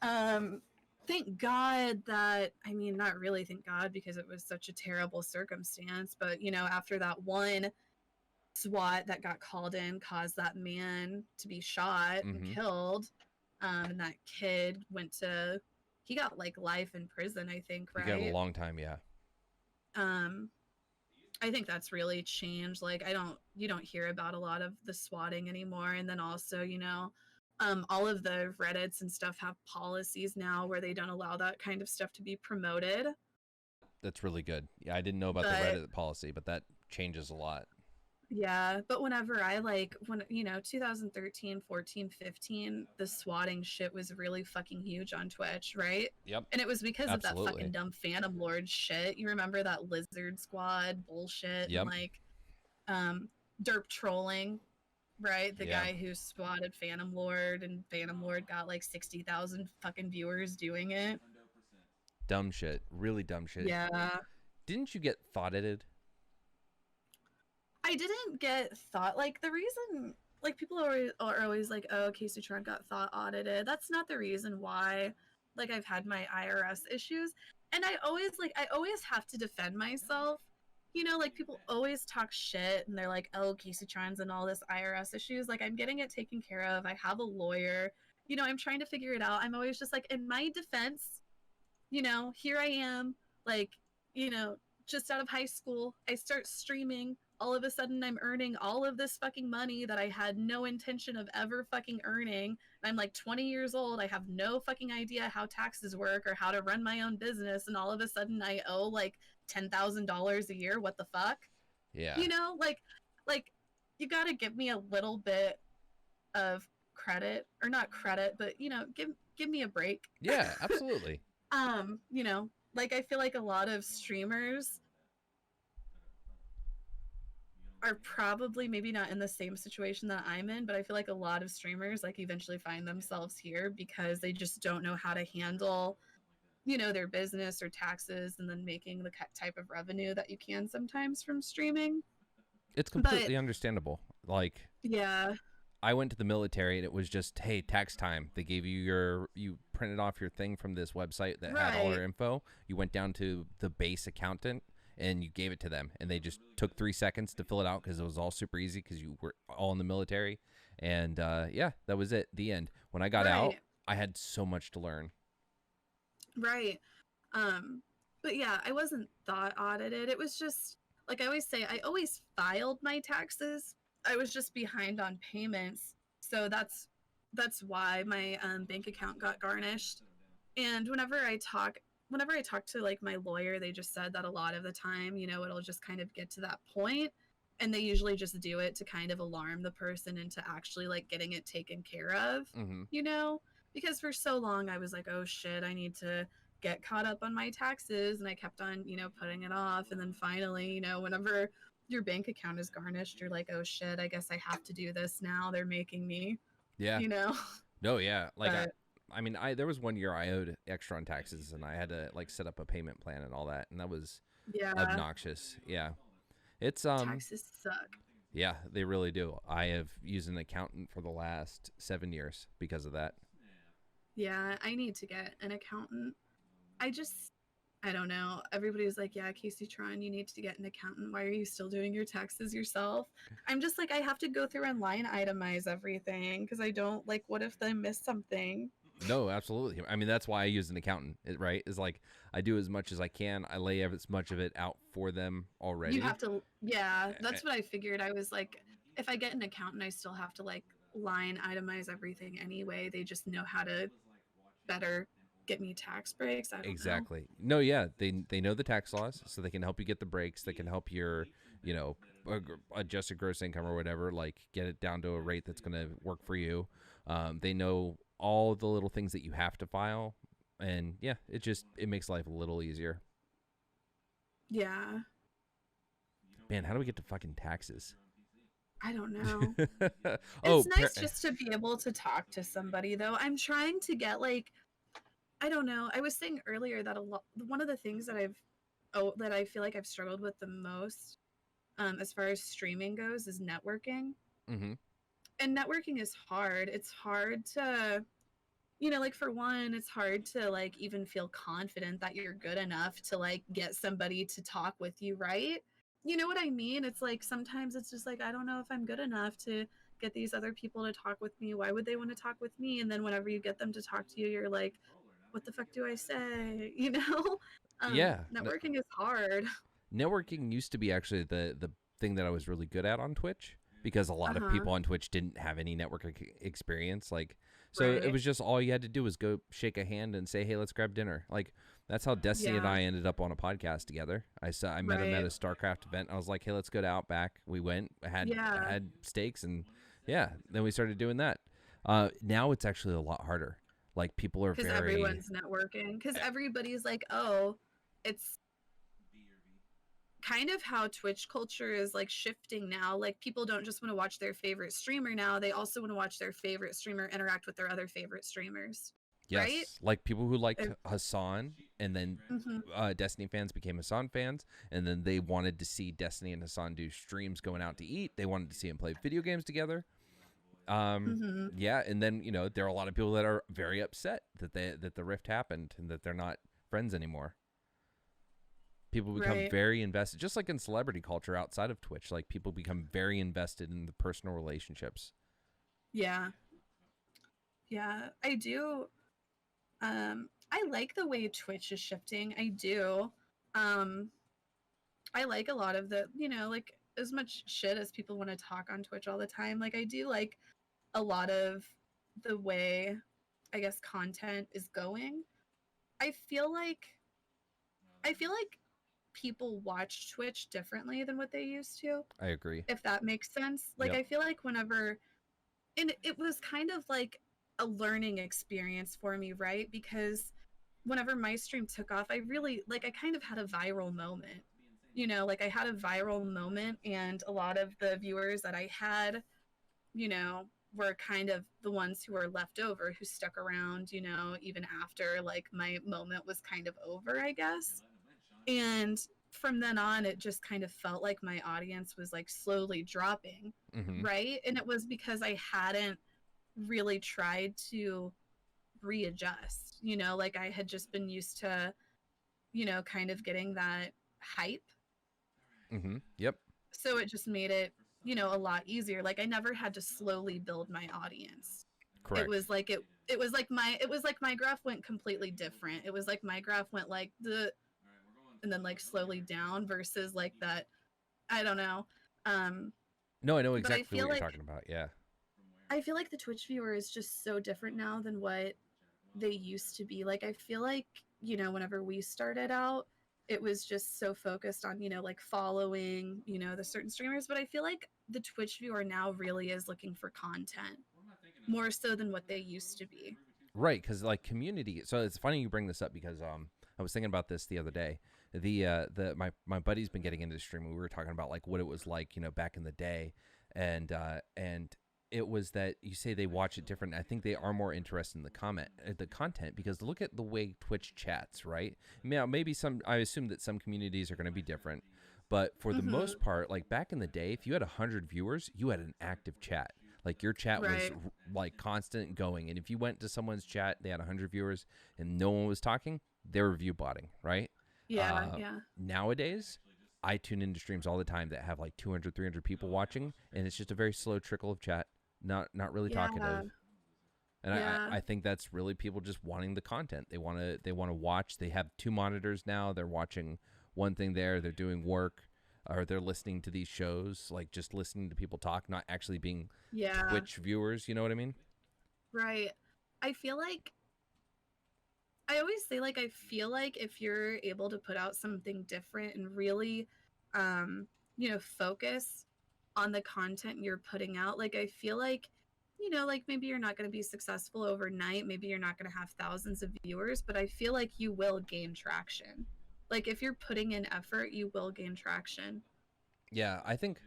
Thank God that, I mean, not really thank God, because it was such a terrible circumstance, but after that one SWAT that got called in caused that man to be shot and killed, and that kid he got like life in prison, I think, right? He got a long time, yeah. I think that's really changed. Like you don't hear about a lot of the swatting anymore. And then also, all of the Reddits and stuff have policies now where they don't allow that kind of stuff to be promoted. That's really good. Yeah, I didn't know about the Reddit policy, but that changes a lot. Yeah, but whenever 2013, 14, 15, the swatting shit was really fucking huge on Twitch, right? Yep. And it was because of that fucking dumb Phantom Lord shit. You remember that Lizard Squad bullshit? Yep. And like derp trolling, right? The guy who swatted Phantom Lord, and Phantom Lord got like 60,000 fucking viewers doing it. Dumb shit. Really dumb shit. Yeah. Didn't you get thought-edited? I didn't get thought, like the reason, like people are always like, oh, Kaceytron got thought audited. That's not the reason why. Like I've had my IRS issues, and I always have to defend myself. Like people always talk shit, and they're like, oh, Kaceytron's and all this IRS issues. Like I'm getting it taken care of. I have a lawyer. I'm trying to figure it out. I'm always just like, in my defense, here I am, like, just out of high school. I start streaming. All of a sudden I'm earning all of this fucking money that I had no intention of ever fucking earning. I'm like 20 years old. I have no fucking idea how taxes work or how to run my own business. And all of a sudden I owe like $10,000 a year. What the fuck? Yeah. Like you got to give me a little bit of credit, or not credit, but give me a break. Yeah, absolutely. Like I feel like a lot of streamers are probably maybe not in the same situation that I'm in, but I feel like a lot of streamers like eventually find themselves here because they just don't know how to handle, their business or taxes, and then making the type of revenue that you can sometimes from streaming. It's completely understandable. Like, yeah, I went to the military and it was just, hey, tax time. They gave you printed off your thing from this website that had all Right. our info. You went down to the base accountant and you gave it to them, and they just took 3 seconds to fill it out because it was all super easy because you were all in the military. And yeah, that was it. The end. When I got out, Right. I had so much to learn. Right. Um, but yeah, I wasn't thought audited. It was just like I always say, I always filed my taxes. I was just behind on payments. So that's why my bank account got garnished. And whenever I talk to like my lawyer, they just said that a lot of the time, it'll just kind of get to that point, and they usually just do it to kind of alarm the person into actually like getting it taken care of, Mm-hmm. you know? Because for so long I was like, "Oh shit, I need to get caught up on my taxes," and I kept on, putting it off, and then finally, whenever your bank account is garnished, you're like, "Oh shit, I guess I have to do this now. They're making me," Yeah. you know? No, yeah. Like But I mean, there was one year I owed extra on taxes, and I had to like set up a payment plan and all that, and that was yeah, obnoxious. Yeah, it's taxes suck. yeah, they really do. I have used an accountant for the last 7 years because of that. Yeah, I need to get an accountant. I just, I don't know. Everybody's like, yeah, Kaceytron, you need to get an accountant. Why are you still doing your taxes yourself? I'm just like, I have to go through and line itemize everything because I don't like, what if I miss something? No, absolutely. I mean, that's why I use an accountant. Right? Is like I do as much as I can. I lay as much of it out for them You already. have to, yeah, Eh, that's what I figured. I was like, if I get an accountant, I still have to like line itemize everything anyway. They just know how to better get me tax breaks. I don't know. Exactly. No, yeah, they know the tax laws, so they can help you get the breaks. They can help your, you know, adjusted gross income or whatever, like get it down to a rate that's going to work for you. They know all the little things that you have to file, and yeah, it makes life a little easier. Yeah, Man, how do we get to fucking taxes? I don't know. Oh, It's nice just to be able to talk to somebody though. I'm trying to get like I don't know. I was saying earlier that one of the things that I feel like I've struggled with the most as far as streaming goes is networking. mm-hmm. And networking is hard. It's hard to like for one, it's hard to like even feel confident that you're good enough to like get somebody to talk with you, right? You know what I mean? It's like sometimes it's just like I don't know if I'm good enough to get these other people to talk with me. Why would they want to talk with me? And then whenever you get them to talk to you, you're like, what the fuck do I say? Yeah, Networking is hard. networking used to be actually the thing that I was really good at on Twitch because a lot of Uh-huh. people on Twitch didn't have any network experience. Like, so it Right. was just all you had to do was go shake a hand and say, "Hey, let's grab dinner." Like, that's how Destiny and Yeah. I ended up on a podcast together. I met him at Right. a StarCraft event. I was like, "Hey, let's go to Outback." We went, Yeah. had steaks, and yeah, then we started doing that. Now it's actually a lot harder. Like, people are Because very everyone's networking. Because everybody's like, oh, it's kind of how Twitch culture is like shifting now. Like people don't just want to watch their favorite streamer now, they also want to watch their favorite streamer interact with their other favorite streamers. Right? yes, like people who liked It, Hassan, and then mhm. Destiny fans became Hassan fans, and then they wanted to see Destiny and Hassan do streams going out to eat. They wanted to see him play video games together. Um, Mhm. yeah, and then there are a lot of people that are very upset that the rift happened and that they're not friends anymore. People become Right. very invested, just like in celebrity culture outside of Twitch. Like people become very invested in the personal relationships. Yeah. Yeah. I do. I like the way Twitch is shifting. I do. Um, I like a lot of like as much shit as people want to talk on Twitch all the time. Like I do like a lot of the way I guess content is going. I feel like I feel like people watch Twitch differently than what they used to, I agree. if that makes sense. Like Yep. I feel like whenever and it was kind of like a learning experience for me, right? Because whenever my stream took off, I kind of had a viral moment. Like I had a viral moment and a lot of the viewers that I had, you know, were kind of the ones who were left over who stuck around, even after like my moment was kind of over, I guess. And from then on, it just kind of felt like my audience was like slowly dropping, Mm-hmm. right? And it was because I hadn't really tried to readjust, you know, like I had just been used to, you know, kind of getting that hype. Mm-hmm. Yep. So it just made it, you know, a lot easier. Like I never had to slowly build my audience. It Correct. was like it was like my graph went completely different. It was like my graph went like the and then like slowly down versus like that, I don't know. Um No, I know but exactly what you're talking about. Yeah. I feel like the Twitch viewer is just so different now than what they used to be. Like I feel like, you know, whenever we started out, it was just so focused on, you know, like following, you know, the certain streamers, but I feel like the Twitch viewer now really is looking for content more so than what they used to be. Right, because like community. So it's funny you bring this up because I was thinking about this the other day. My buddy's been getting into streaming. We were talking about like what it was like, you know, back in the day, and it was that you say they watch it different. I think they are more interested in the content, because look at the way Twitch chats, right? Now maybe some, I assume that some communities are going to be different, but for the Mm-hmm. most part, like back in the day, if you had 100 viewers, you had an active chat. Like your chat was Right. like constant going, and if you went to someone's chat, they had 100 viewers and no one was talking, they were view botting, right? Yeah, yeah. Nowadays, I tune into streams all the time that have like 200, 300 people watching, and it's just a very slow trickle of chat, not really Yeah. talkative. And Yeah. I think that's really people just wanting the content. They want to watch. They have two monitors now. They're watching one thing there. They're doing work, or they're listening to these shows, like just listening to people talk, not actually being Yeah. Twitch viewers. You know what I mean? Right. I feel like I always say like I feel like if you're able to put out something different and really you know, focus on the content you're putting out, like I feel like, you know, like maybe you're not going to be successful overnight, maybe you're not going to have thousands of viewers, but I feel like you will gain traction. Like if you're putting in effort, you will gain traction. Yeah, I think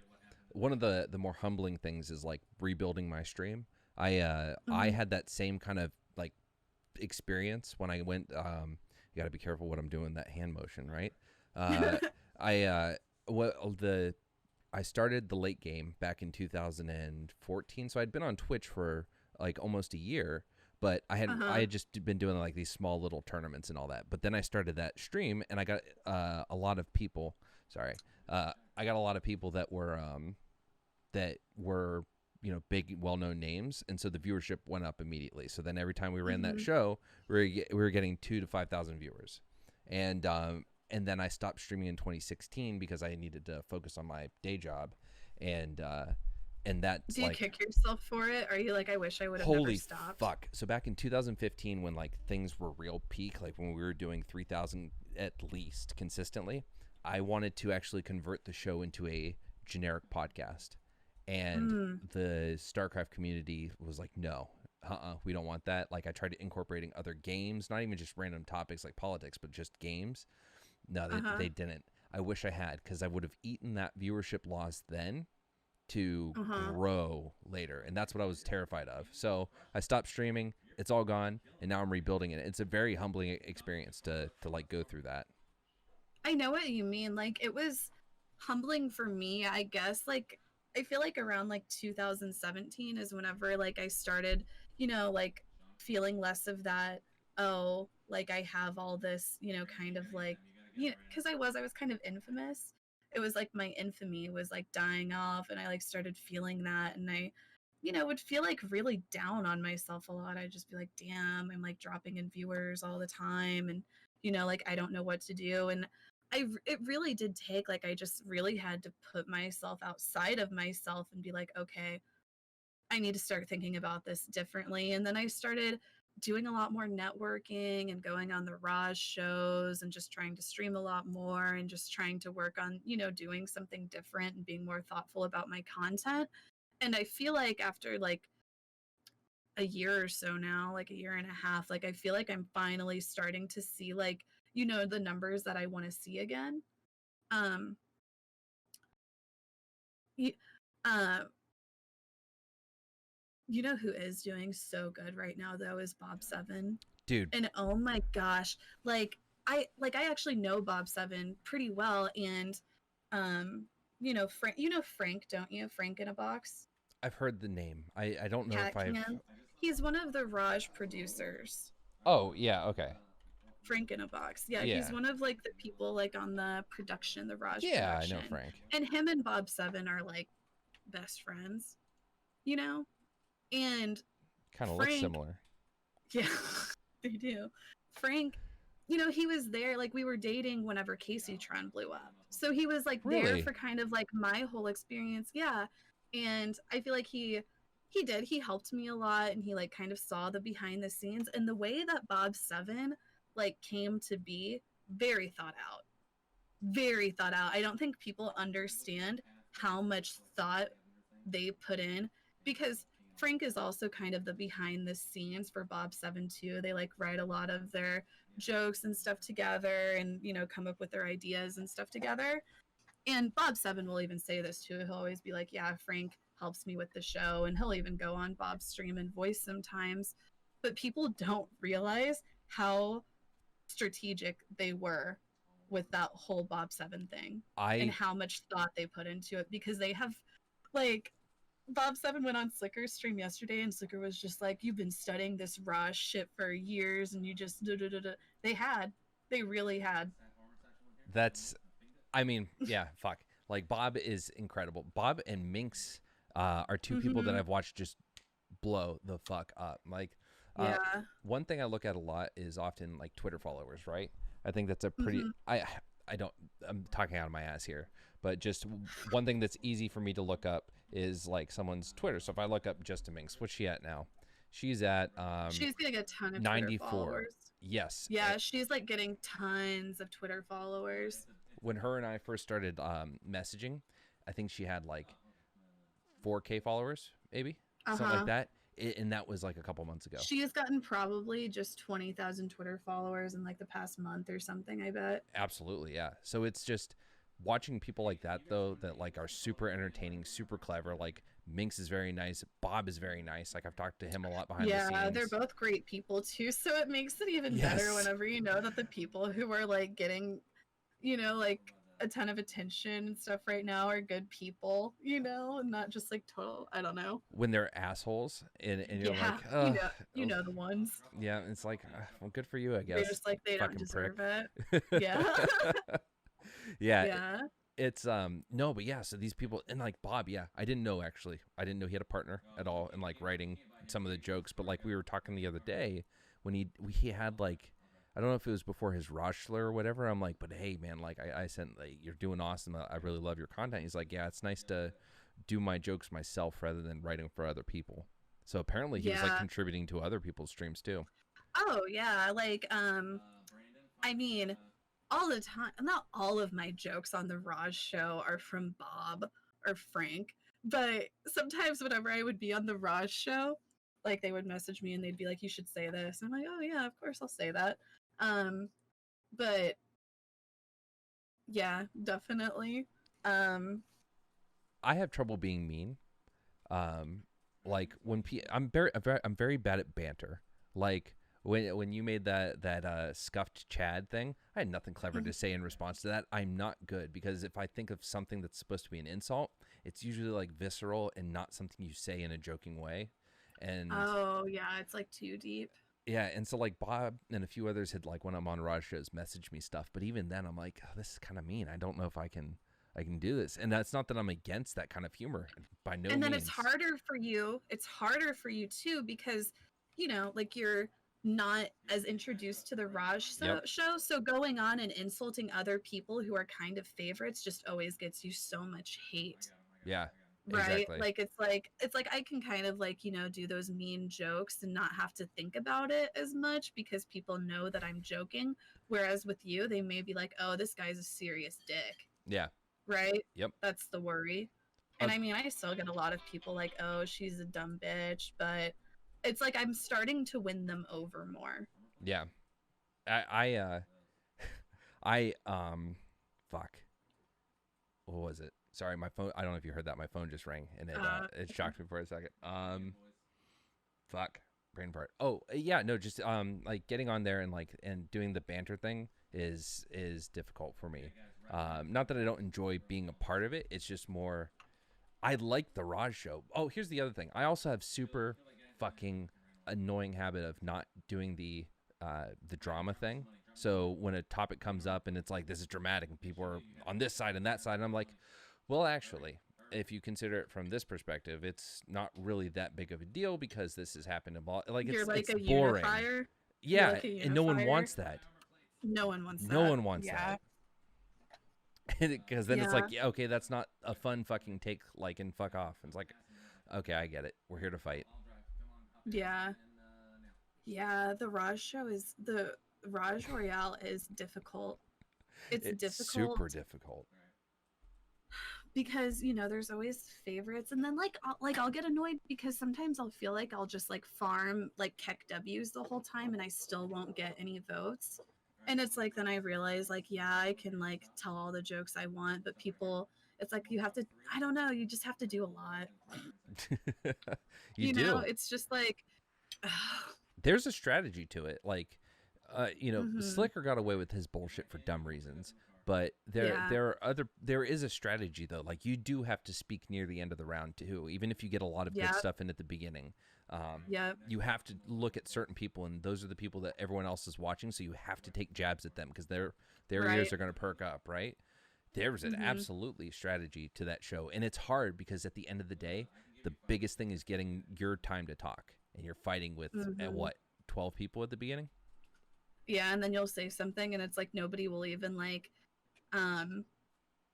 one of the more humbling things is like rebuilding my stream. I Mm-hmm. had that same kind of like experience when I went. You got to be careful what I'm doing, that hand motion, right? Uh, I well the I started the late game back in 2014, so I'd been on Twitch for like almost a year, but I Uh-huh. had just been doing like these small little tournaments and all that. But then I started that stream, and I got a lot of people. Sorry, I got a lot of people that were, you know, big well-known names, and so the viewership went up immediately. So then every time we ran that Mm-hmm. show, we were getting 2 to 5,000 viewers. And then I stopped streaming in 2016 because I needed to focus on my day job, and that's Do you like, kick yourself for it? Are you like, I wish I would have never holy stopped? fuck. So back in 2015, when like things were real peak, like when we were doing 3,000 at least consistently, I wanted to actually convert the show into a generic podcast. And Mm. the StarCraft community was like, no, we don't want that. Like I tried incorporating other games, not even just random topics like politics, but just games. No, Uh-huh. they didn't. I wish I had, because I would have eaten that viewership loss then to Uh-huh. grow later, and that's what I was terrified of. So I stopped streaming. It's all gone, and now I'm rebuilding it. It's a very humbling experience to like go through that. I know what you mean. Like it was humbling for me, I guess. Like I feel like around like 2017 is whenever like I started, you know, like feeling less of that, oh, like I have all this, you know, kind of like, you know, cuz I was kind of infamous. It was like my infamy was like dying off and I like started feeling that and I, you know, would feel like really down on myself a lot. I'd just be like, "Damn, I'm like dropping in viewers all the time and you know, like I don't know what to do." And it really did take like I just really had to put myself outside of myself and be like, okay, I need to start thinking about this differently. And then I started doing a lot more networking and going on the Raj shows and just trying to stream a lot more and just trying to work on, you know, doing something different and being more thoughtful about my content. And I feel like after like a year or so now, like a year and a half, like I feel like I'm finally starting to see like, you know, the numbers that I want to see again. Um, you, uh, you know who is doing so good right now though is Bob Seven, Dude, and oh my gosh, like I actually know Bob Seven pretty well, and um, Frank. You know Frank, don't you? Frank in a Box. I've heard the name. I don't know Cat if I've. Can. He's one of the Raj producers. Oh yeah, okay. Frank in a Box. Yeah, he's Yeah. one of like the people like on the production, the Raj Yeah, I know production. Frank. And him and Bob Seven are like best friends, you know? And Kind of looks Frank, similar. yeah, they do. Frank, he was there, like we were dating whenever Kaceytron blew up. So he was like there Really? for kind of like my whole experience. Yeah. And I feel like he helped me a lot, and he like kind of saw the behind the scenes, and the way that Bob Seven like came to be, very thought out. Very thought out. I don't think people understand how much thought they put in, because Frank is also kind of the behind the scenes for Bob Seven too. They like write a lot of their jokes and stuff together, and come up with their ideas and stuff together. And Bob Seven will even say this too. He'll always be like, "Yeah, Frank helps me with the show," and he'll even go on Bob's stream and voice sometimes. But people don't realize how strategic they were with that whole Bob Seven thing, and I how much thought they put into it, because they have like Bob Seven went on Slicker's stream yesterday, and Slicker was just like, "You've been studying this raw shit for years, and you just da da da da." They really had. that's I mean, yeah, fuck. Like Bob is incredible. Bob and Minx are two people that Mm-hmm. I've watched just blow the fuck up. Like uh Yeah. one thing I look at a lot is often like Twitter followers, right? I think that's a pretty Mm-hmm. I don't I'm talking out of my ass here, but just one thing that's easy for me to look up is like someone's Twitter. So if I look up Justin Minx, what's she at now? She's at She's getting a ton of Twitter 94. followers. Yes. Yeah, she's like getting tons of Twitter followers. When her and I first started messaging, I think she had like 4K followers, maybe something like Uh-huh. that. And that was like a couple months ago. She has gotten probably just 20,000 Twitter followers in like the past month or something, I bet. Absolutely, yeah. So it's just watching people like that though, that like are super entertaining, super clever. Like Minx is very nice. Bob is very nice. Like I've talked to him a lot behind the Yeah, they're scenes. both great people too. So it makes it even better Yes. whenever you know that the people who are like getting, like a ton of attention and stuff right now are good people, and not just like total, I don't know. When they're assholes and you're like, Yeah, you oh, know the ones. yeah. It's like, well, good for you, I They're guess. just like they don't Fucking prick. deserve it. Yeah. Yeah, Yeah. it's no, but yeah, so these people, and like Bob, yeah, I didn't know, actually, I didn't know he had a partner at all in like writing some of the jokes. But like we were talking the other day when he had like, I don't know if it was before his Rochler or whatever. I'm like, but hey man, like I sent, like, you're doing awesome, I really love your content. He's like, yeah, it's nice to do my jokes myself rather than writing for other people. So apparently he was like Yeah. contributing to other people's streams too. Oh, yeah. Like, I mean, all the time, not all of my jokes on the Raj show are from Bob or Frank, but sometimes whenever I would be on the Raj show, like they would message me and they'd be like, "You should say this." And I'm like, "Oh yeah, of course I'll say that." Um, but yeah, definitely. Um, I have trouble being mean. Um, like when I'm very bad at banter. Like when you made that scuffed Chad thing, I had nothing clever to say in response to that. I'm not good, because if I think of something that's supposed to be an insult, it's usually like visceral and not something you say in a joking way. And oh yeah, it's like too deep. yeah, and so like Bob and a few others had, like when I'm on Raj shows, messaged me stuff. But even then, I'm like, oh, this is kind of mean. I don't know if I can do this. And that's not that I'm against that kind of humor, by no And then means. it's harder for you too, because like you're not as introduced to the Yep. show, so going on and insulting other people who are kind of favorites just always gets you so much hate, Yeah. right? Exactly. Like it's like I can kind of like do those mean jokes and not have to think about it as much, because people know that I'm joking, whereas with you they may be like, "Oh, this guy's a serious dick." Yeah. Right? Yep. That's the worry. And I mean, I still get a lot of people like, "Oh, she's a dumb bitch," but it's like I'm starting to win them over more. Yeah. I I fuck. What was it? Sorry, my phone. I don't know if you heard that. My phone just rang and Uh, it shocked me for a second. Fuck. brain fart. Oh, yeah, no, just like getting on there and doing the banter thing is difficult for me. Not that I don't enjoy being a part of it. It's just more I like the Raj show. Oh, here's the other thing. I also have super fucking annoying habit of not doing the drama thing. So when a topic comes up and it's like this is dramatic and people are on this side and that side, and I'm like, well, actually, if you consider it from this perspective, it's not really that big of a deal because this has happened a lot. Like You're like it's a boring. unifier. You're Yeah, like a and no one unifier. wants that. No one wants No that. one wants Yeah. that. Because then it's Yeah. like, yeah, okay, that's not a fun fucking take, like, and fuck off. And it's like, okay, I get it. We're here to fight. Yeah. Yeah. The Raj Royale is difficult. It's It's difficult super difficult. because there's always favorites, and then I'll get annoyed because sometimes I'll feel like I'll just like farm like Keck W's the whole time and I still won't get any votes. And it's like then I realize like yeah, I can like tell all the jokes I want, but people it's like you have to I don't know, you just have to do a lot. You do. It's just like There's a strategy to it. Like, mhm. Slicker got away with his bullshit for dumb reasons. But Yeah. there is a strategy though. Like you do have to speak near the end of the round too, even if you get a lot of good Yeah. stuff in at the beginning. Yep. You have to look at certain people, and those are the people that everyone else is watching. So you have to take jabs at them because their ears Right. are going to perk up, right? There's an Mhm. absolutely strategy to that show, and it's hard because at the end of the day, the biggest thing is getting your time to talk, and you're fighting with Mhm. 12 people at the beginning. Yeah, and then you'll say something and it's like nobody will even like um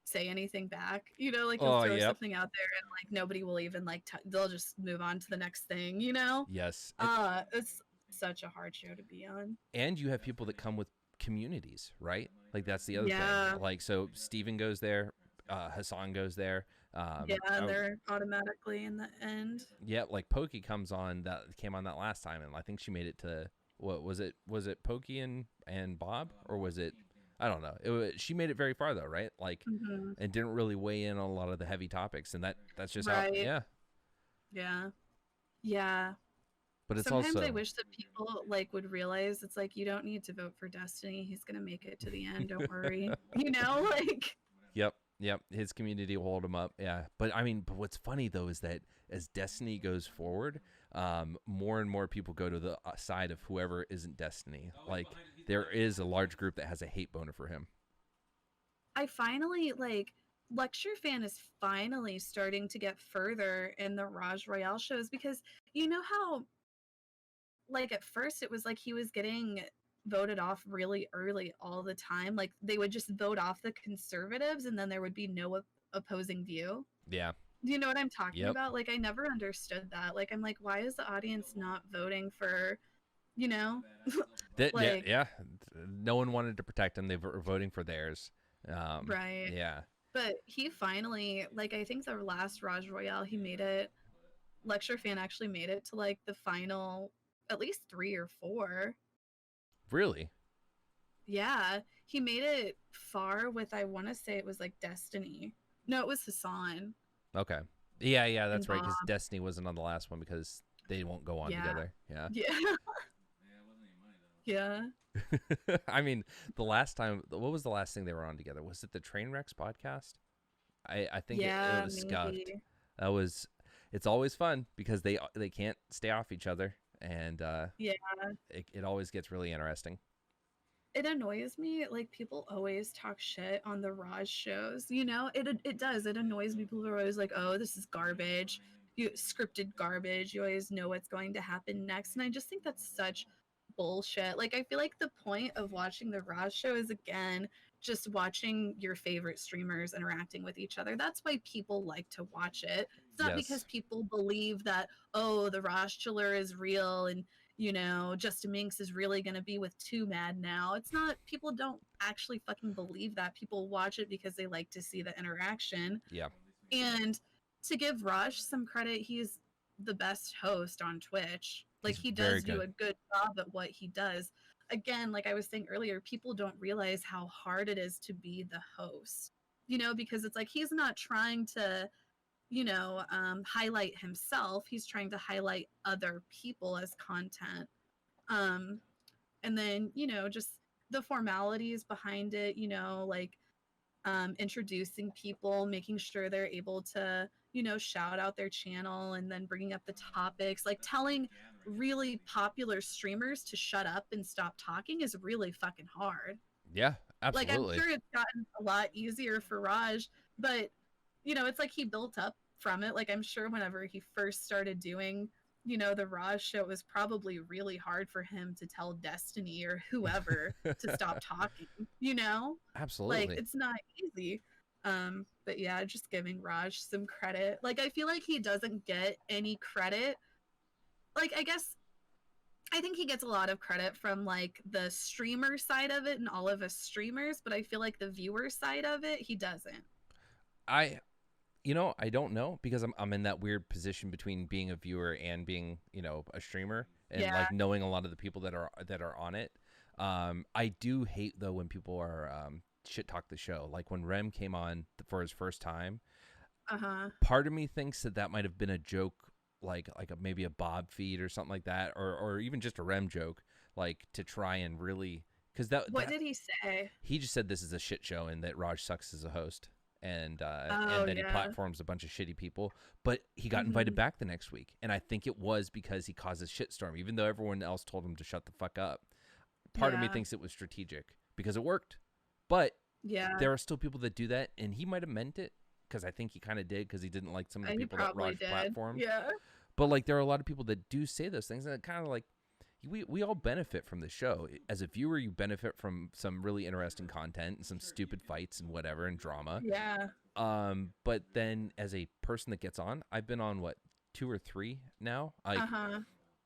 say anything back. Like you'll Oh, throw yep. something out there and like nobody will even like they'll just move on to the next thing. Yes, It's such a hard show to be on. and you have people that come with communities, right? Like that's the other thing. Yeah. Like so, Steven goes there, Hassan goes there. Yeah, and they're automatically in the end. Yeah, like Pokey came on that last time, and I think she made it to what was it? Was it Pokey and Bob, or was it? I don't know. She made it very far though, right? Like, Hmm. and didn't really weigh in on a lot of the heavy topics, and that's just how. Right. Yeah, Yeah. Yeah. but it's Sometimes I also wish that people like would realize it's like you don't need to vote for Destiny. He's gonna make it to the end. Don't worry. Like yep, yep. His community will hold him up. Yeah, but I mean, but what's funny though is that as Destiny goes forward, more and more people go to the side of whoever isn't Destiny. Like there is a large group that has a hate boner for him. I finally like Lecture Fan is finally starting to get further in the Raj Royale shows because you know how like at first it was like he was getting voted off really early all the time. Like they would just vote off the conservatives and then there would be no opposing view. Yeah. Do you know what I'm talking Yep. about? Like I never understood that. Like I'm like why is the audience not voting for, you know, That yeah, like yeah. No one wanted to protect him. They were voting for theirs. right. Yeah. But he finally like I think the last Raj Royale he made it Lecture Fan actually made it to like the final at least 3 or 4. Really? Yeah, he made it far with I want to say it was like Destiny. No, it was Hassan Okay. Yeah, yeah, and that's right. Because Bob. Destiny wasn't on the last one because they won't go on Yeah, together. Yeah. yeah, yeah. I mean, the last time, what was the last thing they were on together? Was it the Trainwrecks podcast? I think it Yeah, was Scuffed. maybe. That was. It's always fun because they can't stay off each other, and Yeah, it always gets really interesting. it annoys me. Like people always talk shit on the Raj shows. It does. It annoys me. People are always like, "Oh, this is garbage. You scripted garbage. You always know what's going to happen next." And I just think that's such bullshit. Like I feel like the point of watching the Raj show is again just watching your favorite streamers interacting with each other. That's why people like to watch it. It's not because Yes. people believe that oh the Raj chiller is real and Justin Minks is really going to be with Too Mad now. It's not, people don't actually fucking believe that. People watch it because they like to see the interaction. Yeah. And to give Rush some credit, he's the best host on Twitch. Like, He's he very does do good. a good job at what he does. Again, like I was saying earlier, people don't realize how hard it is to be the host, because it's like he's not trying to highlight himself. He's trying to highlight other people as content. Um, and then, just the formalities behind it, like introducing people, making sure they're able to, shout out their channel and then bringing up the topics, like telling really popular streamers to shut up and stop talking is really fucking hard. Yeah, Like, I'm absolutely. sure it's gotten a lot easier for Raj, but it's like he built up from it. Like, I'm sure whenever he first started doing, the Raj show, it was probably really hard for him to tell Destiny or whoever to stop talking, Like, Absolutely. it's not easy. But yeah, just giving Raj some credit. Like, I feel like he doesn't get any credit. Like, I think he gets a lot of credit from like the streamer side of it and all of us streamers, but I feel like the viewer side of it, he doesn't. I I don't know because I'm in that weird position between being a viewer and being, a streamer and Yeah. like knowing a lot of the people that are on it. I do hate though when people are shit talk the show. Like when Rem came on for his first time, Uh-huh. part of me thinks that might have been a joke, like maybe a Bob feed or something like that, or even just a Rem joke, like to try and really because What did he say? he just said this is a shit show and that Raj sucks as a host and Oh, that he yeah. platforms a bunch of shitty people. But he got invited Mhm. back the next week, and I think it was because he caused a shitstorm, even though everyone else told him to shut the fuck up. Part of me Yeah. thinks it was strategic because it worked, but Yeah. there are still people that do that, and he might have meant it because I think he kind of did because he didn't like some of the He people that probably Raj did. platformed. Yeah. But like there are a lot of people that do say those things, and it kind of like we all benefit from the show. As a viewer, you benefit from some really interesting content and some stupid fights and whatever and drama. Yeah. But then as a person that gets on, I've been on what 2 or 3 now. Like Uh-huh.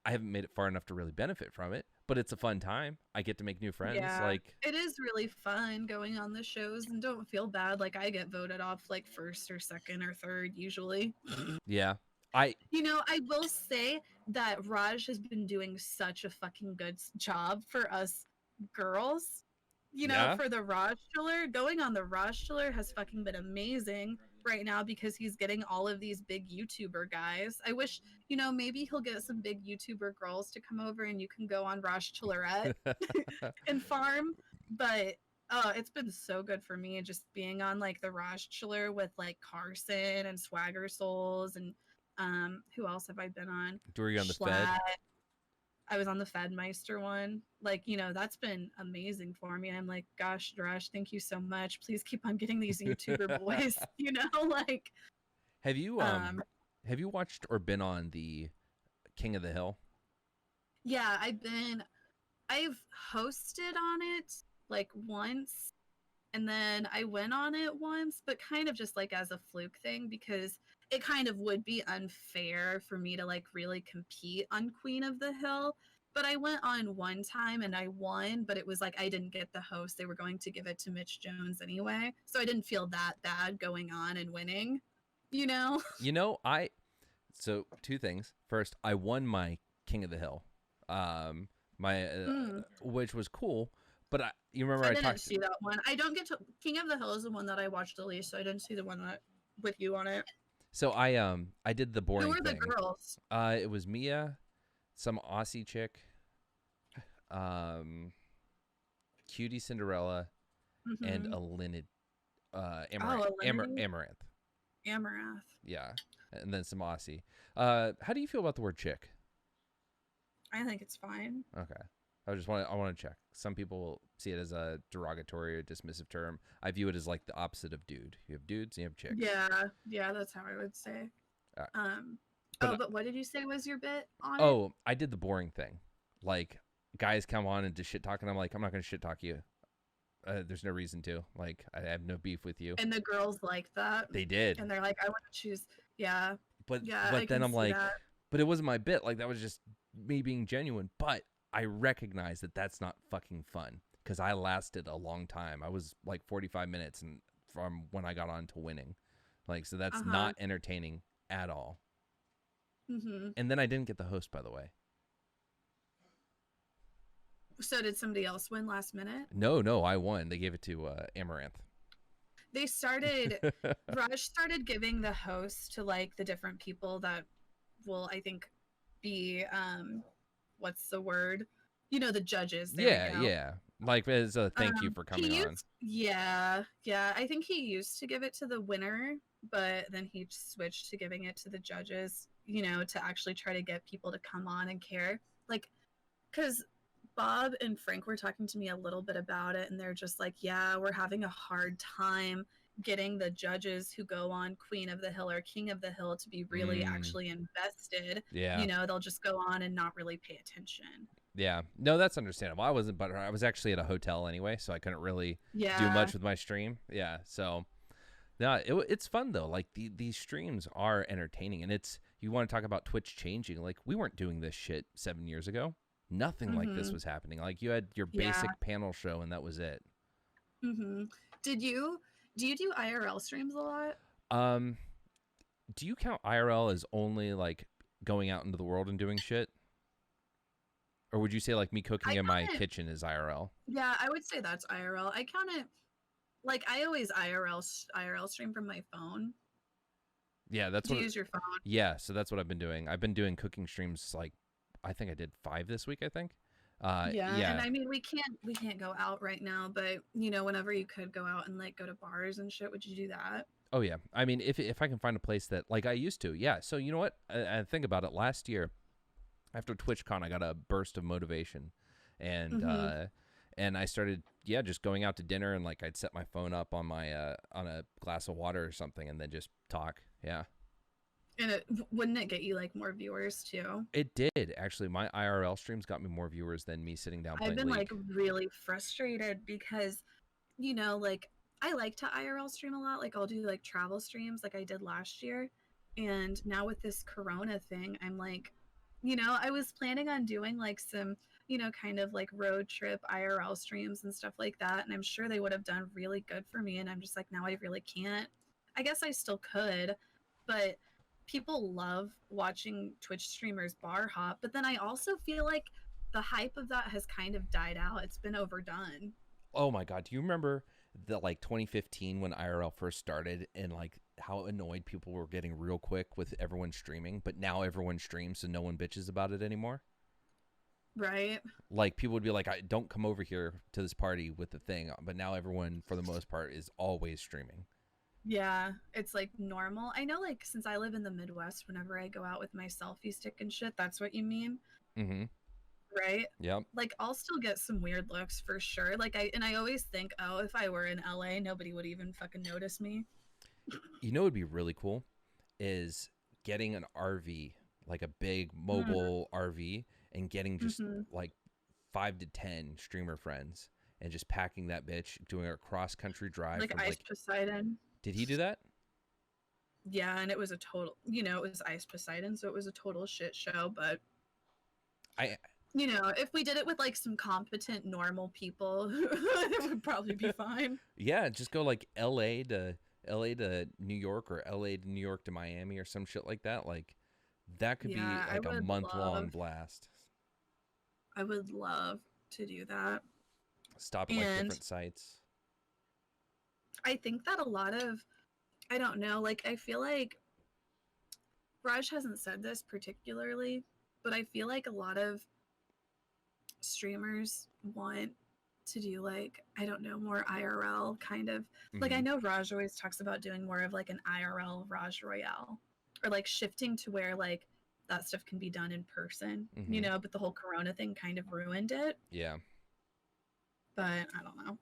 I haven't made it far enough to really benefit from it, but it's a fun time. I get to make new friends. Yeah. Like It is really fun going on the shows, and don't feel bad. Like, I get voted off like first or second or third usually. yeah, I I will say that Raj has been doing such a fucking good job for us girls. yeah. For the Raj Chiller, going on the Raj Chiller has fucking been amazing right now because he's getting all of these big YouTuber guys. I wish, maybe he'll get some big YouTuber girls to come over and you can go on Raj Chillerette and farm. But it's been so good for me just being on like the Raj Chiller with like Carson and Swagger Souls and who else have I been on? Were you on the Fed? Schlatt. I was on the Fedmeister one. Like, that's been amazing for me. I'm like, gosh, Rush, thank you so much. Please keep on getting these YouTuber boys, like Have you um have you watched or been on the King of the Hill? yeah, I've hosted on it like once, and then I went on it once, but kind of just like as a fluke thing because it kind of would be unfair for me to like really compete on Queen of the Hill. But I went on one time and I won, but it was like I didn't get the host. They were going to give it to Mitch Jones anyway. So I didn't feel that bad going on and winning, you know? I so 2 things. First, I won my King of the Hill. My Mm. which was cool, but you remember I I didn't talked see that one. I don't get to King of the Hill is the one that I watched the least, so I didn't see the one that with you on it. so I did the Who boring were the thing. girls? It was Mia, some Aussie chick, um Cutie Cinderella and Mm-hmm. a Linnet Oh, Alinity? Amaranth. Amarath. Yeah. And then some Aussie. How do you feel about the word chick? I think it's fine. Okay. I want to check. Some people see it as a derogatory or dismissive term. I view it as like the opposite of dude. You have dudes and you have chicks. Yeah, that's how I would say. Uh, Oh, but but what did you say was your bit on it? oh, I did the boring thing. Like guys come on and just shit talk, and I'm like, I'm not gonna shit talk you. There's no reason to. Like, I have no beef with you. And the girls like that, They did, and they're like, I want to choose. Yeah, but yeah, I then can I'm see like, that. but it wasn't my bit. Like that was just me being genuine. But I recognize that that's not fucking fun because I lasted a long time. I was like 45 minutes, and from when I got on to winning, like so that's Uh-huh. not entertaining at all. Mm-hmm. And then I didn't get the host, by the way. So did somebody else win last minute? No, I won. They gave it to Amaranth. They started Raj started giving the host to like the different people that will, I think, be what's the word? The judges. There we Yeah, go. yeah. Like as a thank you for coming He on. used, yeah, yeah. I think he used to give it to the winner, but then he switched to giving it to the judges, to actually try to get people to come on and care. Like, because Bob and Frank were talking to me a little bit about it, and they're just like, yeah, we're having a hard time getting the judges who go on Queen of the Hill or King of the Hill to be really Mm, actually invested. yeah. They'll just go on and not really pay attention. Yeah. No, that's understandable. I wasn't, but I was actually at a hotel anyway, so I couldn't really do Yeah. much with my stream. Yeah. So, no, it's fun though. Like these streams are entertaining, and you want to talk about Twitch changing. Like we weren't doing this shit 7 years ago. Nothing like this Mm-hmm. was happening. Like you had your Yeah. basic panel show, and that was it. Mm-hmm. Do you do IRL streams a lot? Um, do you count IRL as only like going out into the world and doing shit? Or would you say like me I cooking in my count it. kitchen is IRL? Yeah, I would say that's IRL. I count it like I always IRL stream from my phone. Yeah, that's Do you what. use your phone? Yeah, so that's what I've been doing. I've been doing cooking streams like I think I did 5 this week, I think. Yeah, and Yeah. I mean we can't go out right now, but whenever you could go out and like go to bars and shit, would you do that? Oh yeah. I mean, if I can find a place that like I used to. Yeah. So you know what? I think about it last year after TwitchCon, I got a burst of motivation. And Mm-hmm. and I started just going out to dinner, and like I'd set my phone up on my on a glass of water or something and then just talk. Yeah. And wouldn't it get you like more viewers too? It did actually. My IRL streams got me more viewers than me sitting down I've playing been like League. really frustrated because like I like to IRL stream a lot. Like I'll do like travel streams like I did last year. And now with this corona thing, I'm like, I was planning on doing like some, kind of like road trip IRL streams and stuff like that. And I'm sure they would have done really good for me. And I'm just like, now I really can't. I guess I still could, but people love watching Twitch streamers bar hop. But then I also feel like the hype of that has kind of died out. It's been overdone. Oh my god, do you remember the like 2015 when IRL first started and like how annoyed people were getting real quick with everyone streaming, but now everyone streams so no one bitches about it anymore? Right. Like people would be like, I don't come over here to this party with the thing, but now everyone for the most part is always streaming. Yeah, it's like normal. I know, like, since I live in the Midwest, whenever I go out with my selfie stick and shit, that's what you mean, Mm-hmm. right? Yep. Like, I'll still get some weird looks for sure. Like, I always think, oh, if I were in LA, nobody would even fucking notice me. You know what would be really cool is getting an RV, like a big Mm, mobile RV, and getting just mm-hmm. like 5 to 10 streamer friends and just packing that bitch, doing a cross country drive Like from Ice like. Poseidon. Did he do that? Yeah, and it was a total, it was Ice Poseidon, so it was a total shit show. But, I if we did it with like some competent, normal people, it would probably be fine. Yeah, just go like LA to New York or LA to New York to Miami or some shit like that. Like that could be Yeah, like a month long blast. I would love to do that. Stop at like And different sites. I think that a lot of, I don't know, like, I feel like Raj hasn't said this particularly, but I feel like a lot of streamers want to do, like, I don't know, more IRL kind of. Like, I Hmm. know Raj always talks about doing more of like an IRL Raj Royale or like shifting to where like that stuff can be done in person, Hmm. but the whole Corona thing kind of ruined it. Yeah, But I don't know.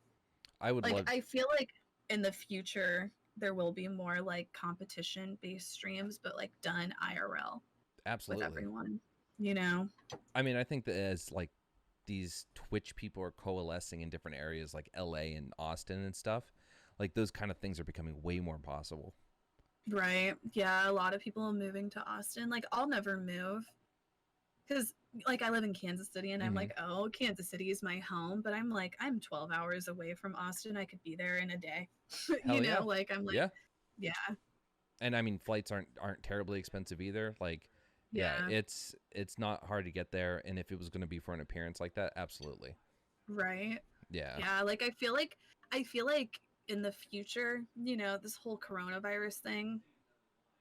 I would Like, love. I feel like in the future there will be more like competition based streams, but like done IRL with Absolutely. everyone, you know? I mean, I think that as like these Twitch people are coalescing in different areas like LA and Austin and stuff, like those kind of things are becoming way more possible. Right. Yeah. A lot of people are moving to Austin. Like, I'll never move because, like, I live in Kansas City and I'm Hmm. like, oh, Kansas City is my home. But I'm like, I'm 12 hours away from Austin. I could be there in a day. Hell yeah, Like, I'm like, yeah. yeah, And I mean, flights aren't terribly expensive either. Like, yeah, yeah. it's not hard to get there. And if it was going to be for an appearance like that, absolutely. Right. Yeah. Yeah. Like, I feel like in the future, you know, this whole coronavirus thing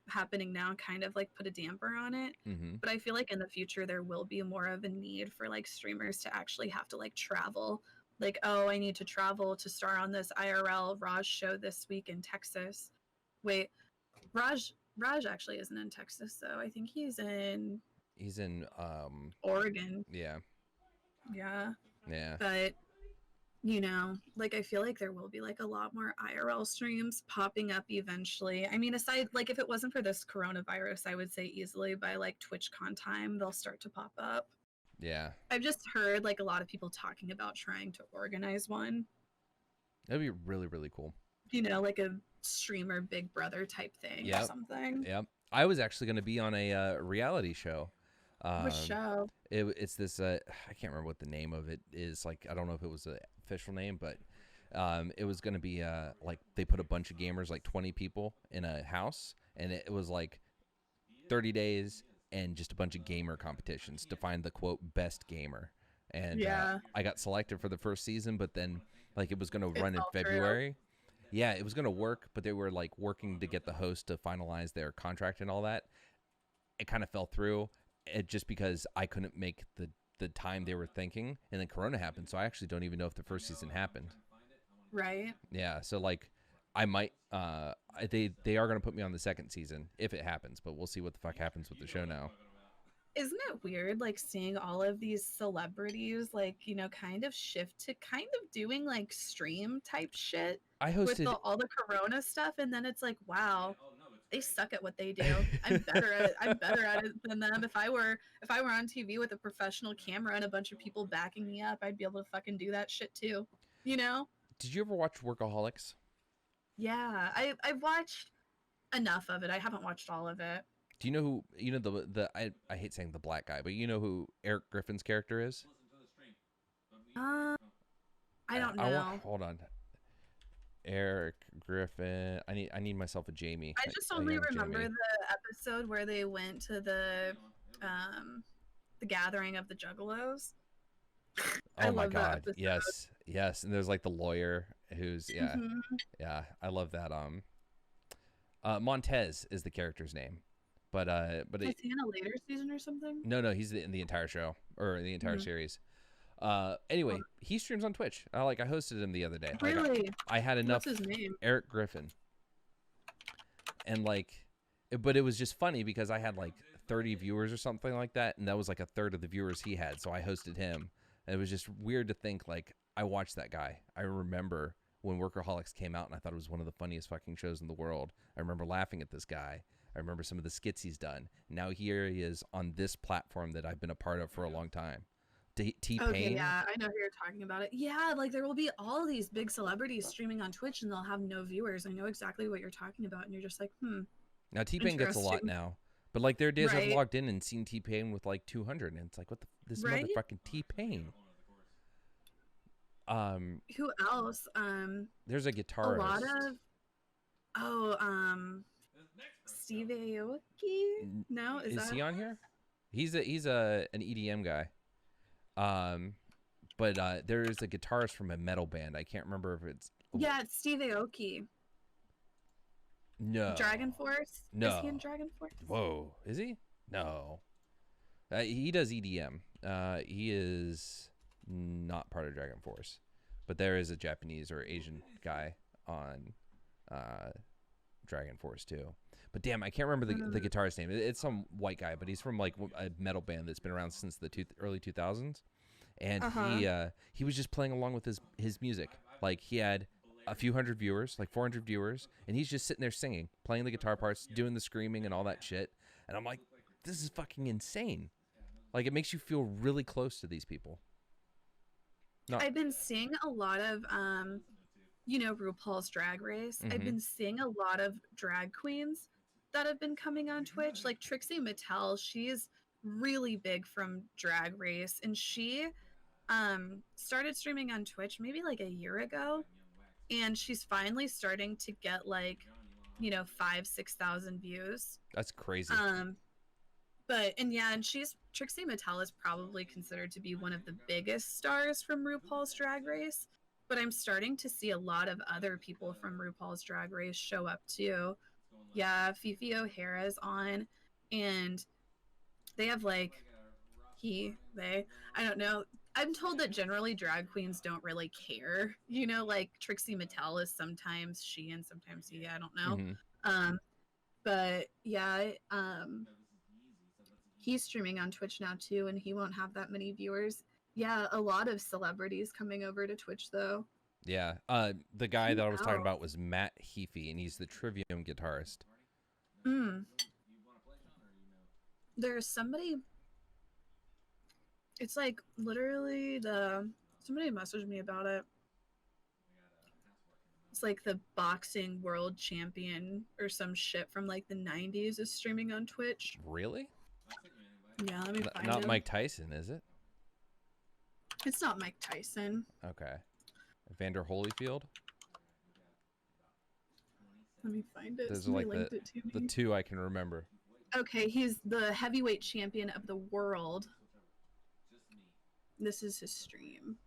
happening now kind of like put a damper on it. Mm-hmm. But I feel like in the future there will be more of a need for like streamers to actually have to like travel. Like, oh, I need to travel to star on this IRL Raj show this week in Texas. Wait, Raj actually isn't in Texas though. I think he's in Oregon. Yeah. Yeah. Yeah. But you know, like I feel like there will be like a lot more IRL streams popping up eventually. I mean, aside like if it wasn't for this coronavirus, I would say easily by like TwitchCon time they'll start to pop up. Yeah. I've just heard like a lot of people talking about trying to organize one. That'd be really, really cool. You know, like a streamer Big Brother type thing or something. Yep. I was actually going to be on a reality show. Which show? It's this. I can't remember what the name of it is. Like, I don't know if it was an official name, but it was going to be like they put a bunch of gamers, like 20 people, in a house, and it was like 30 days and just a bunch of gamer competitions to find the quote best gamer. And I got selected for the first season, but then like it was going to run in February. Yeah, it was going to work, but they were like working to get the host to finalize their contract and all that. It kind of fell through. It just because I couldn't make the time they were thinking, and then Corona happened, so I actually don't even know if the first season happened. Right. Yeah, so like I might they are going to put me on the second season if it happens, but we'll see what the fuck happens with the show now. Isn't it weird like seeing all of these celebrities like, you know, kind of shift to kind of doing like stream type shit? I hosted with all the Corona stuff, and then it's like, wow, they suck at what they do. I'm better at it than them. If I were on TV with a professional camera and a bunch of people backing me up, I'd be able to fucking do that shit too. You know? Did you ever watch Workaholics? Yeah, I've watched enough of it. I haven't watched all of it. Do you know who I hate saying the black guy, but you know who Eric Griffin's character is? I don't know. Hold on. Eric Griffin. I need myself a Jamie. I just only remember the episode where they went to the gathering of the Juggalos. Oh my god. Yes. And there's like the lawyer who's yeah. I love that. Montez is the character's name. But is he in a later season or something? No, he's in the entire show or the entire series. Anyway, he streams on Twitch. I hosted him the other day. Really? Like, I had enough. What's his name? Eric Griffin. And but it was just funny because I had like 30 viewers or something like that, and that was like a third of the viewers he had. So I hosted him, and it was just weird to think like I watched that guy. I remember when Workaholics came out, and I thought it was one of the funniest fucking shows in the world. I remember laughing at this guy. I remember some of the skits he's done. Now here he is on this platform that I've been a part of for a long time. T-Pain. Okay, yeah, I know who you're talking about it. Yeah, like there will be all these big celebrities streaming on Twitch and they'll have no viewers. I know exactly what you're talking about, and you're just like, Now T-Pain gets a lot now, but like there are days I've logged in and seen T-Pain with like 200, and it's like, what this motherfucking T-Pain. Who else? There's a guitarist. A lot of Steve Aoki? No, is he on here? He's an EDM guy. But there is a guitarist from a metal band. I can't remember if it's it's Steve Aoki. No. Dragon Force? No. Is he in Dragon Force? Whoa, is he? No. He does EDM. He is not part of Dragon Force, but there is a Japanese or Asian guy on Dragon Force too. But damn, I can't remember the guitarist's name. It's some white guy, but he's from like a metal band that's been around since the early 2000s. And he was just playing along with his music. Like he had a few hundred viewers, like 400 viewers, and he's just sitting there singing, playing the guitar parts, doing the screaming and all that shit. And I'm like, this is fucking insane. Like it makes you feel really close to these people. I've been seeing a lot of RuPaul's Drag Race. I've been seeing a lot of drag queens that have been coming on Twitch, like Trixie Mattel. She's really big from Drag Race, and she started streaming on Twitch maybe like a year ago, and she's finally starting to get like 5,000-6,000 views. That's crazy. And Trixie Mattel is probably considered to be one of the biggest stars from RuPaul's Drag Race. but I'm starting to see a lot of other people from RuPaul's Drag Race show up too. Yeah, Fifi O'Hara's on, and they have like they, I don't know. I'm told that generally drag queens don't really care. You know, like Trixie Mattel is sometimes she and sometimes he. I don't know. Mm-hmm. Um, but yeah, he's streaming on Twitch now too, and he won't have that many viewers. Yeah, a lot of celebrities coming over to Twitch though. Yeah. The guy Who that I was talking else? about was Matt Heafy, and he's the Trivium guitarist. Mm. There's somebody. It's like literally somebody messaged me about it. It's like the boxing world champion or some shit from like the 90s is streaming on Twitch. Really? Yeah, let me find Not him. Mike Tyson, is it? It's not Mike Tyson. Okay. Vander Holyfield? Let me find it. Those are Somebody like linked it to me. the two I can remember. Okay, he's the heavyweight champion of the world. This is his stream.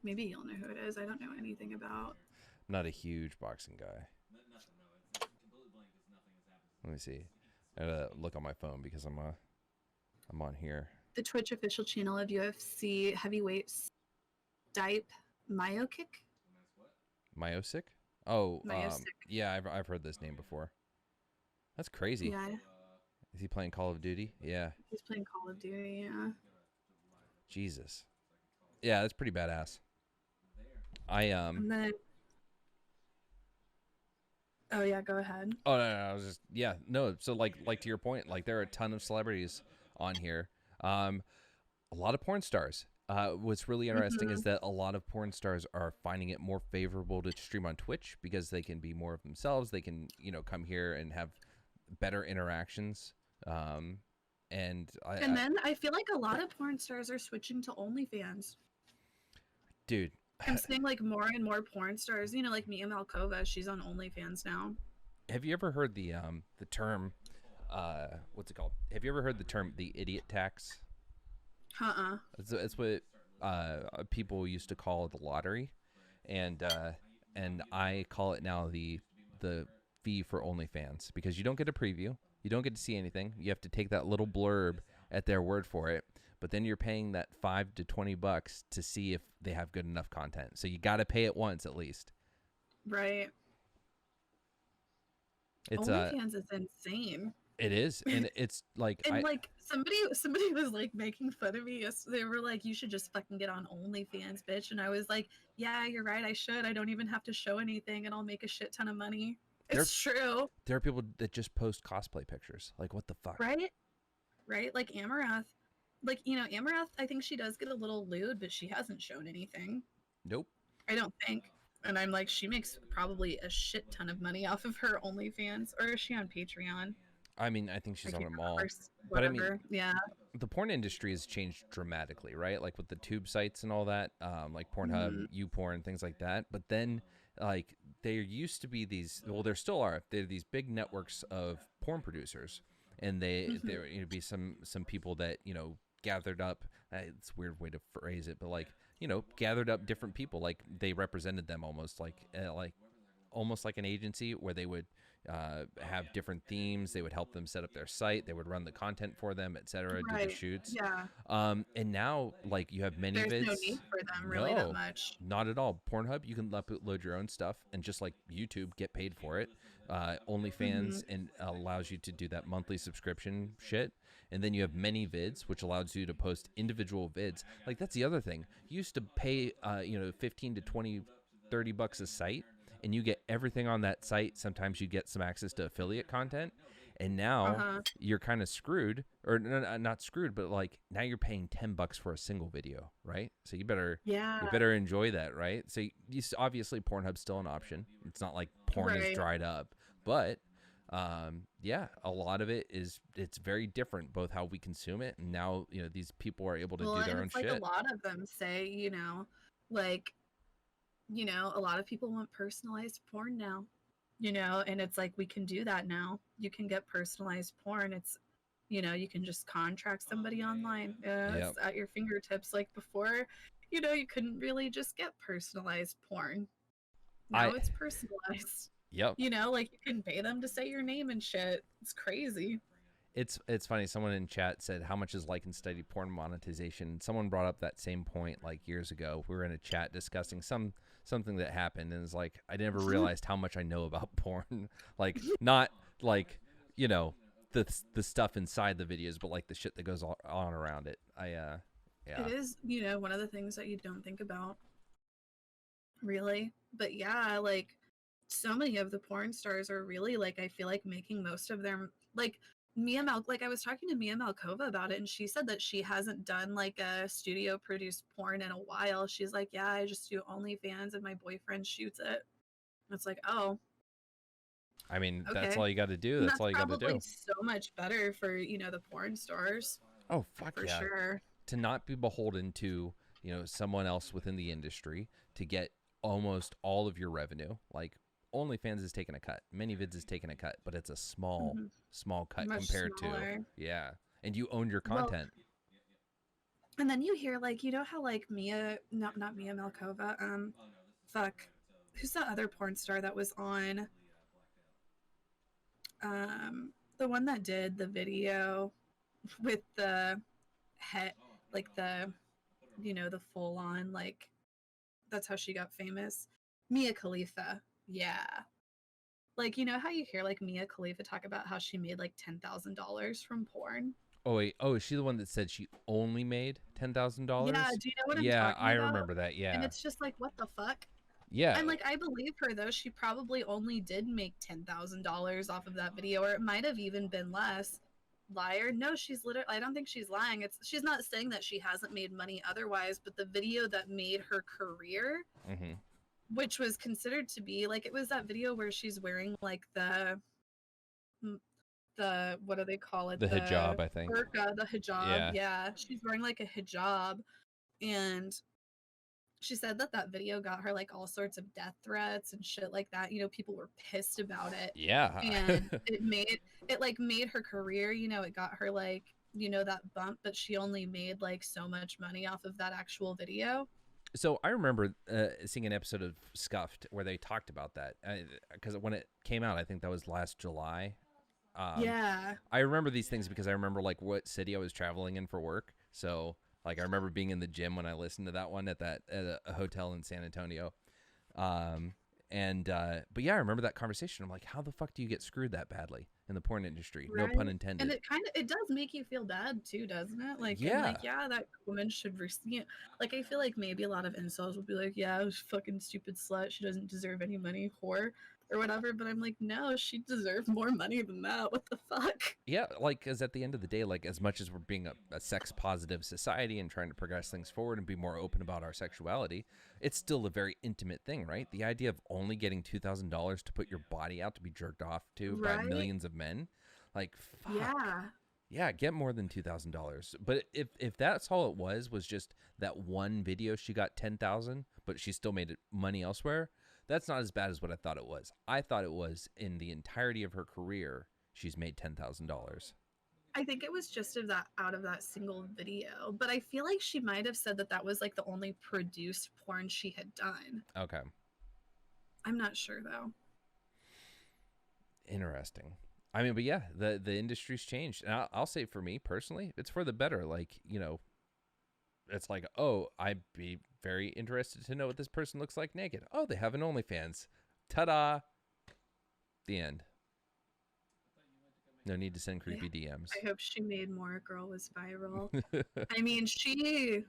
Maybe you'll know who it is. I don't know anything about. I'm not a huge boxing guy. Let me see. I gotta look on my phone because I'm on here. The Twitch official channel of UFC heavyweight Stipe Miocic. Myosic? Oh, Myosic. yeah, I've heard this name before. That's crazy. Yeah, Is he playing Call of Duty? Yeah. he's playing Call of Duty. Yeah. Jesus. Yeah, that's pretty badass. And then. Oh yeah, go ahead. Oh no, I was just no. So like to your point, like there are a ton of celebrities on here. A lot of porn stars. What's really interesting is that a lot of porn stars are finding it more favorable to stream on Twitch because they can be more of themselves. They can come here and have better interactions. And then I feel like a lot of porn stars are switching to OnlyFans. Dude, I'm seeing like more and more porn stars. You know, like Mia Malkova, she's on OnlyFans now. have you ever heard the term? What's it called? Have you ever heard the term the idiot tax? It's what people used to call the lottery, and I call it now the fee for OnlyFans, because you don't get a preview, you don't get to see anything. You have to take that little blurb at their word for it, but then you're paying that $5 to $20 to see if they have good enough content. So you got to pay it once at least. Right. It's OnlyFans is insane. It is, and it's like and like somebody was like making fun of me. They were like, "You should just fucking get on OnlyFans, bitch." And I was like, "Yeah, you're right. I should. I don't even have to show anything, and I'll make a shit ton of money." It's true. There are people that just post cosplay pictures. Like, what the fuck? Right? Right? Like Amarath. Like, Amarath, I think she does get a little lewd, but she hasn't shown anything. Nope. I don't think. And I'm like, she makes probably a shit ton of money off of her OnlyFans. Or is she on Patreon? I mean, I think she's on them all. But I mean, yeah. The porn industry has changed dramatically, right? Like with the tube sites and all that, like Pornhub, YouPorn, things like that. But then, like, there used to be these. Well, there still are. There are these big networks of porn producers, and there would be some people that gathered up. It's a weird way to phrase it, but like gathered up different people, like they represented them almost like an agency where they would have different themes. They would help them set up their site. They would run the content for them, etc. Do the shoots. Yeah. And now, like, you have many There's vids. no need for them really that much. Not at all. Pornhub, you can upload your own stuff, and just like YouTube, get paid for it. OnlyFans and allows you to do that monthly subscription shit. And then you have many vids, which allows you to post individual vids. Like, that's the other thing. You used to pay 15 to 20, $30 a site, and you get everything on that site. Sometimes you get some access to affiliate content, and now you're kind of screwed, or not screwed, but like now you're paying $10 for a single video, right? So you better enjoy that, right? So obviously Pornhub's still an option. It's not like porn is dried up, but a lot of it's very different, both how we consume it, and now these people are able to do their own shit. Like a lot of them say, a lot of people want personalized porn now, and it's like, we can do that now. You can get personalized porn. You can just contract somebody online. Yep. It's at your fingertips. Like before, you couldn't really just get personalized porn. I Now it's personalized. Yep. Like you can pay them to say your name and shit. It's crazy. It's funny. Someone in chat said, "How much is Lycan study porn monetization?" Someone brought up that same point like years ago. We were in a chat discussing something that happened, and it's like I never realized how much I know about porn. Like not like the stuff inside the videos, but like the shit that goes on around it. Yeah. It is, one of the things that you don't think about, really. But yeah, like so many of the porn stars are really like I feel like making most of their like like I was talking to Mia Malkova about it, and she said that she hasn't done like a studio produced porn in a while. She's like, yeah, I just do OnlyFans and my boyfriend shoots it. It's like, oh, I mean, that's okay. all you got to do. And That's that's all you got to probably do. so much better for, the porn stars, Oh, fuck for yeah. sure. To not be beholden to, someone else within the industry to get almost all of your revenue. Like OnlyFans is taking a cut. ManyVids is taking a cut, but it's a small, Hmm. small cut Much compared to, smaller. yeah. And you own your Well, content. and then you hear like, how like not Mia Malkova, fuck, who's that other porn star that was on, the one that did the video with the head, like the full on, like that's how she got famous. Mia Khalifa. Yeah. Like, how you hear like Mia Khalifa talk about how she made like $10,000 from porn? Oh wait, is she the one that said she only made Yeah, $10,000? do you know what I'm Yeah, talking I about? remember that. And Yeah, it's just like, what the fuck? yeah, And like, I believe her though. She probably only did make $10,000 off of that video, or it might have even been less. Liar? No, she's literally. I don't think she's lying. She's not saying that she hasn't made money otherwise, but the video that made her career, mm-hmm. which was considered to be like, it was that video where she's wearing like the what do they call it, The the hijab, I think. burqa, the hijab. Yeah, Yeah, she's wearing like a hijab, and she said that video got her like all sorts of death threats and shit like that. People were pissed about it, yeah. and it made her career. It got her like that bump, but she only made like so much money off of that actual video. So I remember seeing an episode of Scuffed where they talked about that because when it came out, I think that was last July. Um, Yeah. I remember these things because I remember like what city I was traveling in for work. So like I remember being in the gym when I listened to that one at a hotel in San Antonio. Um, but yeah, I remember that conversation. I'm like, how the fuck do you get screwed that badly in the porn industry? No Right. pun And intended. it does make you feel bad too, doesn't it? Like, and Yeah. like, yeah, that woman should receive. Like, I feel like maybe a lot of incels will be like, yeah, fucking stupid slut. She doesn't deserve any money, whore, or whatever. But I'm like, no, she deserves more money than that. What the fuck? Yeah, like, because at the end of the day, like, as much as we're being a sex positive society and trying to progress things forward and be more open about our sexuality, it's still a very intimate thing, right? The idea of only getting $2,000 to put your body out to be jerked off to by Right? millions of men, like, fuck. Yeah. Yeah, get more than $2,000. But if that's all it was just that one video she got 10,000, but she still made money elsewhere, that's not as bad as what I thought it was. I thought it was in the entirety of her career, she's made $10,000. I think it was just out of that single video, but I feel like she might have said that was like the only produced porn she had done. Okay. I'm not sure though. Interesting. I mean, but yeah, the industry's changed. And I'll say for me personally, it's for the better. Like, it's like, oh, I'd be very interested to know what this person looks like naked. Oh, they have an OnlyFans. Ta-da. The end. No need to send creepy DMs. I hope she made more. Girl was viral. I mean, she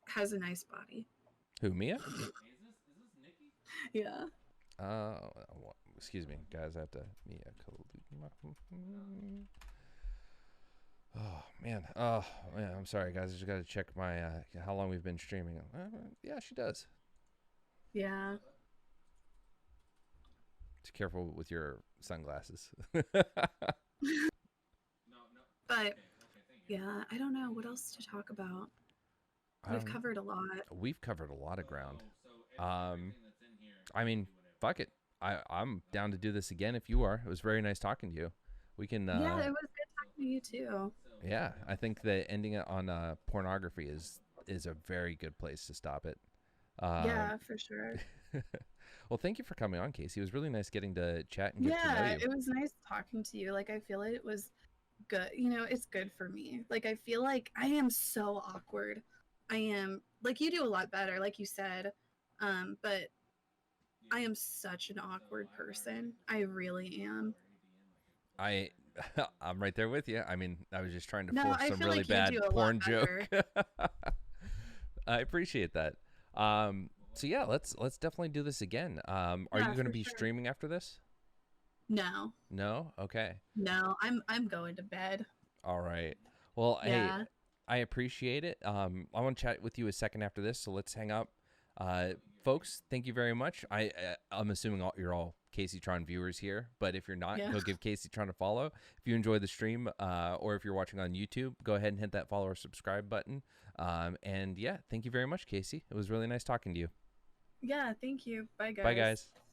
has a nice body. Who, Mia? Yeah. Excuse me, guys. I have to Mia. Oh man. Oh man. I'm sorry, guys. I just got to check my how long we've been streaming. Yeah, she does. Yeah. Just careful with your sunglasses. But yeah, I don't know what else to talk about. We've covered a lot. We've covered a lot of ground. I mean, fuck it. I'm down to do this again if you are. It was very nice talking to you. We can. Yeah, it was good talking to you too. Yeah, I think that ending it on pornography is a very good place to stop it. Um, Yeah, for sure. well, thank you for coming on, Casey. It was really nice getting to chat and get to know Yeah, you. it was nice talking to you. Like, I feel it was good. You know, it's good for me. Like, I feel like I am so awkward. I am, like, you do a lot better, like you said. But I am such an awkward person. I really am. I I'm right there with you. I mean, I was just trying to No, force I some feel really like you do bad a lot porn joke. better. I appreciate that. So yeah, let's definitely do this again. Are Yeah, you going to for be sure. streaming after this? No, No? Okay. no, I'm going to bed. All right. Well, hey, Yeah. I appreciate it. I want to chat with you a second after this, so let's hang up. Uh, folks, thank you very much. I'm assuming you're all Kaceytron viewers here, but if you're not, Yeah. go give Kaceytron a follow. If you enjoy the stream, or if you're watching on YouTube, go ahead and hit that follow or subscribe button. And yeah, thank you very much, Casey. It was really nice talking to you. Yeah, thank you. Bye, Bye, guys. guys.